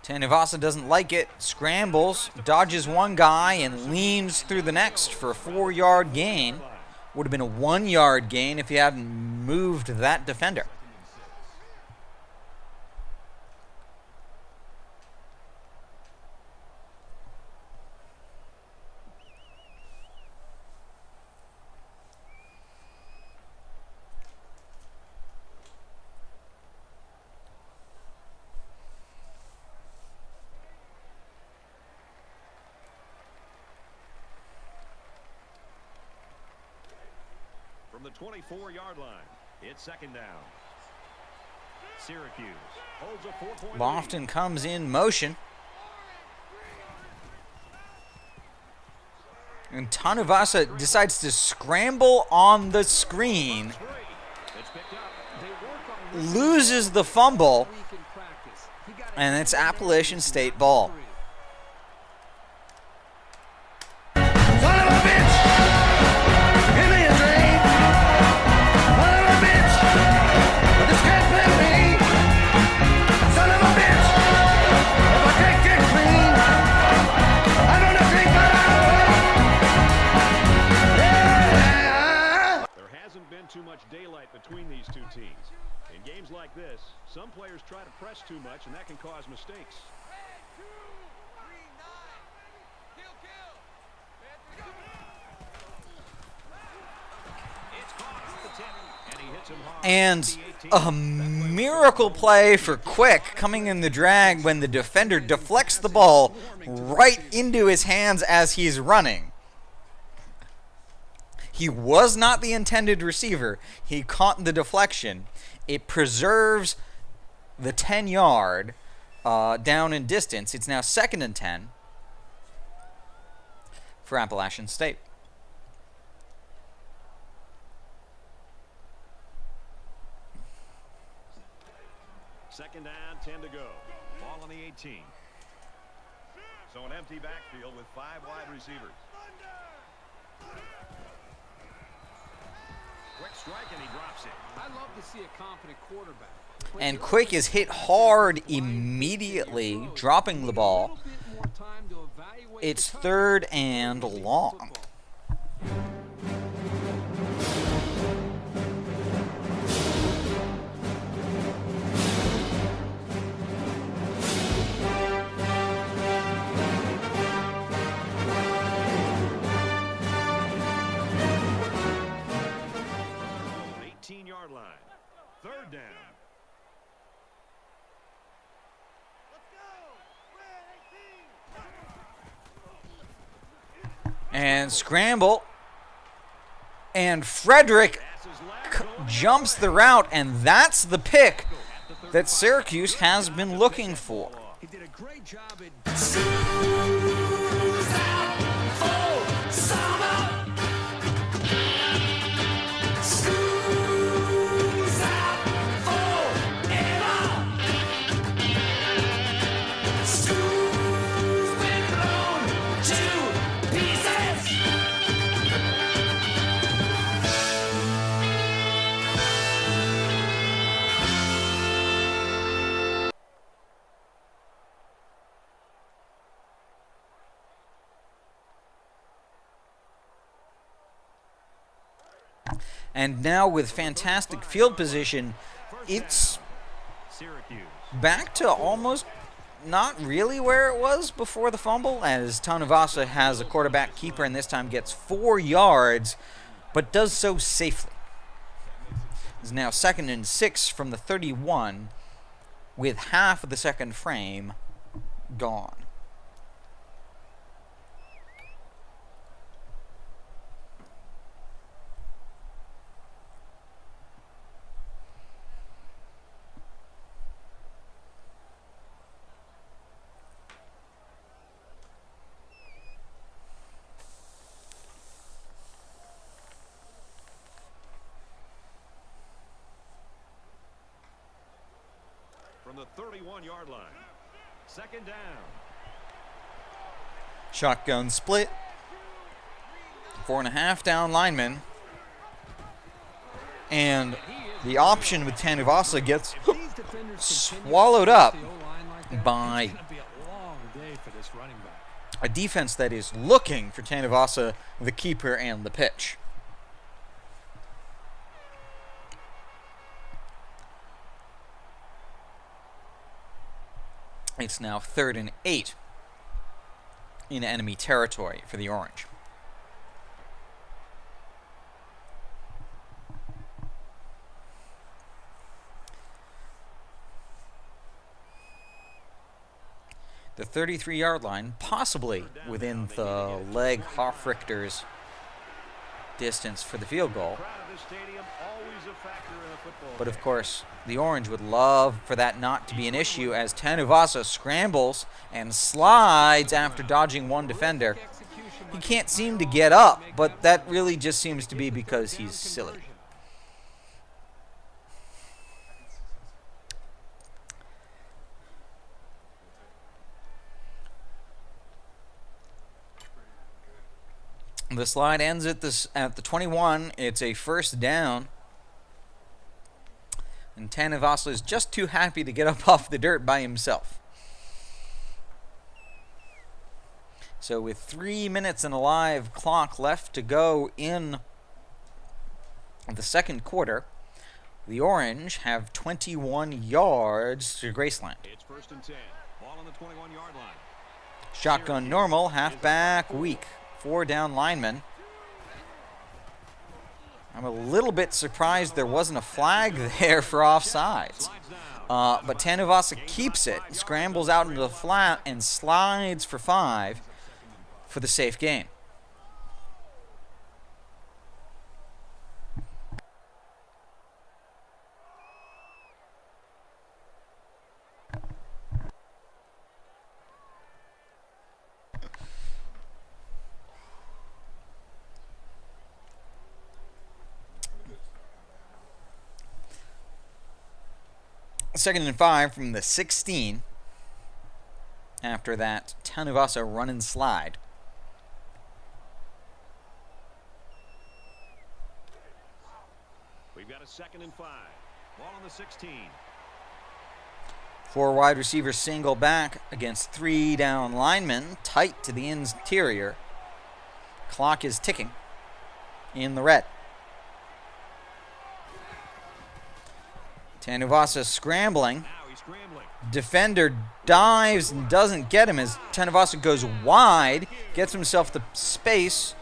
Tanavasa doesn't like it, scrambles, dodges one guy, and leans through the next for a 4-yard gain. Would have been a 1-yard gain if he hadn't moved that defender. From the 24-yard line, it's second down. Syracuse holds a 4-point lead. Lofton comes in motion. And Tanavasa decides to scramble on the screen. It's picked up. Loses the fumble. And it's Appalachian State ball. Son of a bitch! Give me a drink! Son of a bitch! This can't play me! Son of a bitch! If I can't get clean, I'm gonna drink my life away! Yeah! There hasn't been too much daylight between these two teams. In games like this, some players try to press too much, and that can cause mistakes. And a miracle play for Quick coming in the drag when the defender deflects the ball right into his hands as he's running. He was not the intended receiver. He caught the deflection. It preserves the 10-yard down in distance. It's now second and 10 for Appalachian State. Second down, 10 to go. Ball on the 18. So an empty backfield with 5 wide receivers. Quick strike, and he drops it. I love to see a confident quarterback. And Quick is hit hard immediately, dropping the ball. It's 3rd and long. Line. 3rd down. And scramble. And Frederick jumps the route, and that's the pick that Syracuse has been looking for. He did a great job at And now with fantastic field position, it's Syracuse. back to almost not really where it was before the fumble, as Tanuvasa has a quarterback keeper and this time gets 4 yards, but does so safely. It's now 2nd and 6 from the 31 with half of the second frame gone. From the 31-yard line. 2nd down. Shotgun split. 4.5 down linemen. And the option with Tanuvasa gets swallowed up by a defense that is looking for Tanuvasa, the keeper, and the pitch. It's now 3rd and 8 in enemy territory for the Orange. The 33-yard line, possibly within the leg Hoffrichter's distance for the field goal. But of course, the Orange would love for that not to be an issue as Tanuvasa scrambles and slides after dodging one defender. He can't seem to get up, but that really just seems to be because he's silly. The slide ends at the 21. It's a 1st down. And Tanuvasa is just too happy to get up off the dirt by himself. So with 3 minutes and a live clock left to go in the 2nd quarter, the Orange have 21 yards to Graceland. It's 1st and 10. Ball on the 21-yard line. Shotgun normal, halfback weak. 4 down linemen. I'm a little bit surprised there wasn't a flag there for offsides. But Tanuvasa keeps it, scrambles out into the flat, and slides for 5 for the safe gain. Second and 5 from the 16. After that Tanuvasa run and slide. 2nd and 5. Ball on the 16. 4 wide receivers single back against 3 down linemen, tight to the interior. Clock is ticking in the red. Tanuvasa scrambling. Now he's scrambling. Defender dives and doesn't get him as Tanuvasa goes wide, gets himself the space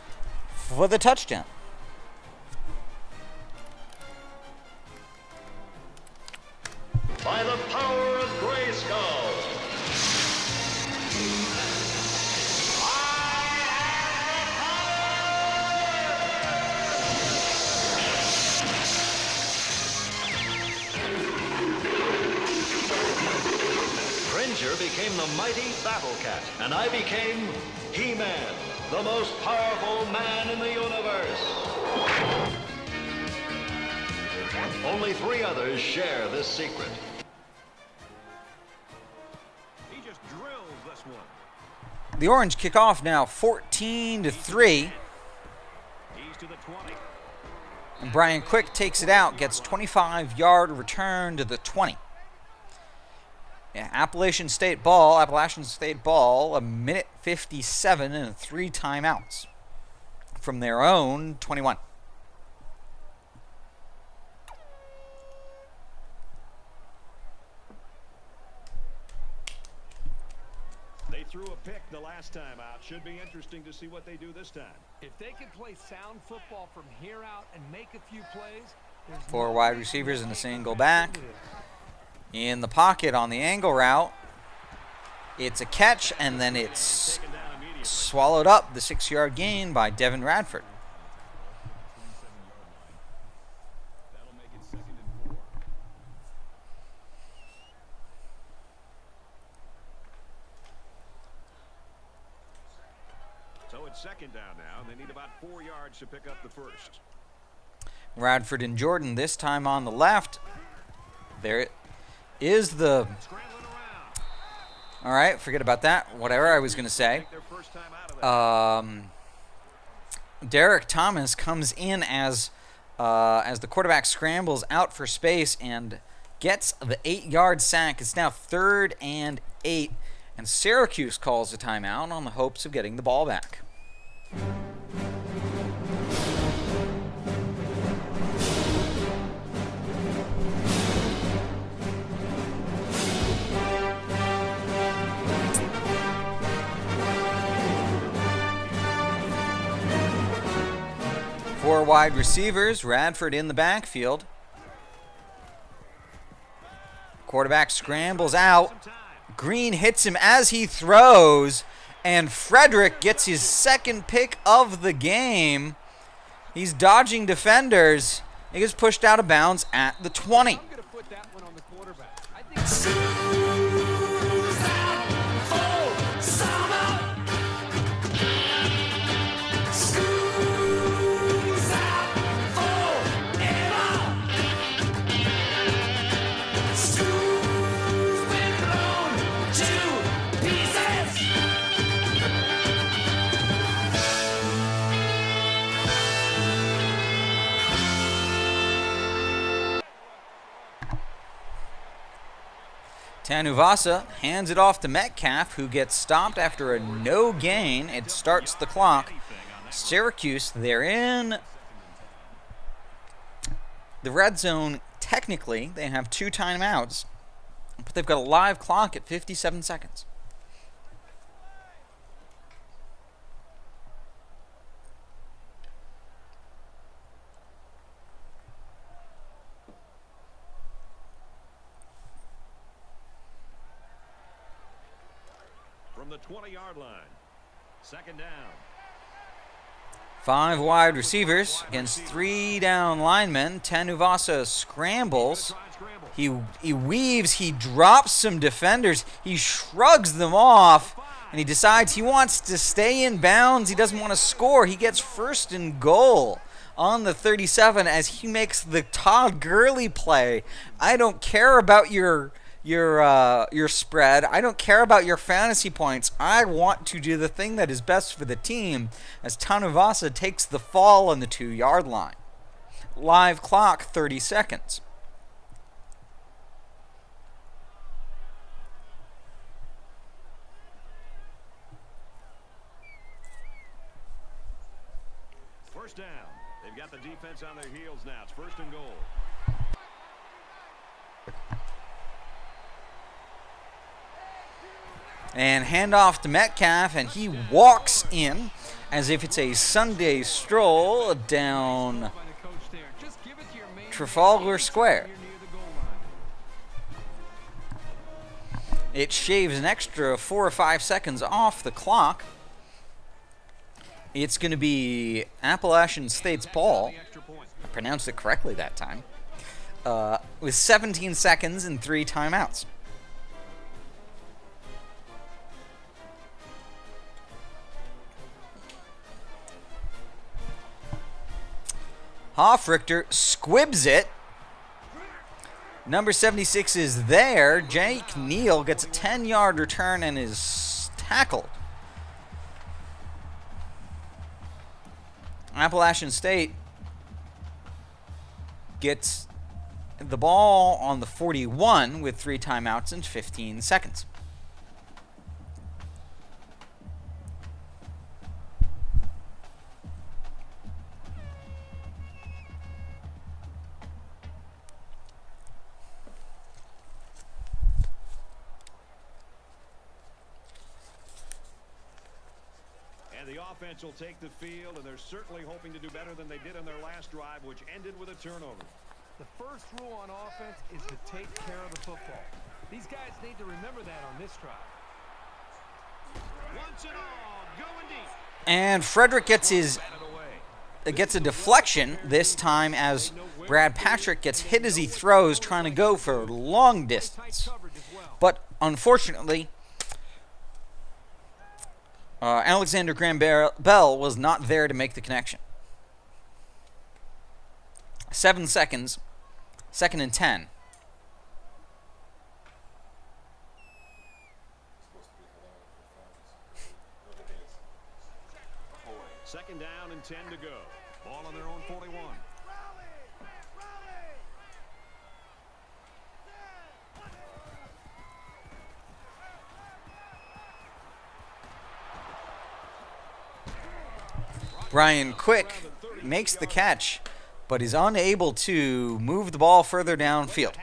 for the touchdown. By the power of Grayskull. Cringer became the mighty Battle Cat, and I became He-Man, the most powerful man in the universe. Only 3 others share this secret. He just drills this one. The Orange kick off now 14-3. He's to the 20. And Brian Quick takes it out, gets 25-yard return to the 20. Yeah, Appalachian State ball, a minute 57 and 3 timeouts from their own 21. They threw a pick the last time out. Should be interesting to see what they do this time. If they can play sound football from here out and make a few plays, there's 4 no wide reason receivers they in a can't single get back. into this. In the pocket on the angle route. It's a catch, and then it's Taken down immediately. swallowed up, the 6-yard gain by Devin Radford. That'll make it 2nd and 4. So it's 2nd down now, and they need about 4 yards to pick up the first. Radford and Jordan this time on the left. There it is the... Scrambling around. All right, forget about that. Whatever I was going to say. Take their first time out of that. Derek Thomas comes in as the quarterback scrambles out for space and gets the 8-yard sack. It's now 3rd and 8, and Syracuse calls a timeout on the hopes of getting the ball back. Four wide receivers, Radford in the backfield. Quarterback scrambles out. Green hits him as he throws, and Frederick gets his 2nd pick of the game. He's dodging defenders. He gets pushed out of bounds at the 20. I'm going to put that one on the quarterback. I think Tanuvasa hands it off to Metcalf, who gets stopped after a no gain. It starts the clock. Syracuse, they're in the red zone. Technically, they have 2 timeouts, but they've got a live clock at 57 seconds. From the 20-yard line. 2nd down. 5 wide receivers against 3 down linemen. Tanuvasa scrambles. He weaves. He drops some defenders. He shrugs them off, and he decides he wants to stay in bounds. He doesn't want to score. He gets 1st and goal on the 37 as he makes the Todd Gurley play. I don't care about your spread. I don't care about your fantasy points. I want to do the thing that is best for the team as Tanuvasa takes the fall on the 2-yard line. live clock 30 seconds. First down. They've got the defense on their heels now. It's 1st and goal. And handoff to Metcalf, and he walks in as if it's a Sunday stroll down Trafalgar Square. It shaves an extra 4 or 5 seconds off the clock. It's going to be Appalachian State's ball. I pronounced it correctly that time. With 17 seconds and 3 timeouts. Hoffrichter squibs it. Number 76 is there. Jake Neal gets a 10-yard return and is tackled. Appalachian State gets the ball on the 41 with 3 timeouts and 15 seconds. The offense will take the field, and they're certainly hoping to do better than they did on their last drive, which ended with a turnover. The first rule on offense is to take care of the football. These guys need to remember that on this drive. Once and all, going deep. And Frederick gets a deflection this time as Brad Patrick gets hit as he throws, trying to go for long distance. But unfortunately, Alexander Graham Bell was not there to make the connection. 7 seconds, 2nd and 10. Second down and 10 to go. Ball on their own 41. Brian Quick makes the catch, but is unable to move the ball further downfield,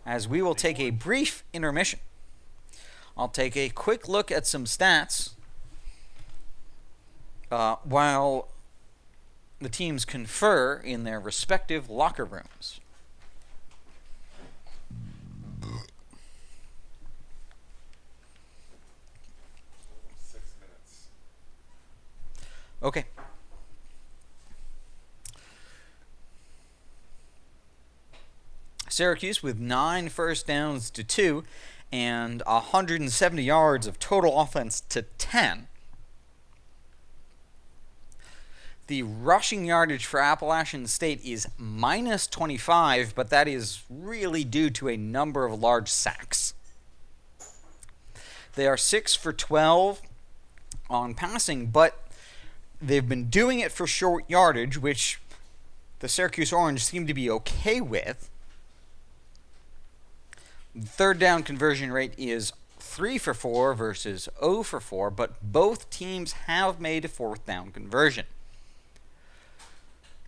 as we will take a brief intermission. I'll take a quick look at some stats while the teams confer in their respective locker rooms. Okay. Syracuse with 9 first downs to 2 and 170 yards of total offense to 10. The rushing yardage for Appalachian State is minus 25, but that is really due to a number of large sacks. They are 6 for 12 on passing, but they've been doing it for short yardage, which the Syracuse Orange seem to be okay with. The 3rd down conversion rate is 3 for 4 versus 0 for 4, but both teams have made a 4th down conversion.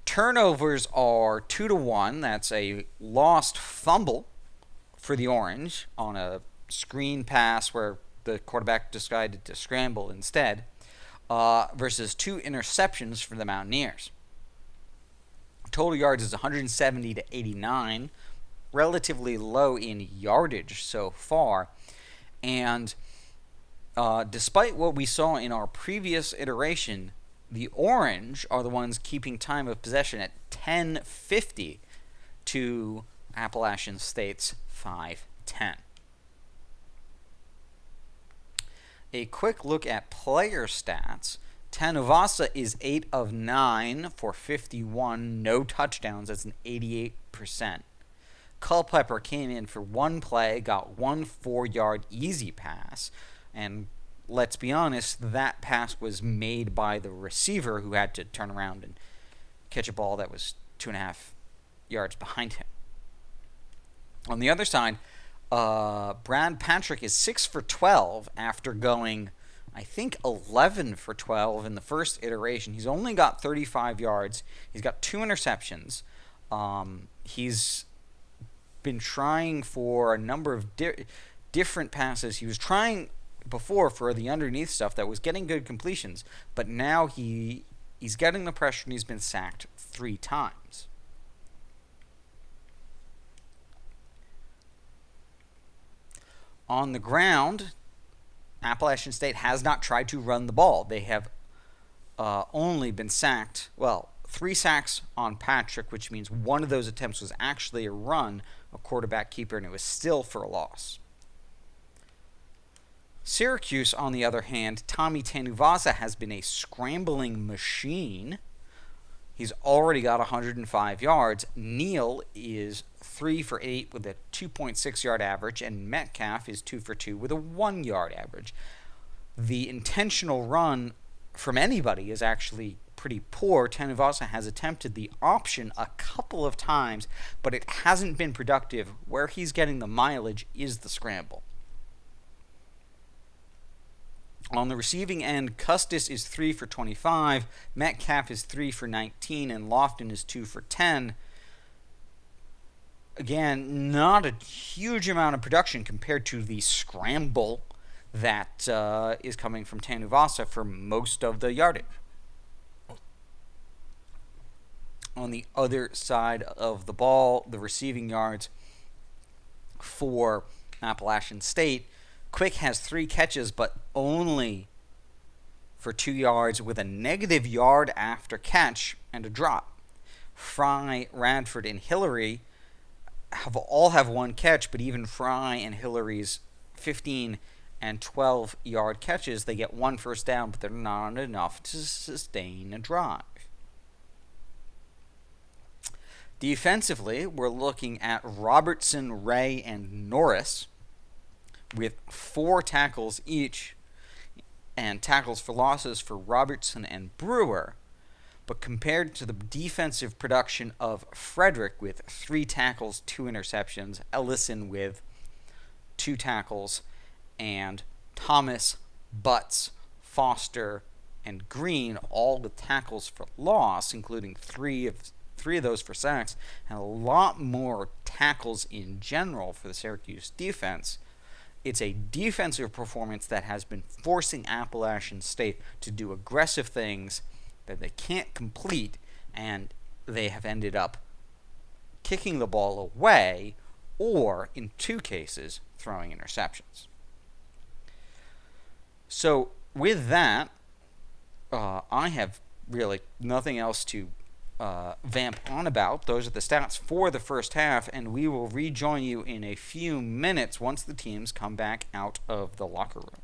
Turnovers are 2 to 1. That's a lost fumble for the Orange on a screen pass where the quarterback decided to scramble instead. Versus 2 interceptions for the Mountaineers. Total yards is 170 to 89, relatively low in yardage so far. And despite what we saw in our previous iteration, the Orange are the ones keeping time of possession at 10:50 to Appalachian State's 5:10. A quick look at player stats. Tanuvasa is 8 of 9 for 51, no touchdowns. That's an 88%. Culpepper came in for 1 play, got 1 4-yard easy pass, and let's be honest, that pass was made by the receiver who had to turn around and catch a ball that was 2.5 yards behind him. On the other side, Brad Patrick is 6 for 12 after going, I think, 11 for 12 in the first iteration. He's only got 35 yards. He's got 2 interceptions. He's been trying for a number of different passes. He was trying before for the underneath stuff that was getting good completions, but now he's getting the pressure and he's been sacked 3 times. On the ground, Appalachian State has not tried to run the ball. They have only been sacked, 3 sacks on Patrick, which means one of those attempts was actually a run, a quarterback keeper, and it was still for a loss. Syracuse, on the other hand, Tommy Tanuvasa has been a scrambling machine. He's already got 105 yards. Neal is 3 for 8 with a 2.6 yard average, and Metcalf is 2 for 2 with a 1 yard average. The intentional run from anybody is actually pretty poor. Tanuvasa has attempted the option a couple of times, but it hasn't been productive. Where he's getting the mileage is the scramble. On the receiving end, Custis is 3 for 25, Metcalf is 3 for 19, and Lofton is 2 for 10. Again, not a huge amount of production compared to the scramble that is coming from Tanuvasa for most of the yardage. On the other side of the ball, the receiving yards for Appalachian State, Quick has 3 catches, but only for 2 yards with a negative yard after catch and a drop. Fry, Radford, and Hillary all have 1 catch, but even Fry and Hillary's 15 and 12 yard catches, they get 1 first down, but they're not enough to sustain a drive. Defensively, we're looking at Robertson, Ray, and Norris with 4 tackles each, and tackles for losses for Robertson and Brewer. But compared to the defensive production of Frederick with 3 tackles, 2 interceptions, Ellison with 2 tackles, and Thomas, Butts, Foster, and Green all with tackles for loss, including 3 of those for sacks, and a lot more tackles in general for the Syracuse defense. It's a defensive performance that has been forcing Appalachian State to do aggressive things that they can't complete, and they have ended up kicking the ball away or, in 2 cases, throwing interceptions. So, with that, I have really nothing else to vamp on about. Those are the stats for the first half, and we will rejoin you in a few minutes once the teams come back out of the locker room.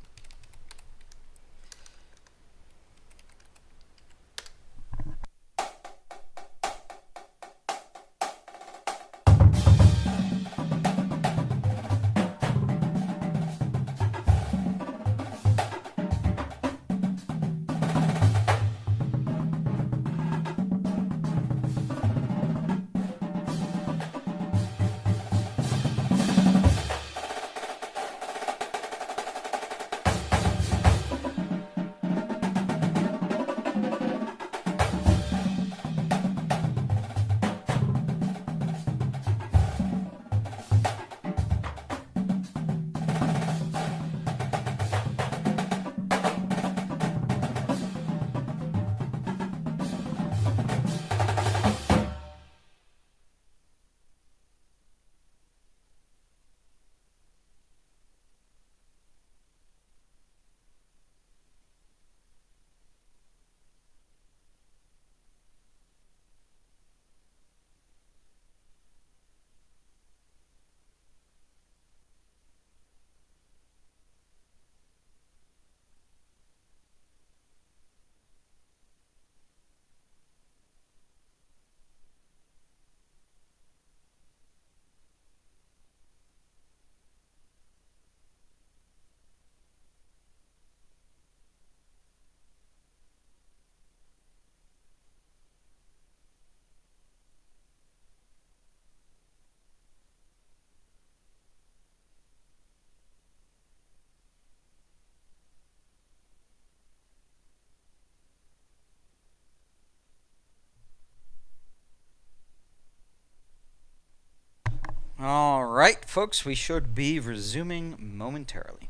All right, folks, we should be resuming momentarily.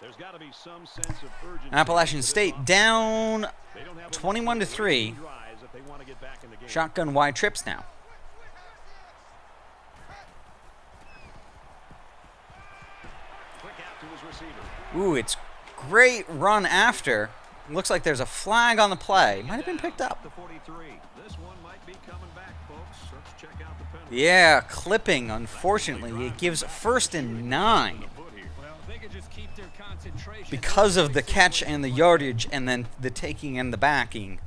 There's got to be some sense of urgency. Appalachian State down 21-3. Shotgun wide trips now. Ooh, it's great run after. Looks like there's a flag on the play. Might have been picked up. Yeah, clipping, unfortunately. It gives 1st and 9. Because of the catch and the yardage and then the taking and the backing.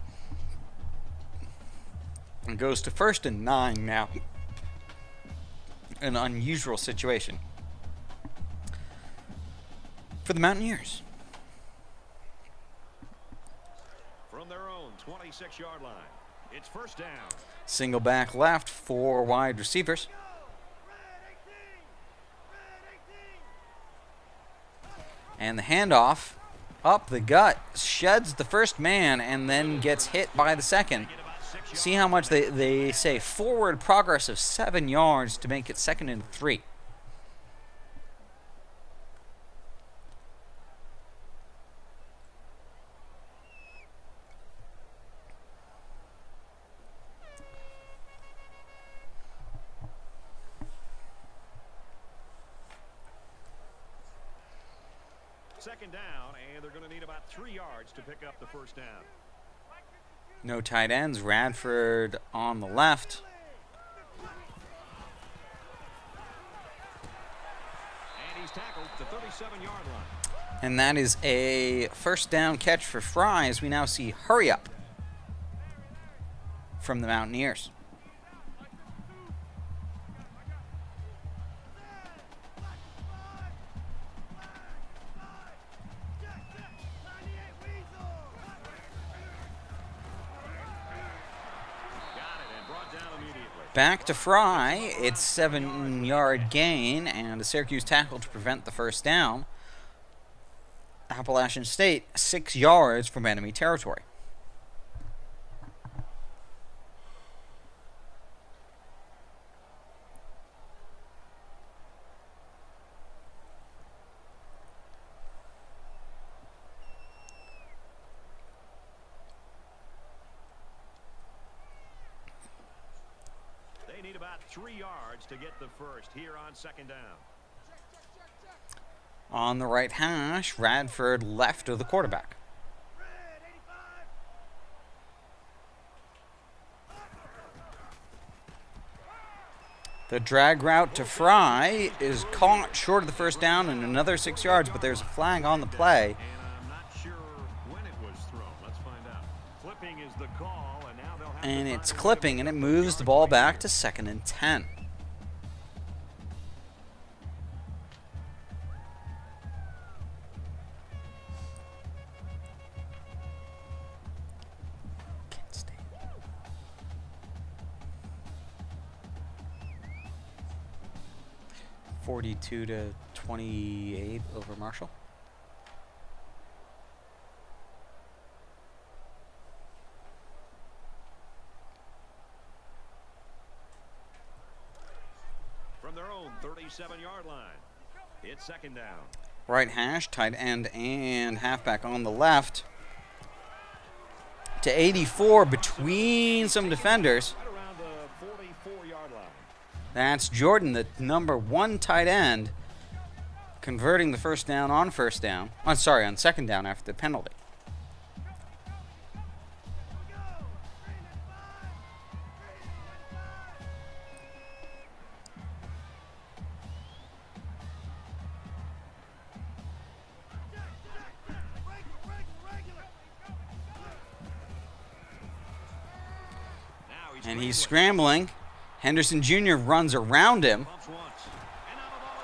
It goes to 1st and 9 now. An unusual situation for the Mountaineers. From their own 26-yard line, it's 1st down. Single back left, 4 wide receivers. And the handoff up the gut, sheds the first man and then gets hit by the second. See how much they say forward progress of 7 yards to make it 2nd and 3. Second down, and they're going to need about 3 yards to pick up the 1st down. No tight ends. Radford on the left. And he's tackled the 37-yard line. And that is a 1st down catch for Fry as we now see hurry up from the Mountaineers. Back to Fry. It's 7-yard gain and a Syracuse tackle to prevent the 1st down. Appalachian State 6 yards from enemy territory. They need about 3 yards to get the 1st here on 2nd down. On the right hash, Radford left of the quarterback. The drag route to Fry is caught short of the 1st down and another 6 yards, but there's a flag on the play. I'm not sure when it was thrown. Let's find out. Clipping is the call, and now they'll have And to it's find a way clipping, and it moves the ball back to 2nd and 10. Kent State. (42-28) over Marshall. from their own 37-yard line. It's 2nd down. right hash, tight end and halfback on the left. To 84 between some defenders. Right around the 44-yard line. That's Jordan, the number 1 tight end, converting the first down on first down. On second down after the penalty. And he's scrambling. Henderson Jr. runs around him.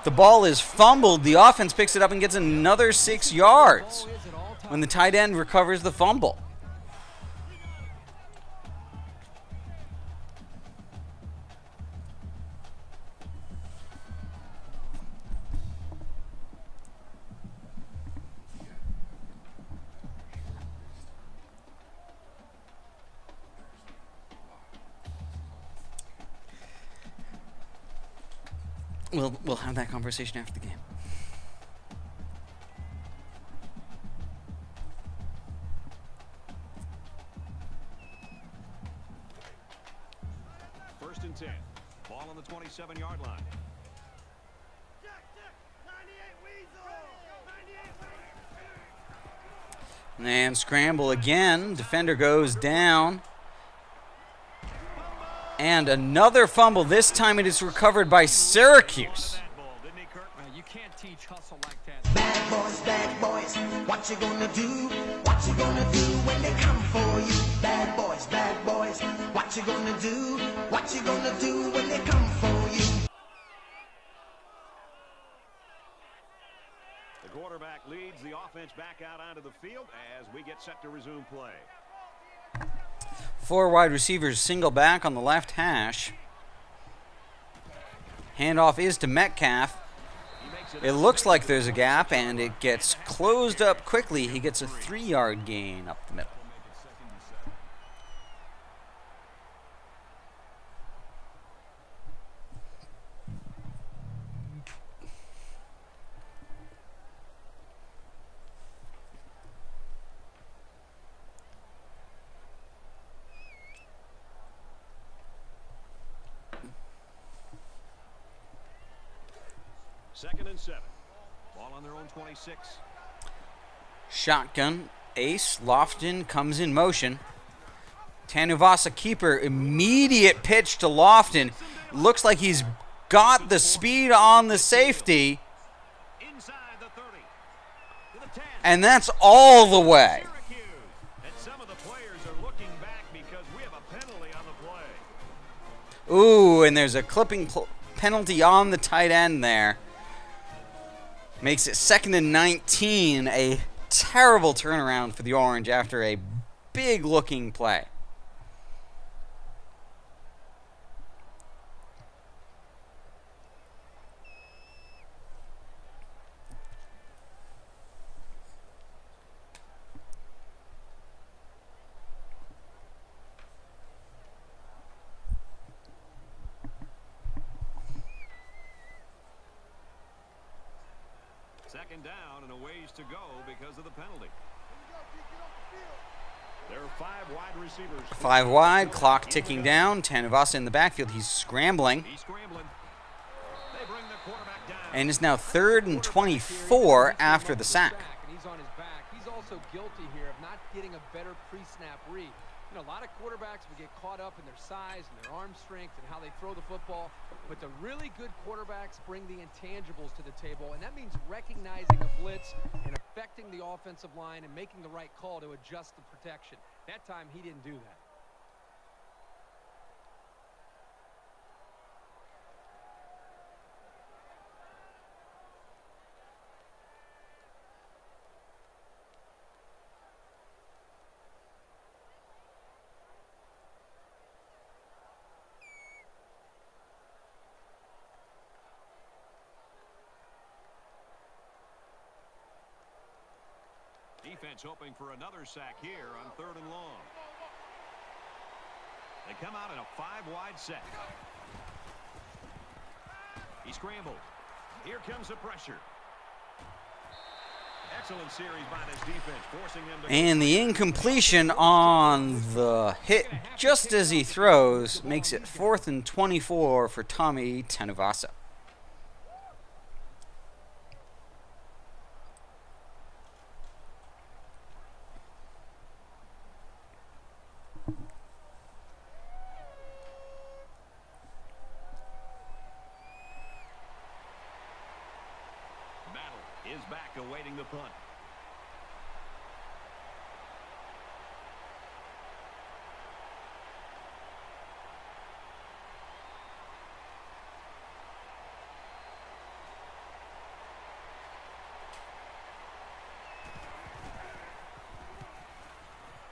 The ball is fumbled. The offense picks it up and gets another 6 yards when the tight end recovers the fumble. We'll have that conversation after the game. First and 10. Ball on the 27-yard line. And scramble again. Defender goes down. And another fumble. This time it is recovered by Syracuse. You can't teach hustle like that. Bad boys, what you gonna do? What you gonna do when they come for you? Bad boys, what you gonna do? What you gonna do when they come for you? The quarterback leads the offense back out onto the field as we get set to resume play. 4 wide receivers single back on the left hash. Handoff is to Metcalf. It looks like there's a gap, and it gets closed up quickly. He gets a 3-yard gain up the middle. Second and 7. Ball on their own 26. Shotgun. Ace. Lofton comes in motion. Tanuvasa keeper. Immediate pitch to Lofton. Looks like he's got the speed on the safety. Inside the 30. To the 10. And that's all the way. Syracuse. And some of the players are looking back because we have a penalty on the play. Ooh, and there's a clipping penalty on the tight end there. Makes it 2nd and 19, a terrible turnaround for the Orange after a big-looking play. Second down and a ways to go because of the penalty. There are 5 wide receivers. 5 wide, clock ticking down. Tanuvasa in the backfield. He's scrambling. He's scrambling. They bring the quarterback down. And it's now 3rd and 24 after the sack. And he's on his back. He's also guilty here of not getting a better pre-snap read. You know, a lot of quarterbacks will get caught up in their size and their arm strength and how they throw the football. But the really good quarterbacks bring the intangibles to the table, and that means recognizing a blitz and affecting the offensive line and making the right call to adjust the protection. That time, he didn't do that. Defense hoping for another sack here on 3rd and long. They come out in a 5-wide set. He scrambled. Here comes the pressure. excellent series by this defense, forcing them to And the incompletion on the hit just as he throws makes it 4th and 24 for Tommy Tanuvasa. Battle is back awaiting the punt.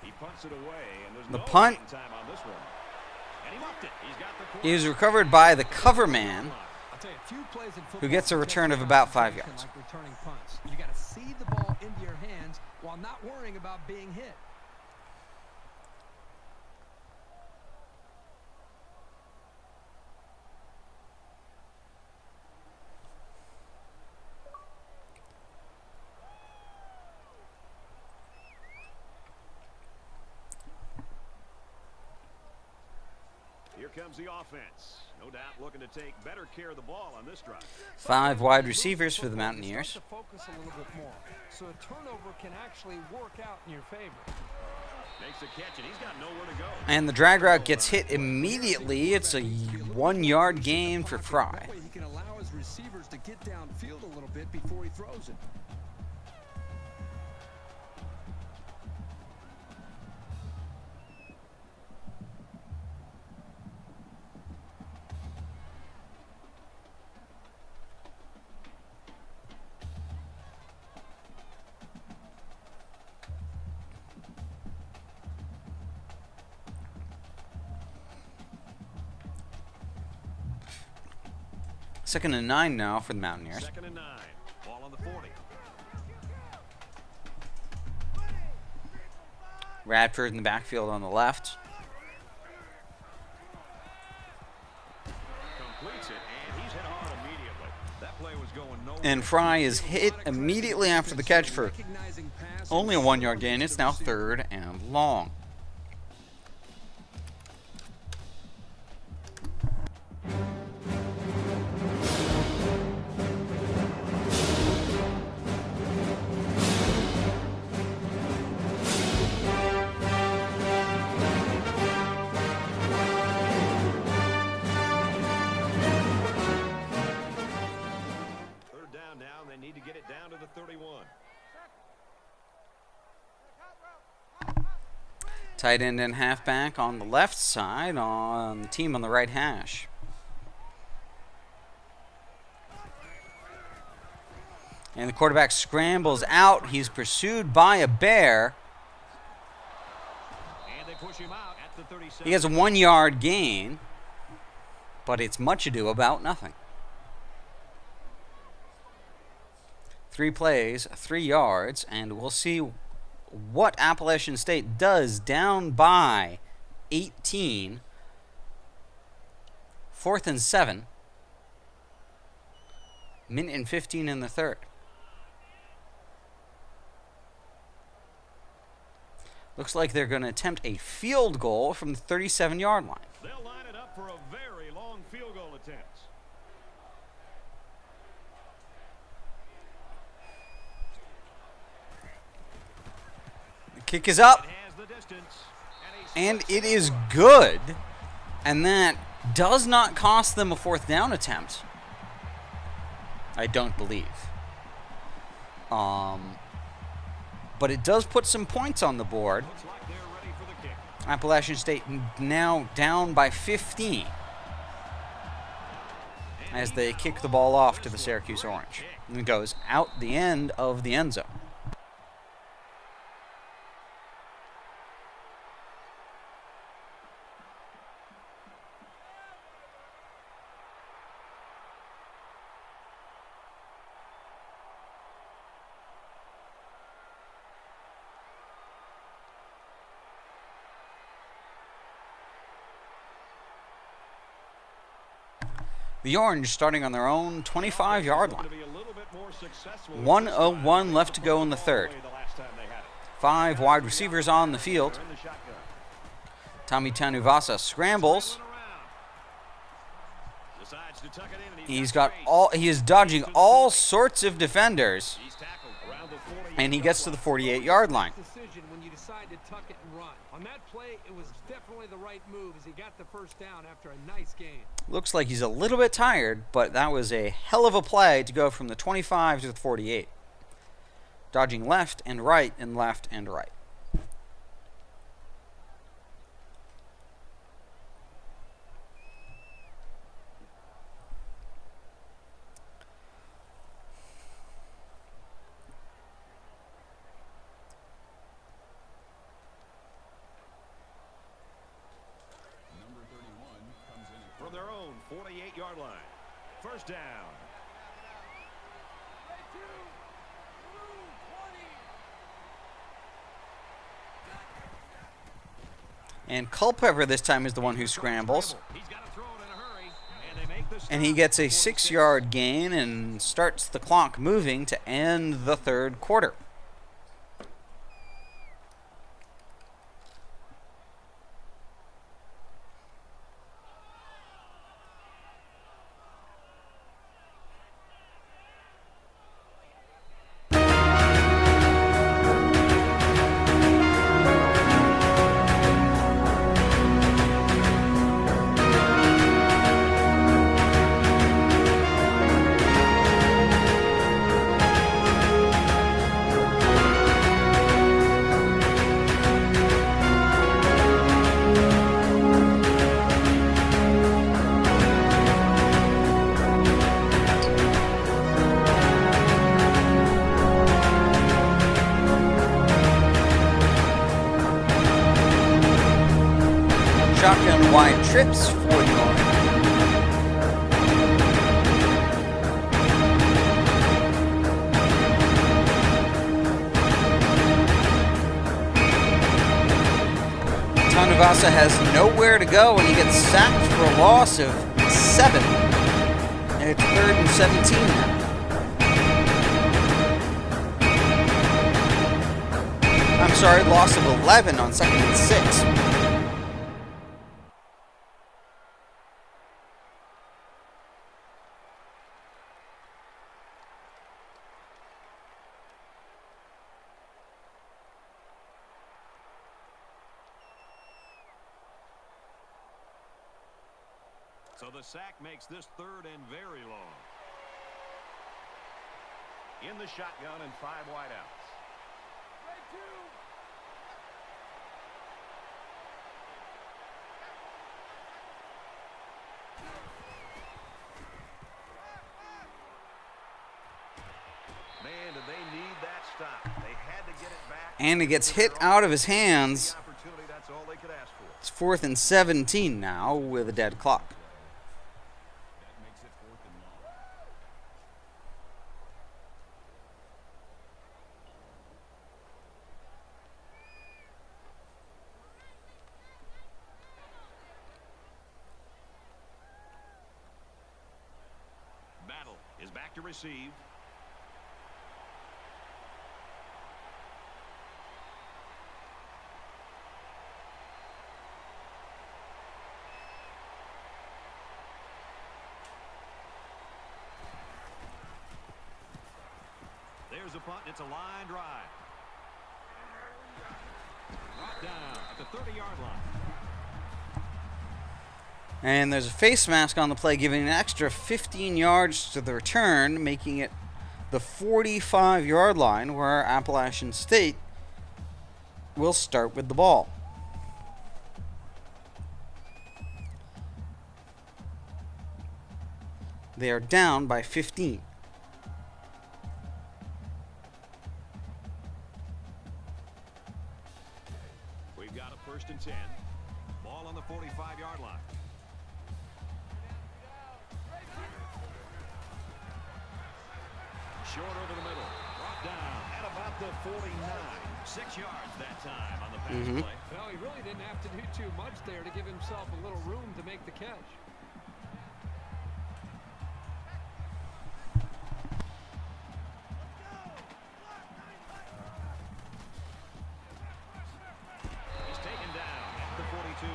He punts it away, and there's The no punt waiting time on this one. And he muffed it. He's got the is recovered by the cover man, I'll tell you, a few plays in who football gets a can return take of about 5 concentration yards. like returning punts. You got to see the ball into your hands while not worrying about being hit. Here comes the offense. No doubt looking to take better care of the ball on this drive. 5 wide receivers for the Mountaineers. Start to focus a little bit more, so a turnover can actually work out in your favor. Makes the catch, and he's got nowhere to go. And the drag route gets hit immediately. It's a 1-yard gain for Fry. That way he can allow his receivers to get downfield a little bit before he throws it. Second and 9 now for the Mountaineers. 2nd and 9. Ball on the 40. Radford in the backfield on the left. Completes it, and he's hit hard immediately. That play was going nowhere. And Fry is hit immediately after the catch for only a 1-yard gain. It's now 3rd and long. Need to get it down to the 31. Tight end and halfback on the left side, on the team on the right hash. And the quarterback scrambles out. He's pursued by a bear. And they push him out at the 37. He has a 1-yard gain, but it's much ado about nothing. 3 plays, 3 yards, and we'll see what Appalachian State does down by 18. 4th and 7. Minute and 15 in the 3rd. Looks like they're going to attempt a field goal from the 37-yard line. They'll line it up for a very long field goal attempt. Kick is up, and it is good, and that does not cost them a 4th down attempt. I don't believe. But it does put some points on the board. Appalachian State now down by 15 as they kick the ball off to the Syracuse Orange. And it goes out the end of the end zone. The Orange starting on their own 25-yard line. To be a little bit more successful. 1:01 left to go in the third. The last time they had it. 5 wide receivers on the field. They're in the shotgun. Tommy Tanuvasa scrambles. Decides to tuck it in, and He is dodging all sorts of defenders, He's tackled around the 40. and he gets to the 48-yard line. Decision when you decide to tuck it and run. On that play, it was definitely the right move as he got the first down after a nice gain. Looks like he's a little bit tired, but that was a hell of a play to go from the 25 to the 48. Dodging left and right and left and right. Number 31 comes in at From their own 48-yard line. First down. And Culpepper this time is the one who scrambles. He's got to throw it in a hurry, and they make the stop. And he gets a 6-yard gain and starts the clock moving to end the third quarter. Shotgun wide trips for the moment. Tanuvasa has nowhere to go, and he gets sacked for a loss of 7. And it's 3rd and 17 now. I'm sorry, loss of 11 on 2nd and 6. So the sack makes this 3rd and very long. In the shotgun and 5 wideouts. Man, did they need that stop. They had to get it back. And it gets hit out of his hands. The opportunity, that's all they could ask for. It's 4th and 17 now with a dead clock. that makes it 4th and long. Battle is back to receive. There's a punt, and it's a line drive. Brought down at the 30-yard line. And there's a face mask on the play, giving an extra 15 yards to the return, making it the 45-yard line, where Appalachian State will start with the ball. They are down by 15. We've got a 1st and 10. Ball on the 45-yard line. Short over the middle. Brought down at about the 49. 6 yards that time on the pass play. Well, he really didn't have to do too much there to give himself a little room to make the catch. 2. A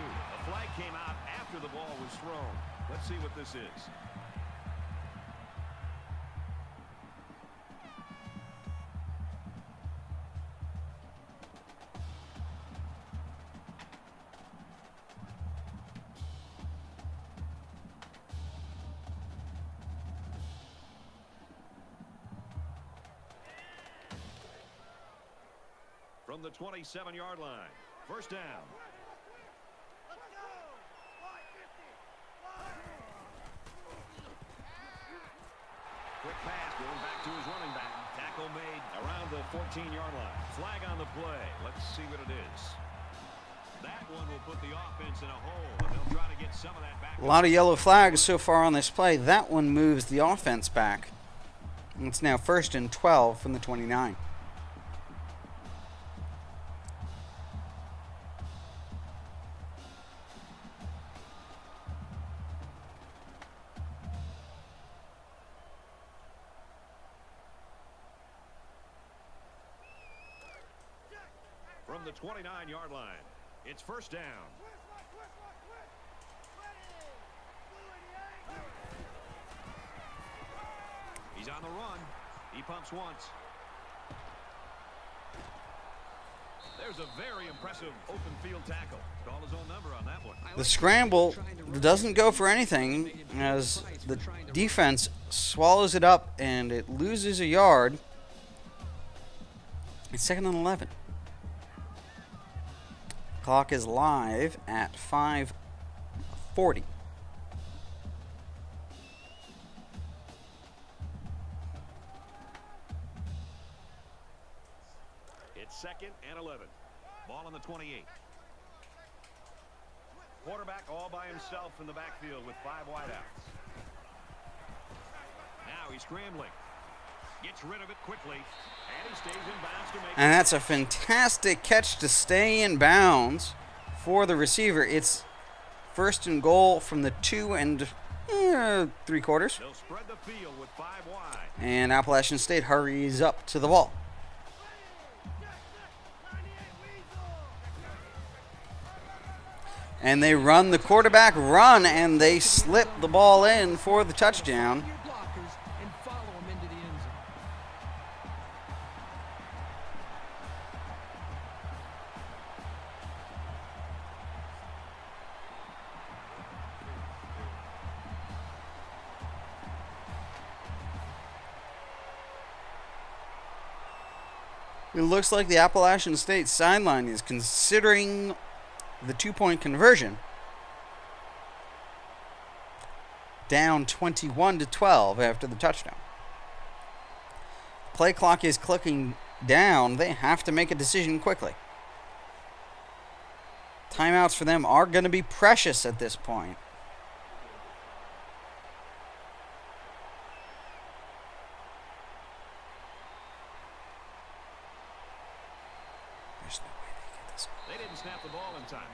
flag came out after the ball was thrown. Let's see what this is. From the 27-yard line. First down. Quick pass going back to his running back. Tackle made around the 14-yard line. Flag on the play. Let's see what it is. That one will put the offense in a hole, and they'll try to get some of that back. A lot of yellow flags so far on this play. That one moves the offense back. It's now 1st and 12 from the 29. From the 29-yard line, it's first down. He's on the run. He pumps once. There's a very impressive open field tackle. Call his own number on that one. The scramble doesn't go for anything as the defense swallows it up and it loses a yard. It's 2nd and 11. Clock is live at 5:40. It's 2nd and 11. Ball on the 28. Quarterback all by himself in the backfield with 5 wideouts. Now he's scrambling. Gets rid of it quickly. And he stays in bounds to make And that's a fantastic catch to stay in bounds for the receiver. It's 1st and goal from the 2 3/4. They'll spread the field with 5 wide. And Appalachian State hurries up to the ball. And they run the quarterback run, and they slip the ball in for the touchdown. It looks like the Appalachian State sideline is considering the 2-point conversion. Down 21-12 after the touchdown. Play clock is clicking down. They have to make a decision quickly. Timeouts for them are going to be precious at this point. They didn't snap the ball in time.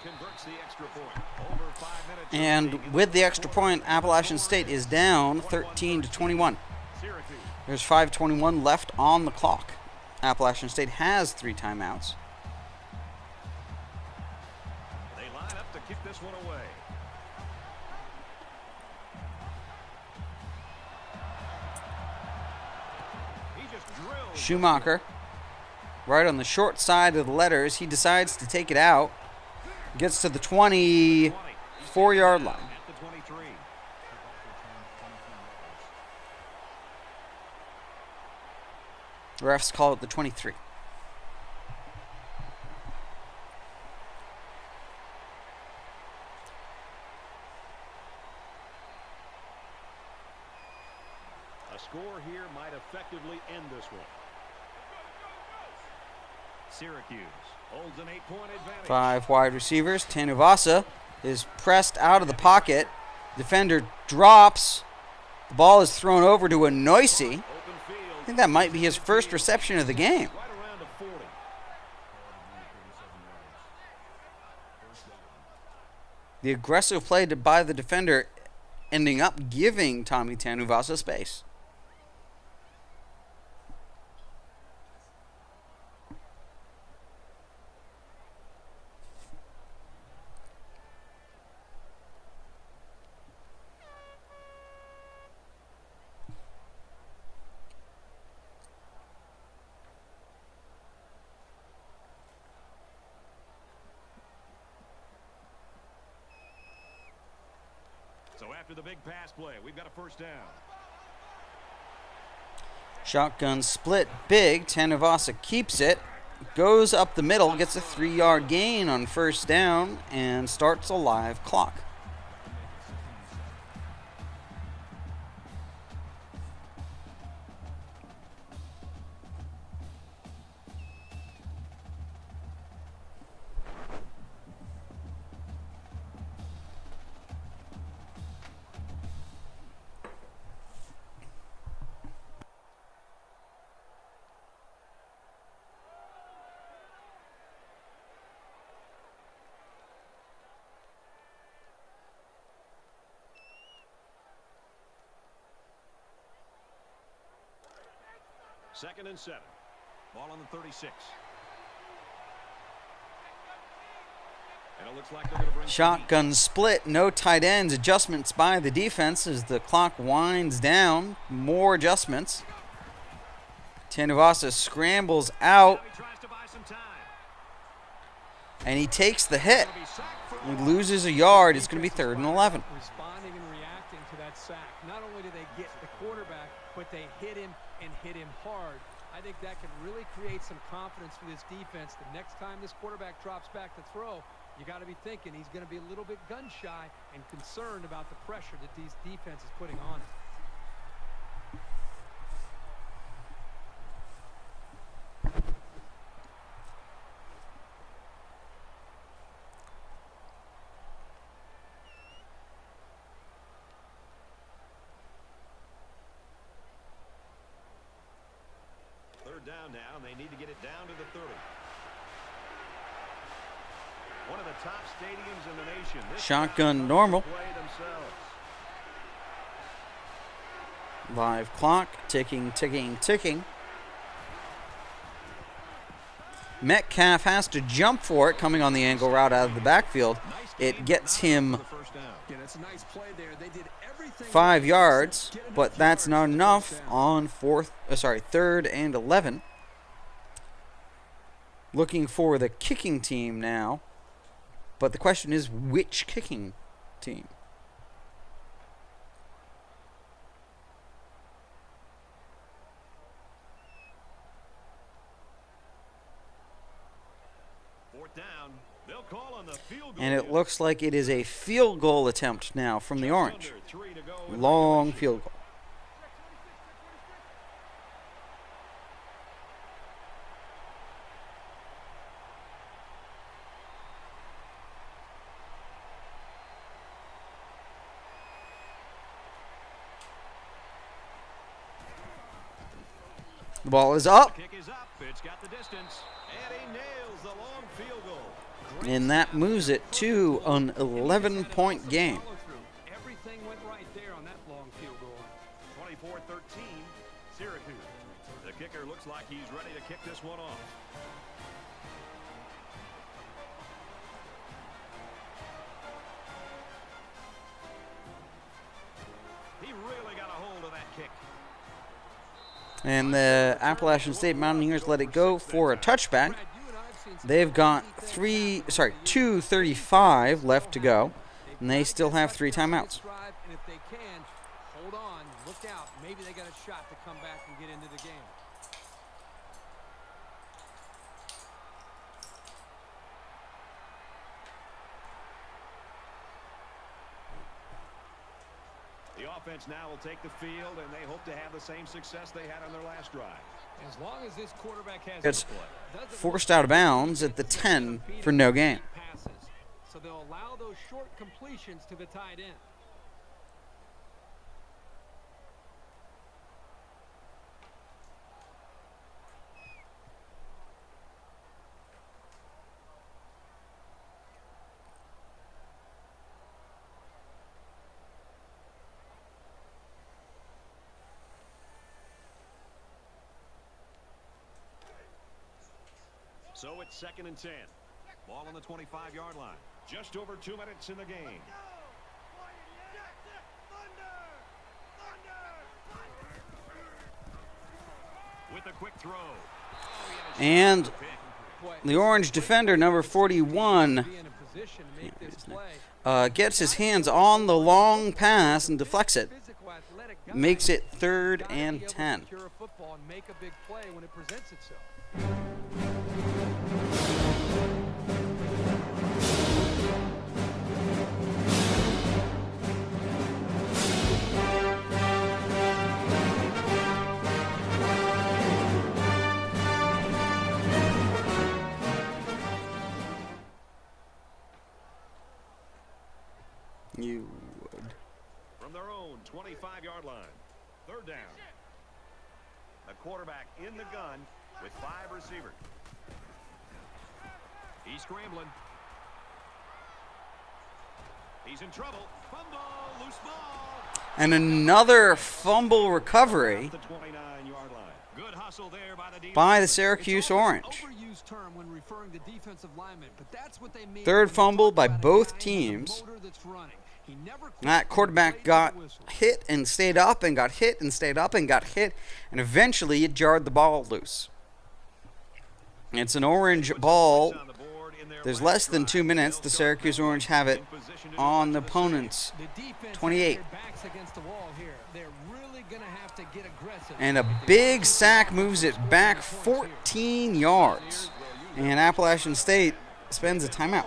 Converts the extra point. Over 5 minutes. And with the extra point, Appalachian State is down 13-21. There's 5:21 left on the clock. Appalachian State has 3 timeouts. They line up to kick this one away. He just drills. Schumacher, right on the short side of the letters, he decides to take it out. Gets to the 24-yard line. At the 23. Refs call it the 23. A score here might effectively end this one. Syracuse holds an 8-point advantage. 5 wide receivers. Tanuvasa is pressed out of the pocket. Defender drops. The ball is thrown over to a Noisy. Open field. I think that might be his first reception of the game. Right around the 40. The aggressive play by the defender ending up giving Tommy Tanuvasa space. So after the big pass play, we've got a first down. Shotgun split big. Tanuvasa keeps it. Goes up the middle, gets a 3-yard gain on first down, and starts a live clock. Second and 7. Ball on the 36. And it looks like they're going to bring Shotgun split, no tight ends. Adjustments by the defense as the clock winds down. More adjustments. Tanuvasa scrambles out, He tries to buy some time. and he takes the hit. He loses a yard. It's going to be 3rd and 11. Responding and reacting to that sack. Not only do they get the quarterback, but they hit him and hit him hard. I think that can really create some confidence for this defense. The next time this quarterback drops back to throw, you got to be thinking he's going to be a little bit gun shy and concerned about the pressure that these defense is putting on him. Down now, and they need to get it down to the 30. One of the top stadiums in the nation. This Shotgun normal. play themselves. Live clock, ticking, ticking, ticking. Metcalf has to jump for it, coming on the angle route out of the backfield. It gets him Yeah, that's a nice play there. They did everything 5 yards, but that's not enough on 3rd and 11. Looking for the kicking team now, but the question is which kicking team? Fourth down. They'll call on the field goal. And it looks like it is a field goal attempt now from the Orange. Under 3 to go in Long regulation. field goal. The ball is up, Kick is up. It's got the distance. And he nails the long field goal. and that moves it to an 11-point game. Everything went right there on that long field goal. 24-13, Syracuse. The kicker looks like he's ready to kick this one off. He really got a hold of that kick. And the Appalachian State Mountaineers let it go for a touchback. They've got 2:35 left to go, and they still have 3 timeouts. And if they can, hold on, look out. Maybe they got a shot to come back and get into the game. The offense now will take the field, and they hope to have the same success they had on their last drive. As long as this quarterback has It's the play, doesn't forced out of bounds at the 10 for no gain. passes. so they'll allow those short completions to the tight end. So it's 2nd and 10. Ball on the 25-yard line. Just over 2 minutes in the game. With a quick throw. And the orange defender, number 41, gets his hands on the long pass and deflects it. Makes it 3rd and 10. You would. From their own 25-yard line. 3rd down. The quarterback in the gun with 5 receivers. He's scrambling. He's in trouble. Fumble, loose ball. And another fumble recovery The 29-yard line. Good hustle there by the Syracuse Orange. Overused term when referring to defensive linemen, but that's what they mean. 3rd fumble by both teams. That quarterback got hit and stayed up and got hit and stayed up and got hit, and eventually it jarred the ball loose. It's an orange ball. There's less than 2 minutes. The Syracuse Orange have it on the opponent's 28. And a big sack moves it back 14 yards. And Appalachian State spends a timeout.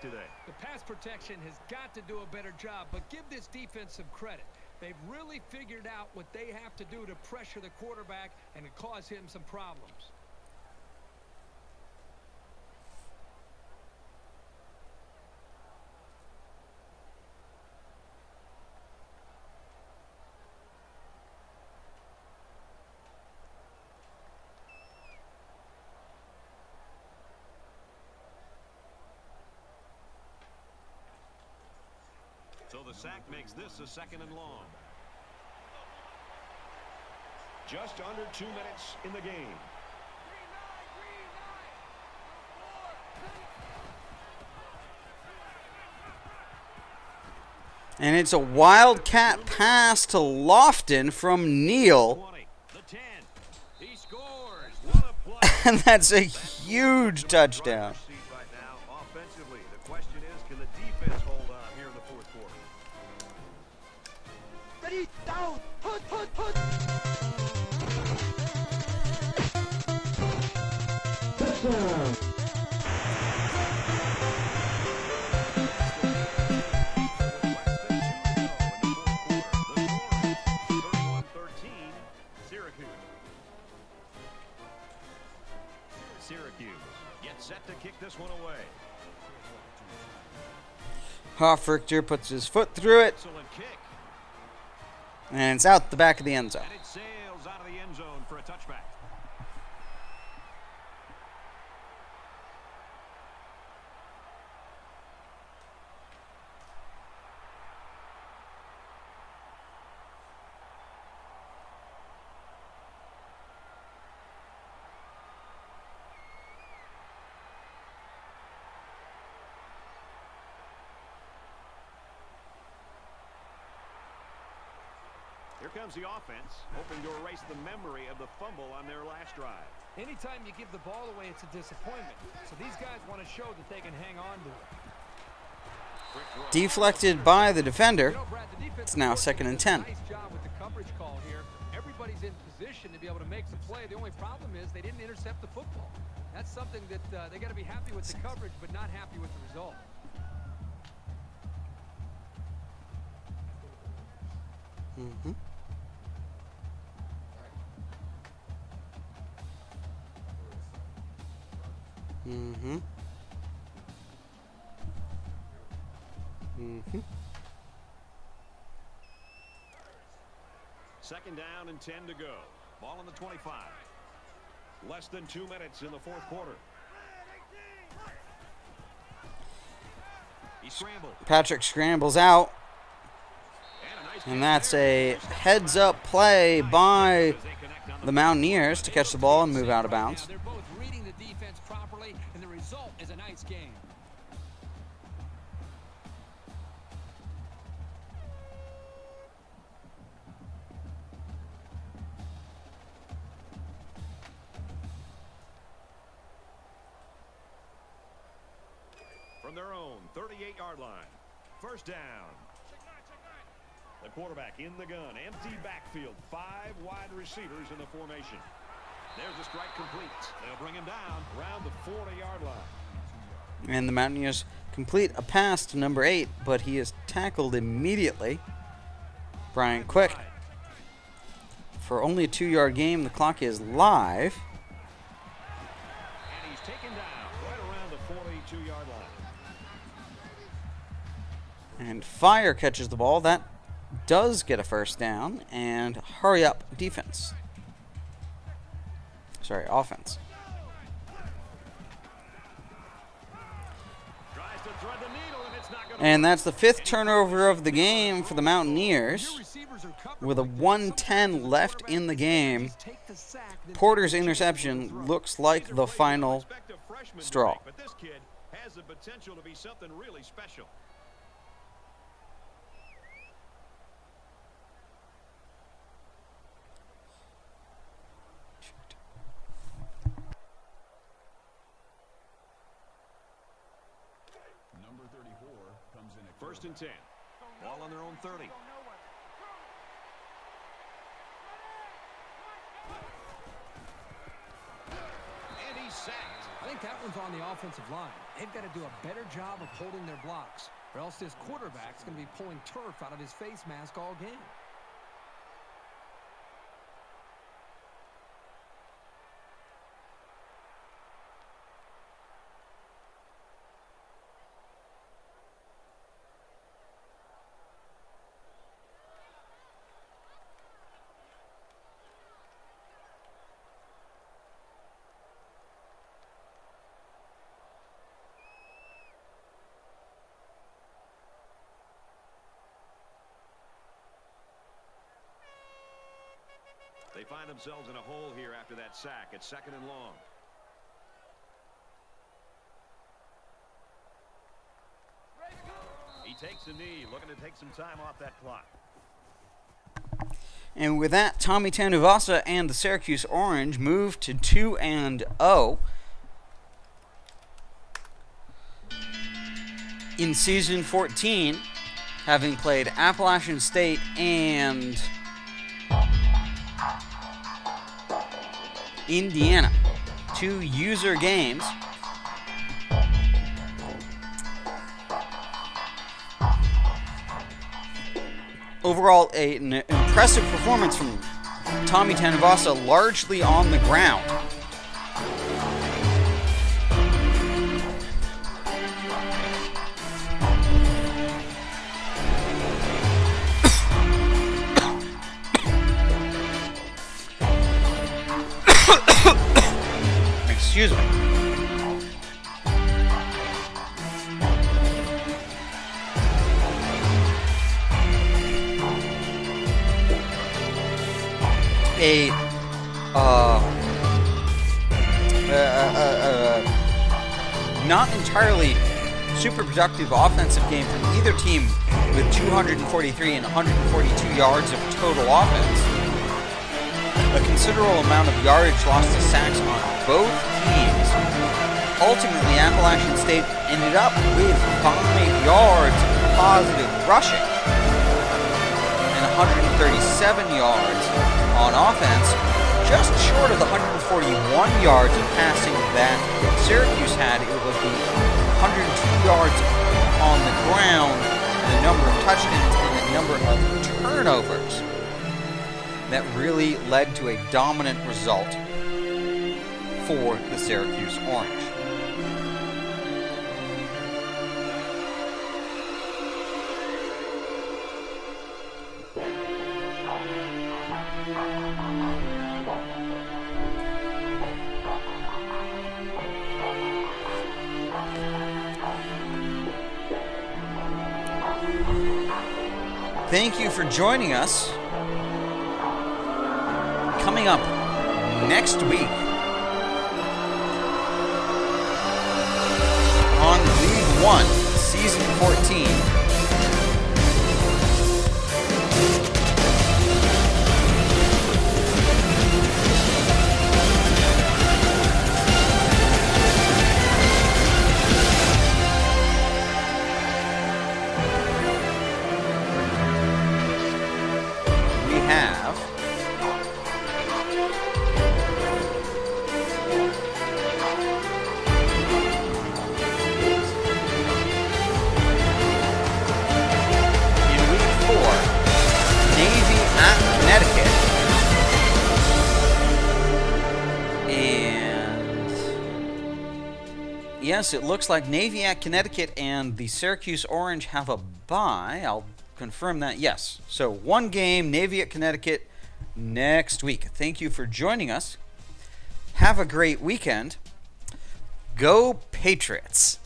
The pass protection has got to do a better job, but give this defense some credit. They've really figured out what they have to do to pressure the quarterback and to cause him some problems. So the sack makes this a 2nd and long. Just under 2 minutes in the game. And it's a wildcat pass to Lofton from Neal. 20, the 10. He scores. What a play. And that's a huge touchdown. Right now, offensively, the question is, can the defense hold on here in the 4th quarter? Ready, down, put. Syracuse gets set to kick this one away. Hofrichter puts his foot through it, Excellent kick. and it's out the back of the end zone. And it sails out of the end zone for a touchback. Here comes the offense, hoping to erase the memory of the fumble on their last drive. Anytime you give the ball away, it's a disappointment. So these guys want to show that they can hang on to it. Deflected by the defender. You know, Brad, the defense It's now 2nd and 10. Nice job with the coverage call here. Everybody's in position to be able to make the play. The only problem is they didn't intercept the football. That's something that they got to be happy with the coverage, but not happy with the result. Mm-hmm. Mm-hmm. Second down and 10 to go. Ball on the 25. Less than 2 minutes in the fourth quarter. He scrambled. Patrick scrambles out. And that's a heads-up play by the Mountaineers to catch the ball and move out of bounds. They're both reading the defense properly, and the result is a nice game. From their own 38-yard line. First down. The quarterback in the gun. Empty backfield. 5 wide receivers in the formation. There's the strike complete. They'll bring him down around the 40-yard line. And the Mountaineers complete a pass to number 8, but he is tackled immediately. Brian Quick. For only a 2-yard game, the clock is live. And he's taken down right around the 42-yard line. And Fire catches the ball. That does get a first down. And hurry up defense. Sorry, offense. Tries to thread the needle, and it's not going to And that's the 5th turnover of the game for the Mountaineers. With a 1:10 left in the game, Porter's interception looks like the final straw. But this kid has the potential to be something really special. Number 34 comes in at First and 10. Ball on their own 30. And he's sacked. I think that one's on the offensive line. They've got to do a better job of holding their blocks, or else this quarterback's going to be pulling turf out of his face mask all game. They find themselves in a hole here after that sack. It's second and long. He takes a knee, looking to take some time off that clock. And with that, Tommy Tanuvasa and the Syracuse Orange move to 2-0 in season 14, having played Appalachian State and Indiana. 2 user games. Overall, an impressive performance from Tommy Tanuvasa, largely on the ground. Excuse me. Not entirely super productive offensive game from either team, with 243 and 142 yards of total offense. A considerable amount of yardage lost to sacks on both teams. Ultimately, Appalachian State ended up with 5 yards of positive rushing and 137 yards on offense, just short of the 141 yards of passing that Syracuse had. It was the 102 yards on the ground, the number of touchdowns, and the number of turnovers that really led to a dominant result for the Syracuse Orange. Thank you for joining us. Coming up next week on League 1, Season 14. We have in week 4, Navy at Connecticut. And yes, it looks like Navy at Connecticut and the Syracuse Orange have a bye. I'll confirm that. Yes. So one game, Navy at Connecticut next week. Thank you for joining us. Have a great weekend. Go Patriots.